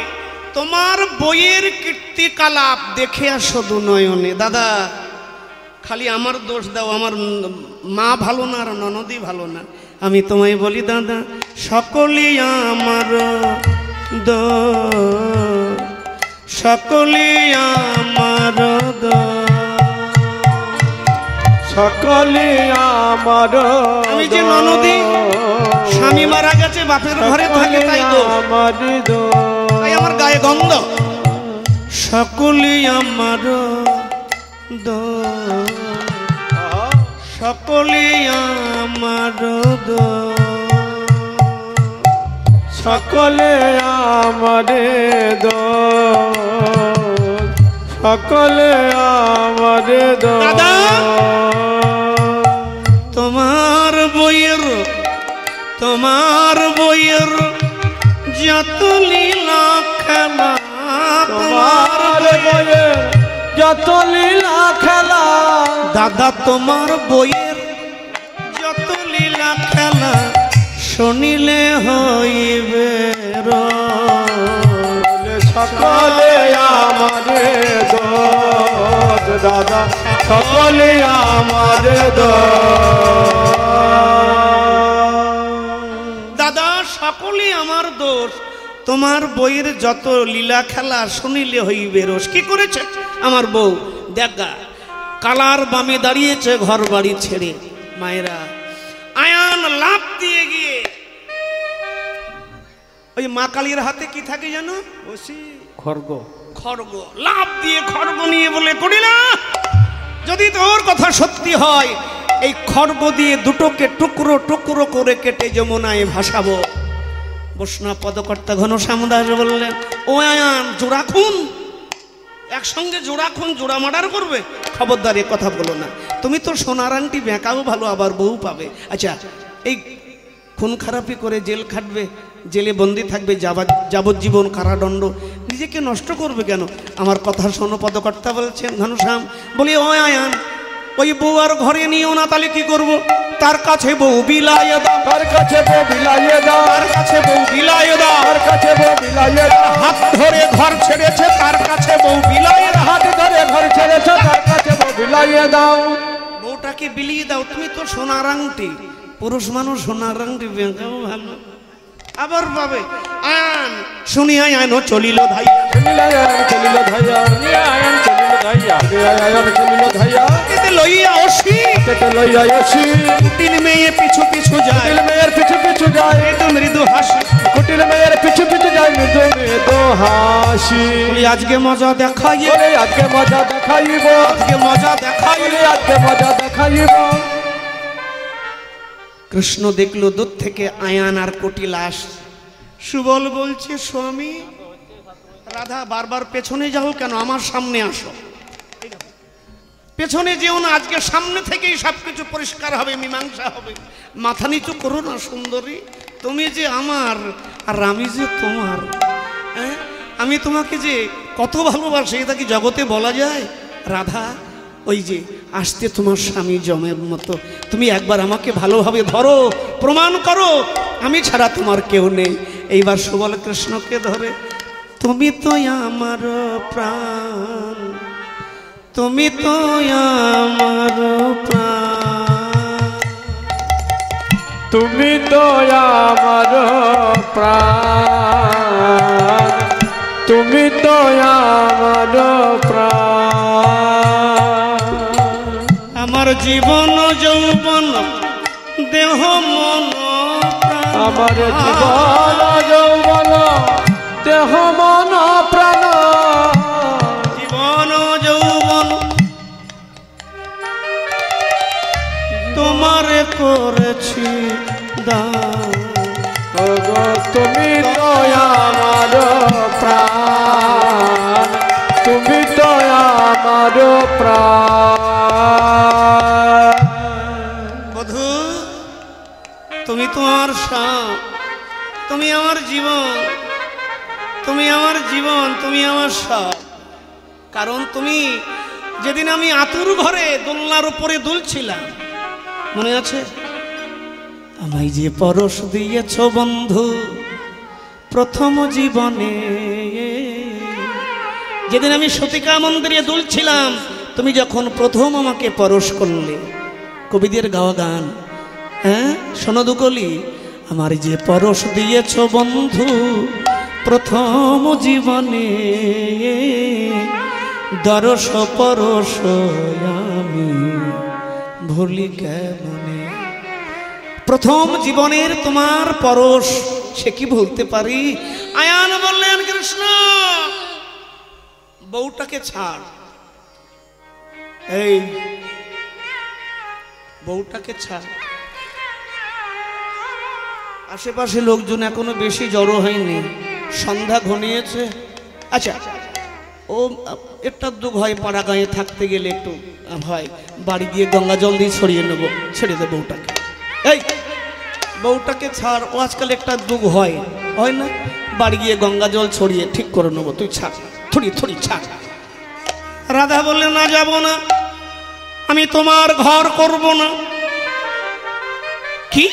তোমার বইয়ের কীর্তিকলাপ দেখে আসো দুনয়নে। দাদা খালি আমার দোষ দাও, আমার মা ভালো না আর ননদই ভালো না। আমি তোমায় বলি দাদা, সকলেই আমার দোষ, সকলেই আমার দোষ। সকলে আমার আমি যে ননদি, স্বামী মারা গেছে, বাপের ঘরে থাকে, তাই দোষ, আমার তাই আমার গায়ে গন্ধ। সকলেই আমার দোষ, সকলেই আমার দোষ। সকলে আমারে দোষ, সকলে আমারে দোষ। দাদা তোমার বইয়ের, তোমার বইয়ের যত লীলা খেলা, তোমার বইয়ের যত লীলা খেলা। দাদা তোমার বইয়ের যত লীলা খেলা, শুনিলে হইবে সকলে আমারে দোষ। দাদা সকলে আমারে দোষ। দাদা সকলে আমার দোষ, তোমার বইয়ের যত লীলা খেলা শুনিলে হইবে রোষ। কি করেছে আমার বউ? দেখা কালার বামে দাঁড়িয়েছে ঘর বাড়ি ছেড়ে। মায়েরা আয়ান লাফ দিয়ে গিয়ে ওই মা কালীর হাতে কি থাকে জানো? খর্গ। খড়গ। লাফ দিয়ে খড়গ নিয়ে বলে, করিলা যদি তোর কথা সত্যি হয় এই খড়গ দিয়ে দুটোকে টুকরো টুকরো করে কেটে যমুনায় ভাসাবো। বৈষ্ণব পদকর্তা ঘনশ্যাম দাস বললেন, ও আয়ান জোড়া খুন, একসঙ্গে জোড়া খুন, জোড়া মার্ডার করবে? খবরদার এ কথা বলো না, তুমি তো সোনার আংটি বেঁকাও ভালো, আবার বউ পাবে। আচ্ছা এই খুন খারাপি করে জেল খাটবে, জেলে বন্দি থাকবে, যাবজ্জীবন কারাদণ্ড, নিজেকে নষ্ট করবে কেন? আমার কথা শোনো, পদকর্তা বলছেন ঘনশ্যাম। বলি ও আয়ান, ওই বউ আর ঘরে নিও না, তাহলে কি করব? তার কাছে বউ বিলাইয়ে দাও, তার কাছে বউ বিলাইয়ে দাও, তার কাছে বউ বিলাইয়ে দাও, তার কাছে বউ বিলাইয়ে দাও। হাত ধরে ঘর ছেড়েছে, তার কাছে বউ বিলাইয়ে দাও, হাত ধরে ঘর ছেড়েছে, তার কাছে বউ বিলাইয়ে দাও। বউটাকে বিলিয়ে দাও। তুমি তো সোনার আংটি, পুরুষ মানুষ সোনার আংটি ভালো আবার পাবে। আয়ান শুনিয়া আয়ান চলিল ধাই, চলিল আয়ান চলিল ধাইয়া, আয়ান চলিল ধাইয়া, আয়ান চলিল ধাইয়া। এতে লইয়া অসি, কেটে লইয়া আসি, কুটিল মেয়ে পিছু পিছু যায়, কুটিল মেয়ের পিছু পিছু যায়, মৃদু মৃদু হাসি। কুটিল মেয়ের পিছু পিছু যায়, মৃদু মৃদু হাসি। বলি আজকে মজা দেখাইয়ে, বলে আজকে মজা দেখাইব, আজকে মজা দেখাইয়ে। বলে আজকে মজা দেখাইব। কৃষ্ণ দেখলো দূর থেকে আয়ান আর কুটিল আস। সুবল বলছে স্বামী, রাধা বারবার পেছনে যাও কেন, আমার সামনে আসো। পেছনে যেও না, আজকে সামনে থেকেই সবকিছু পরিষ্কার হবে, মীমাংসা হবে। মাথা নিচু করো না সুন্দরী, তুমি যে আমার আর আমি যে তোমার। হ্যাঁ, আমি তোমাকে যে কত ভালোবাসি এটা কি জগতে বলা যায়? রাধা, ওই যে আসতে তোমার স্বামী জমের মতো, তুমি একবার আমাকে ভালোভাবে ধরো, প্রমাণ করো আমি ছাড়া তোমার কেউ নেই। এইবার সুবল কৃষ্ণকে ধরে, তুমি তো আমার প্রাণ, তুমি তো আমার প্রাণ, তুমি তো আমার প্রাণ, তুমি তো আমার প্রাণ। আমার জীবন যৌবন দেহ মন প্রাণ, আমার জীবন যৌবন দেহ মন প্রাণ, জীবন যৌবন তোমারে করেছি দান। ওগো তুমি তো আমার প্রাণ, তুমি তো আমার প্রাণ। বধূ, তুমি তোমার সব, তুমি আমার জীবন, তুমি আমার জীবন, তুমি আমার সব। কারণ তুমি যেদিন আমি আতুর ঘরে দোলনার উপরে দুলছিলাম, মনে আছে? আমায় যে পরশ দিয়েছ বন্ধু প্রথম জীবনে, যেদিন আমি সতিকা মন্দিরে দুলছিলাম, তুমি যখন প্রথম আমাকে পরশ করলে। কবিদের গাওয়া গান, হ্যাঁ শোনো দুকলি। আমার যে পরশ দিয়েছ বন্ধু প্রথম জীবনে, দরস পরশ আমি ভুলি কেমনে। প্রথম জীবনের তোমার পরশ, সে কি ভুলতে পারি? আয়ান বললেন কৃষ্ণ, বউটাকে ছাড়, এই বউটাকে ছাড়। আশেপাশে লোকজন এখনো বেশি জড়ো হয়নি, সন্ধ্যা ঘনিয়েছে। আচ্ছা, ও একটা দুঃখ হয়, পাড়া গাঁয়ে থাকতে গেলে একটু হয়, বাড়ি গিয়ে গঙ্গা জল দিয়ে ছড়িয়ে নেবো, ছেড়ে দে বউটাকে। এই বউটাকে ছাড়, ও আজকাল একটা দুঃখ হয়, হয় না? বাড়ি গিয়ে গঙ্গা জল ছড়িয়ে ঠিক করে নেবো, তুই ছাড়, থুড়ি থুড়ি ছাড়। রাধা বললে না, যাব না, আমি তোমার ঘর করব না। কি?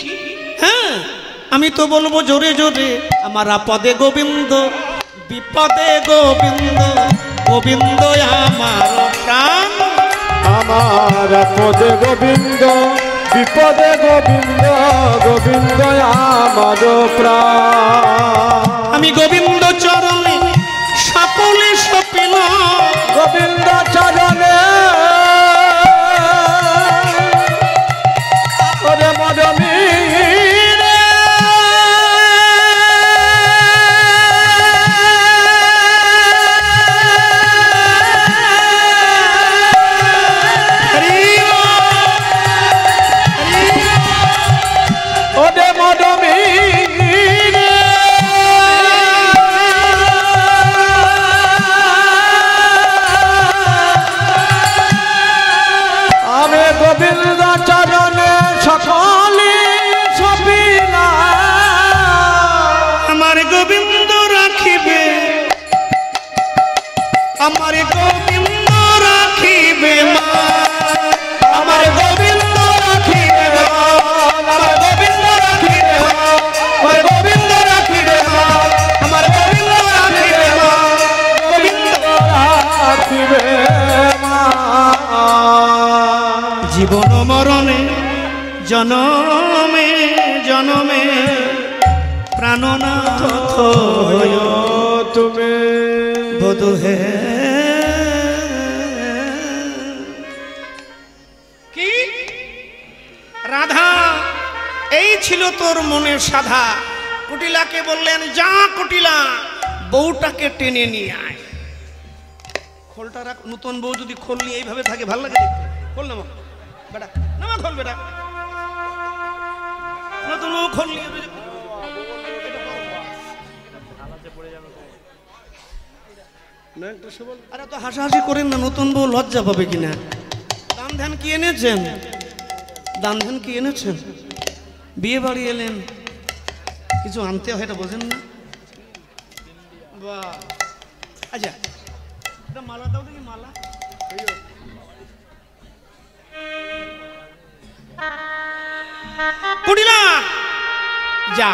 হ্যাঁ, আমি তো বলবো জোরে জোরে, আমার আপদে গোবিন্দ, বিপদে গোবিন্দ, গোবিন্দ আমার প্রাণ। আমার আপদে গোবিন্দ, বিপদে গোবিন্দ, গোবিন্দ আমার প্রাণ। আমি গোবিন্দ চরণে সকলে সপিল, গোবিন্দ চরণে ওরে মরমি রে, ওরে মরমি রে। আমি গোবিন্দ চরণে সকলে সপিলা, জীবন মরণে জনমে জনমে প্রাণনাথ হয় তুমি বধূ হে। কি রাধা, এই ছিল তোর মনের সাধা। কুটিলাকে বললেন, যা কুটিলা, বউটাকে টেনে নিয়ে আয়। খোলটা রাখ। নতুন বউ যদি খোল নিয়ে এইভাবে থাকে ভালো লাগে দেখতে। খোল না বেটা, না খোল বেটা। নতুন বউ খোল নিয়ে আরে তো হাসাহাসি করেন না, নতুন বউ লজ্জা পাবে কিনা। দান ধ্যান কি এনেছেন? দান ধ্যান কি এনেছেন? বিয়ে বাড়ি এলেন, কিছু আনতে হয়, এটা বোঝেন না? বাহ, আচ্ছা মালা দাও দেখি, মালা। কুটিলা, যা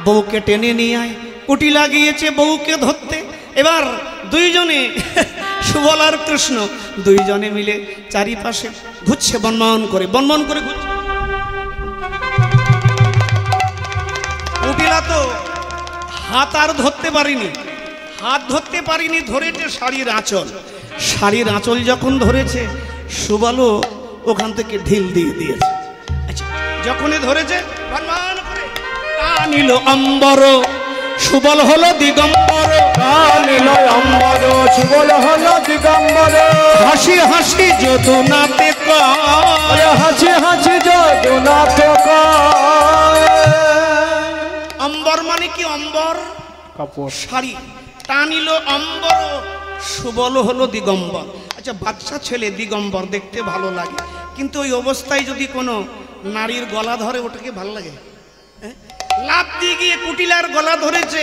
বউকে টেনে নিয়ে আয়। কুটিলা গিয়েছে বউকে ধরতে। এবার দুইজনে, সুবল আর কৃষ্ণ, দুইজনে মিলে চারিপাশে ঘুরছে, বনমন করে ঘুরছে। কুটিলা তো হাত আর ধরতে পারিনি, ধরেছে শাড়ির আঁচল। শাড়ির আঁচল যখন ধরেছে, সুবলও ওখান থেকে ঢিল দিয়ে দিয়েছে। আচ্ছা, যখনই ধরেছে টানিল অম্বর, সুবল হলো দিগম্বর। টানিল অম্বর, সুবল হলো দিগম্বর। হাসি হাসি যদুনাথে কয়, হাসি হাসি যদুনাথে কয়। অম্বর মানে কি? অম্বর কাপড়, শাড়ি। টানিল অম্বর, সুবল হলো দিগম্বর। আচ্ছা, বাচ্চা ছেলে দিগম্বর দেখতে ভালো লাগে, কিন্তু ওই অবস্থায় যদি কোনো নারীর গলা ধরে, ওটাকে ভালো লাগে? লাফ দিয়ে গিয়ে কুটিলার গলা ধরেছে।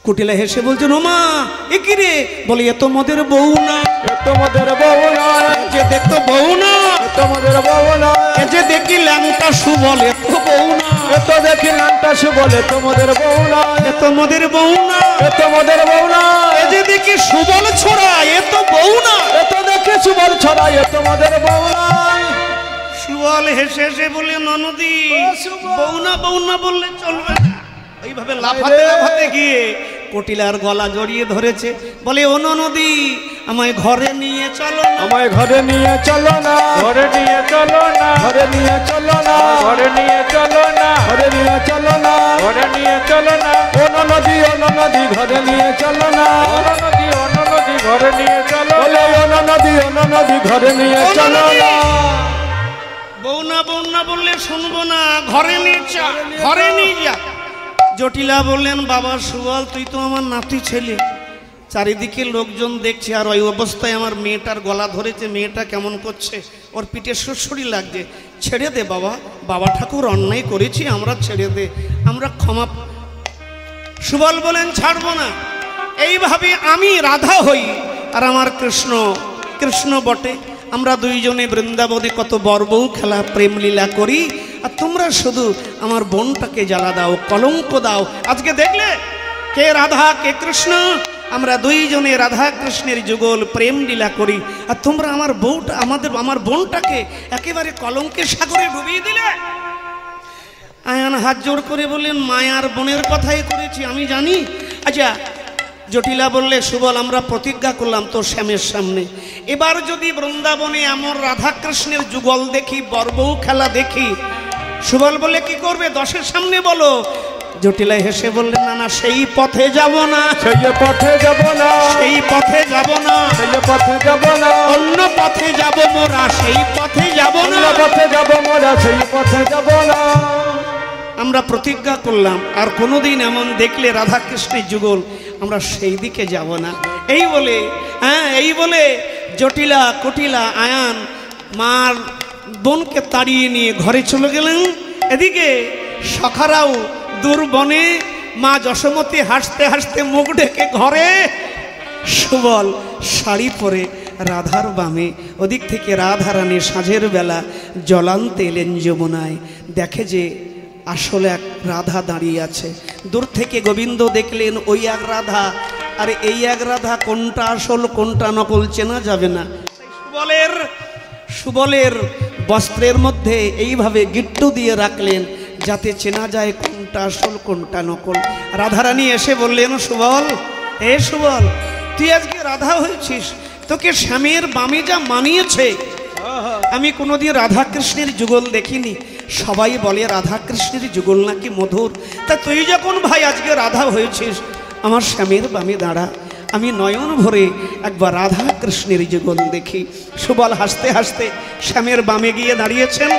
কুটিলা হেসে বলছেন, ওমা এ কি রে? বলে, এ তোমাদের বউ না, তোমাদের বউ নয়। যে দেখতো বউ না, তোমাদের বউ নয়। এ যে দেখি ল্যাংটা সুবল, এ তো বউ না। এত দেখি ল্যাংটা সুবল, তোমাদের বউ নয়। এ তোমাদের বউ না, তোমাদের বউ নয়। এ যে দেখি সুবল ছড়া, এ তো বউ না। এত দেখি সুবল ছড়াই, তোমাদের বউ নয়। সুবল হেসে হেসে বলে, ননদি, বউ না বললে চলবে না। এইভাবে লাফাতে লাফাতে গিয়ে কুটিলার গলা জড়িয়ে ধরেছে। বলে, ও ননদি, আমায় ঘরে নিয়ে চলো না। আমায় ঘরে নিয়ে চলো না। ঘরে নিয়ে চলো না, ঘরে নিয়ে চলো না। ঘরে নিয়ে চলো না, ঘরে নিয়ে চলো না। ঘরে নিয়ে চলো না। ও নদী, ও নদী, ঘরে নিয়ে চলো না। অননদী, অননদী, ঘরে নিয়ে চলো। বলে, ও নদী, ও নদী, ঘরে নিয়ে চলো না। বউ না বললে শুনবো না, ঘরে নিয়ে চা, ঘরে নিয়ে যা। জটিলা বললেন, বাবা সুবল, তুই তো আমার নাতি ছেলে, চারিদিকে লোকজন দেখছে, আর ওই অবস্থায় আমার মেয়েটার গলা ধরেছে, মেয়েটা কেমন করছে, ওর পিঠে সুরসুরি লাগছে, ছেড়ে দে বাবা। বাবা ঠাকুর, অন্যায় করেছি, আমরা ছেড়ে দে, আমরা ক্ষমা। সুবল বলেন, ছাড়বো না। এইভাবে আমি রাধা হই, আর আমার কৃষ্ণ বটে। আমরা দুইজনে বৃন্দাবনে কত বর্বউ খেলা, প্রেম লীলা করি, আর তোমরা শুধু আমার বোনটাকে জ্বালা দাও, কলঙ্ক দাও। আজকে দেখলে কে রাধা কে কৃষ্ণ? আমরা দুইজনে রাধা কৃষ্ণের যুগল প্রেম লীলা করি, আর তোমরা আমার আমার বোনটাকে একেবারে কলঙ্কের সাগরে ডুবিয়ে দিলে। আয়ান হাত জোড় করে বললেন, মায়ার বোনের কথাই করেছি, আমি জানি। আচ্ছা, জটিলা বললে, সুবল, আমরা প্রতিজ্ঞা করলাম তোর শ্যামের সামনে, এবার যদি বৃন্দাবনে এমন রাধাকৃষ্ণের যুগল দেখি, বর্বউ খেলা দেখি। সুবল বলে, কি করবে? 10-এর সামনে বলো। জটিলা হেসে বললেন, না, সেই পথে যাব না, সেই পথে যাব না, সেই পথে যাব না, সেই পথে যাব না। অন্য পথে যাব মোরা, সেই পথে যাব না, পথে যাব মোরা, সেই পথে যাব না। আমরা প্রতিজ্ঞা করলাম, আর কোনোদিন এমন দেখলে রাধাকৃষ্ণের যুগল, আমরা সেই দিকে যাব না। এই বলে জটিলা, কুটিলা, আয়ান মার বোনকে তাড়িয়ে নিয়ে ঘরে চলে গেলেন। এদিকে সখারাও দূর বনে, মা যশোমতী হাসতে হাসতে মুখ ঢেকে ঘরে। সুবল শাড়ি পরে রাধার বামে, ওদিক থেকে রাধারানী সাঁঝের বেলা জলান্তে এলেন যমুনায়। দেখে যে আসলে এক রাধা দাঁড়িয়ে আছে। দূর থেকে গোবিন্দ দেখলেন ওই এক রাধা, আর এই এক রাধা কোনটা আসল কোনটা নকল চেনা যাবে না। সুবলের বস্ত্রের মধ্যে এইভাবে গিট্টু দিয়ে রাখলেন যাতে চেনা যায় কোনটা আসল কোনটা নকল। রাধারানী এসে বললেন, সুবল, হে সুবল, তুই আজকে রাধা হয়েছিস, তোকে স্বামীর বামে যা মানিয়েছে, আমি কোনোদিন রাধা কৃষ্ণের যুগল দেখিনি। সবাই বলে রাধা কৃষ্ণের যুগল নাকি মধুর। তা তুই যখন ভাই আজকে রাধা হয়েছিস, আমার স্বামীর বামে দাঁড়া, আমি নয়ন ভরে একবার রাধা কৃষ্ণের যুগল দেখি। সুবল হাসতে হাসতে স্বামীর বামে গিয়ে দাঁড়িয়েছেন,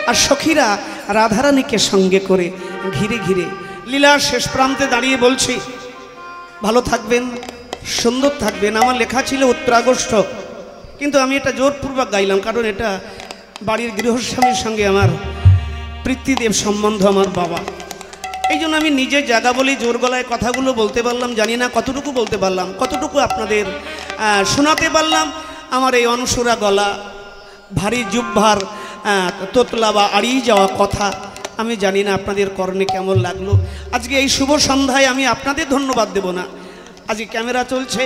আর সখীরা রাধারানীকে সঙ্গে করে ঘিরে ঘিরে লীলার শেষ প্রান্তে দাঁড়িয়ে বলছি, ভালো থাকবেন, সুন্দর থাকবেন। আমার লেখা ছিল উত্তরাগস্ট, কিন্তু আমি এটা জোরপূর্বক গাইলাম, কারণ এটা বাড়ির গৃহস্বামীর সঙ্গে আমার পৃথ্বীদেব সম্বন্ধ, আমার বাবা। এই জন্য আমি নিজে জায়গা বলি জোর গলায় কথাগুলো বলতে পারলাম। জানি না কতটুকু বলতে পারলাম, কতটুকু আপনাদের শোনাতে পারলাম। আমার এই অনসুরা গলা, ভারী জুব্ভার তোতলা বা আড়িয়ে যাওয়া কথা, আমি জানি না আপনাদের কর্ণে কেমন লাগলো। আজকে এই শুভ সন্ধ্যায় আমি আপনাদের ধন্যবাদ দেব না, আজকে ক্যামেরা চলছে,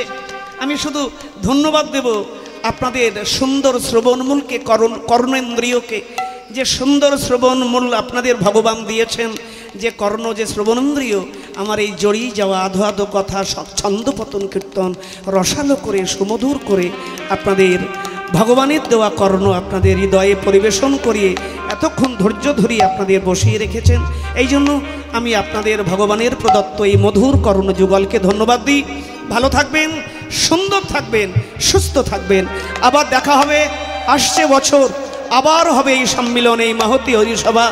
আমি শুধু ধন্যবাদ দেব আপনাদের সুন্দর শ্রবণমূলকে, কর্ণেন্দ্রিয়কে। যে সুন্দর শ্রবণমূল আপনাদের ভগবান দিয়েছেন, যে কর্ণ, যে শ্রবণেন্দ্রিয় আমার এই জড়িয়ে যাওয়া আধো আধো কথা ছন্দপতন কীর্তন রসালো করে সুমধুর করে আপনাদের ভগবানের দেওয়া কর্ণ আপনাদের হৃদয়ে পরিবেশন করিয়ে এতক্ষণ ধৈর্য ধরিয়ে আপনাদের বসিয়ে রেখেছেন। এই জন্য আমি আপনাদের ভগবানের প্রদত্ত এই মধুর কর্ণ যুগলকে ধন্যবাদ দিই। ভালো থাকবেন, সুন্দর থাকবেন, সুস্থ থাকবেন। আবার দেখা হবে আসছে বছর, আবার হবে এই সম্মিলন, এই মহতী হরিসভা।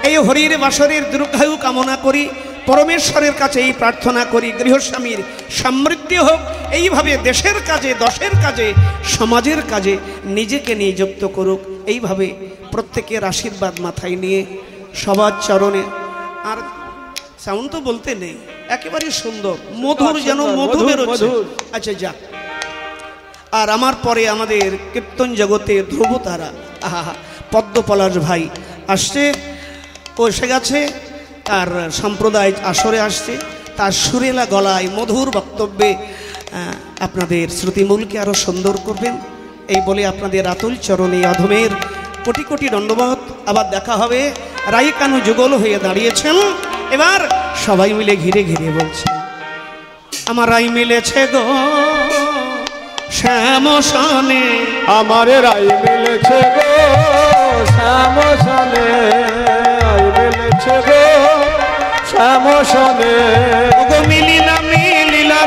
এই হরির বাসরের দীর্ঘায়ু কামনা করি, পরমেশ্বরের কাছে এই প্রার্থনা করি, গৃহস্বামীর সমৃদ্ধি হোক, এইভাবে দেশের কাজে, দশের কাজে, সমাজের কাজে নিজেকে নিযুক্ত করুক। এইভাবে প্রত্যেকের আশীর্বাদ মাথায় নিয়ে সবার চরণে। আর সাউন্ড তো বলতে নেই, একেবারে সুন্দর মধুর, যেন মধু বেরোচ্ছে। আচ্ছা যাক। আর আমার পরে আমাদের কীর্তন জগতে ধ্রুবতারা পদ্মপলাশ ভাই আসছে, ও এসে গেছে, তার সম্প্রদায় আসরে আসছে, তার সুরেলা গলায় মধুর বক্তব্যে আপনাদের শ্রুতিমূলকে আরও সুন্দর করবেন। এই বলে আপনাদের আতুল চরণে অধমের কোটি কোটি দণ্ডবোধ। আবার দেখা হবে। রাইকানু যুগল হয়ে দাঁড়িয়েছেন, এবার সবাই মিলে ঘিরে ঘিরে বলছেন, আমার রাই মিলেছে গো শ্যামসনে, আমার রাই মিলেছে গো শ্যামসনে, রাই মিলেছে গো শ্যামসনে, গো মিলিলা মিলিলা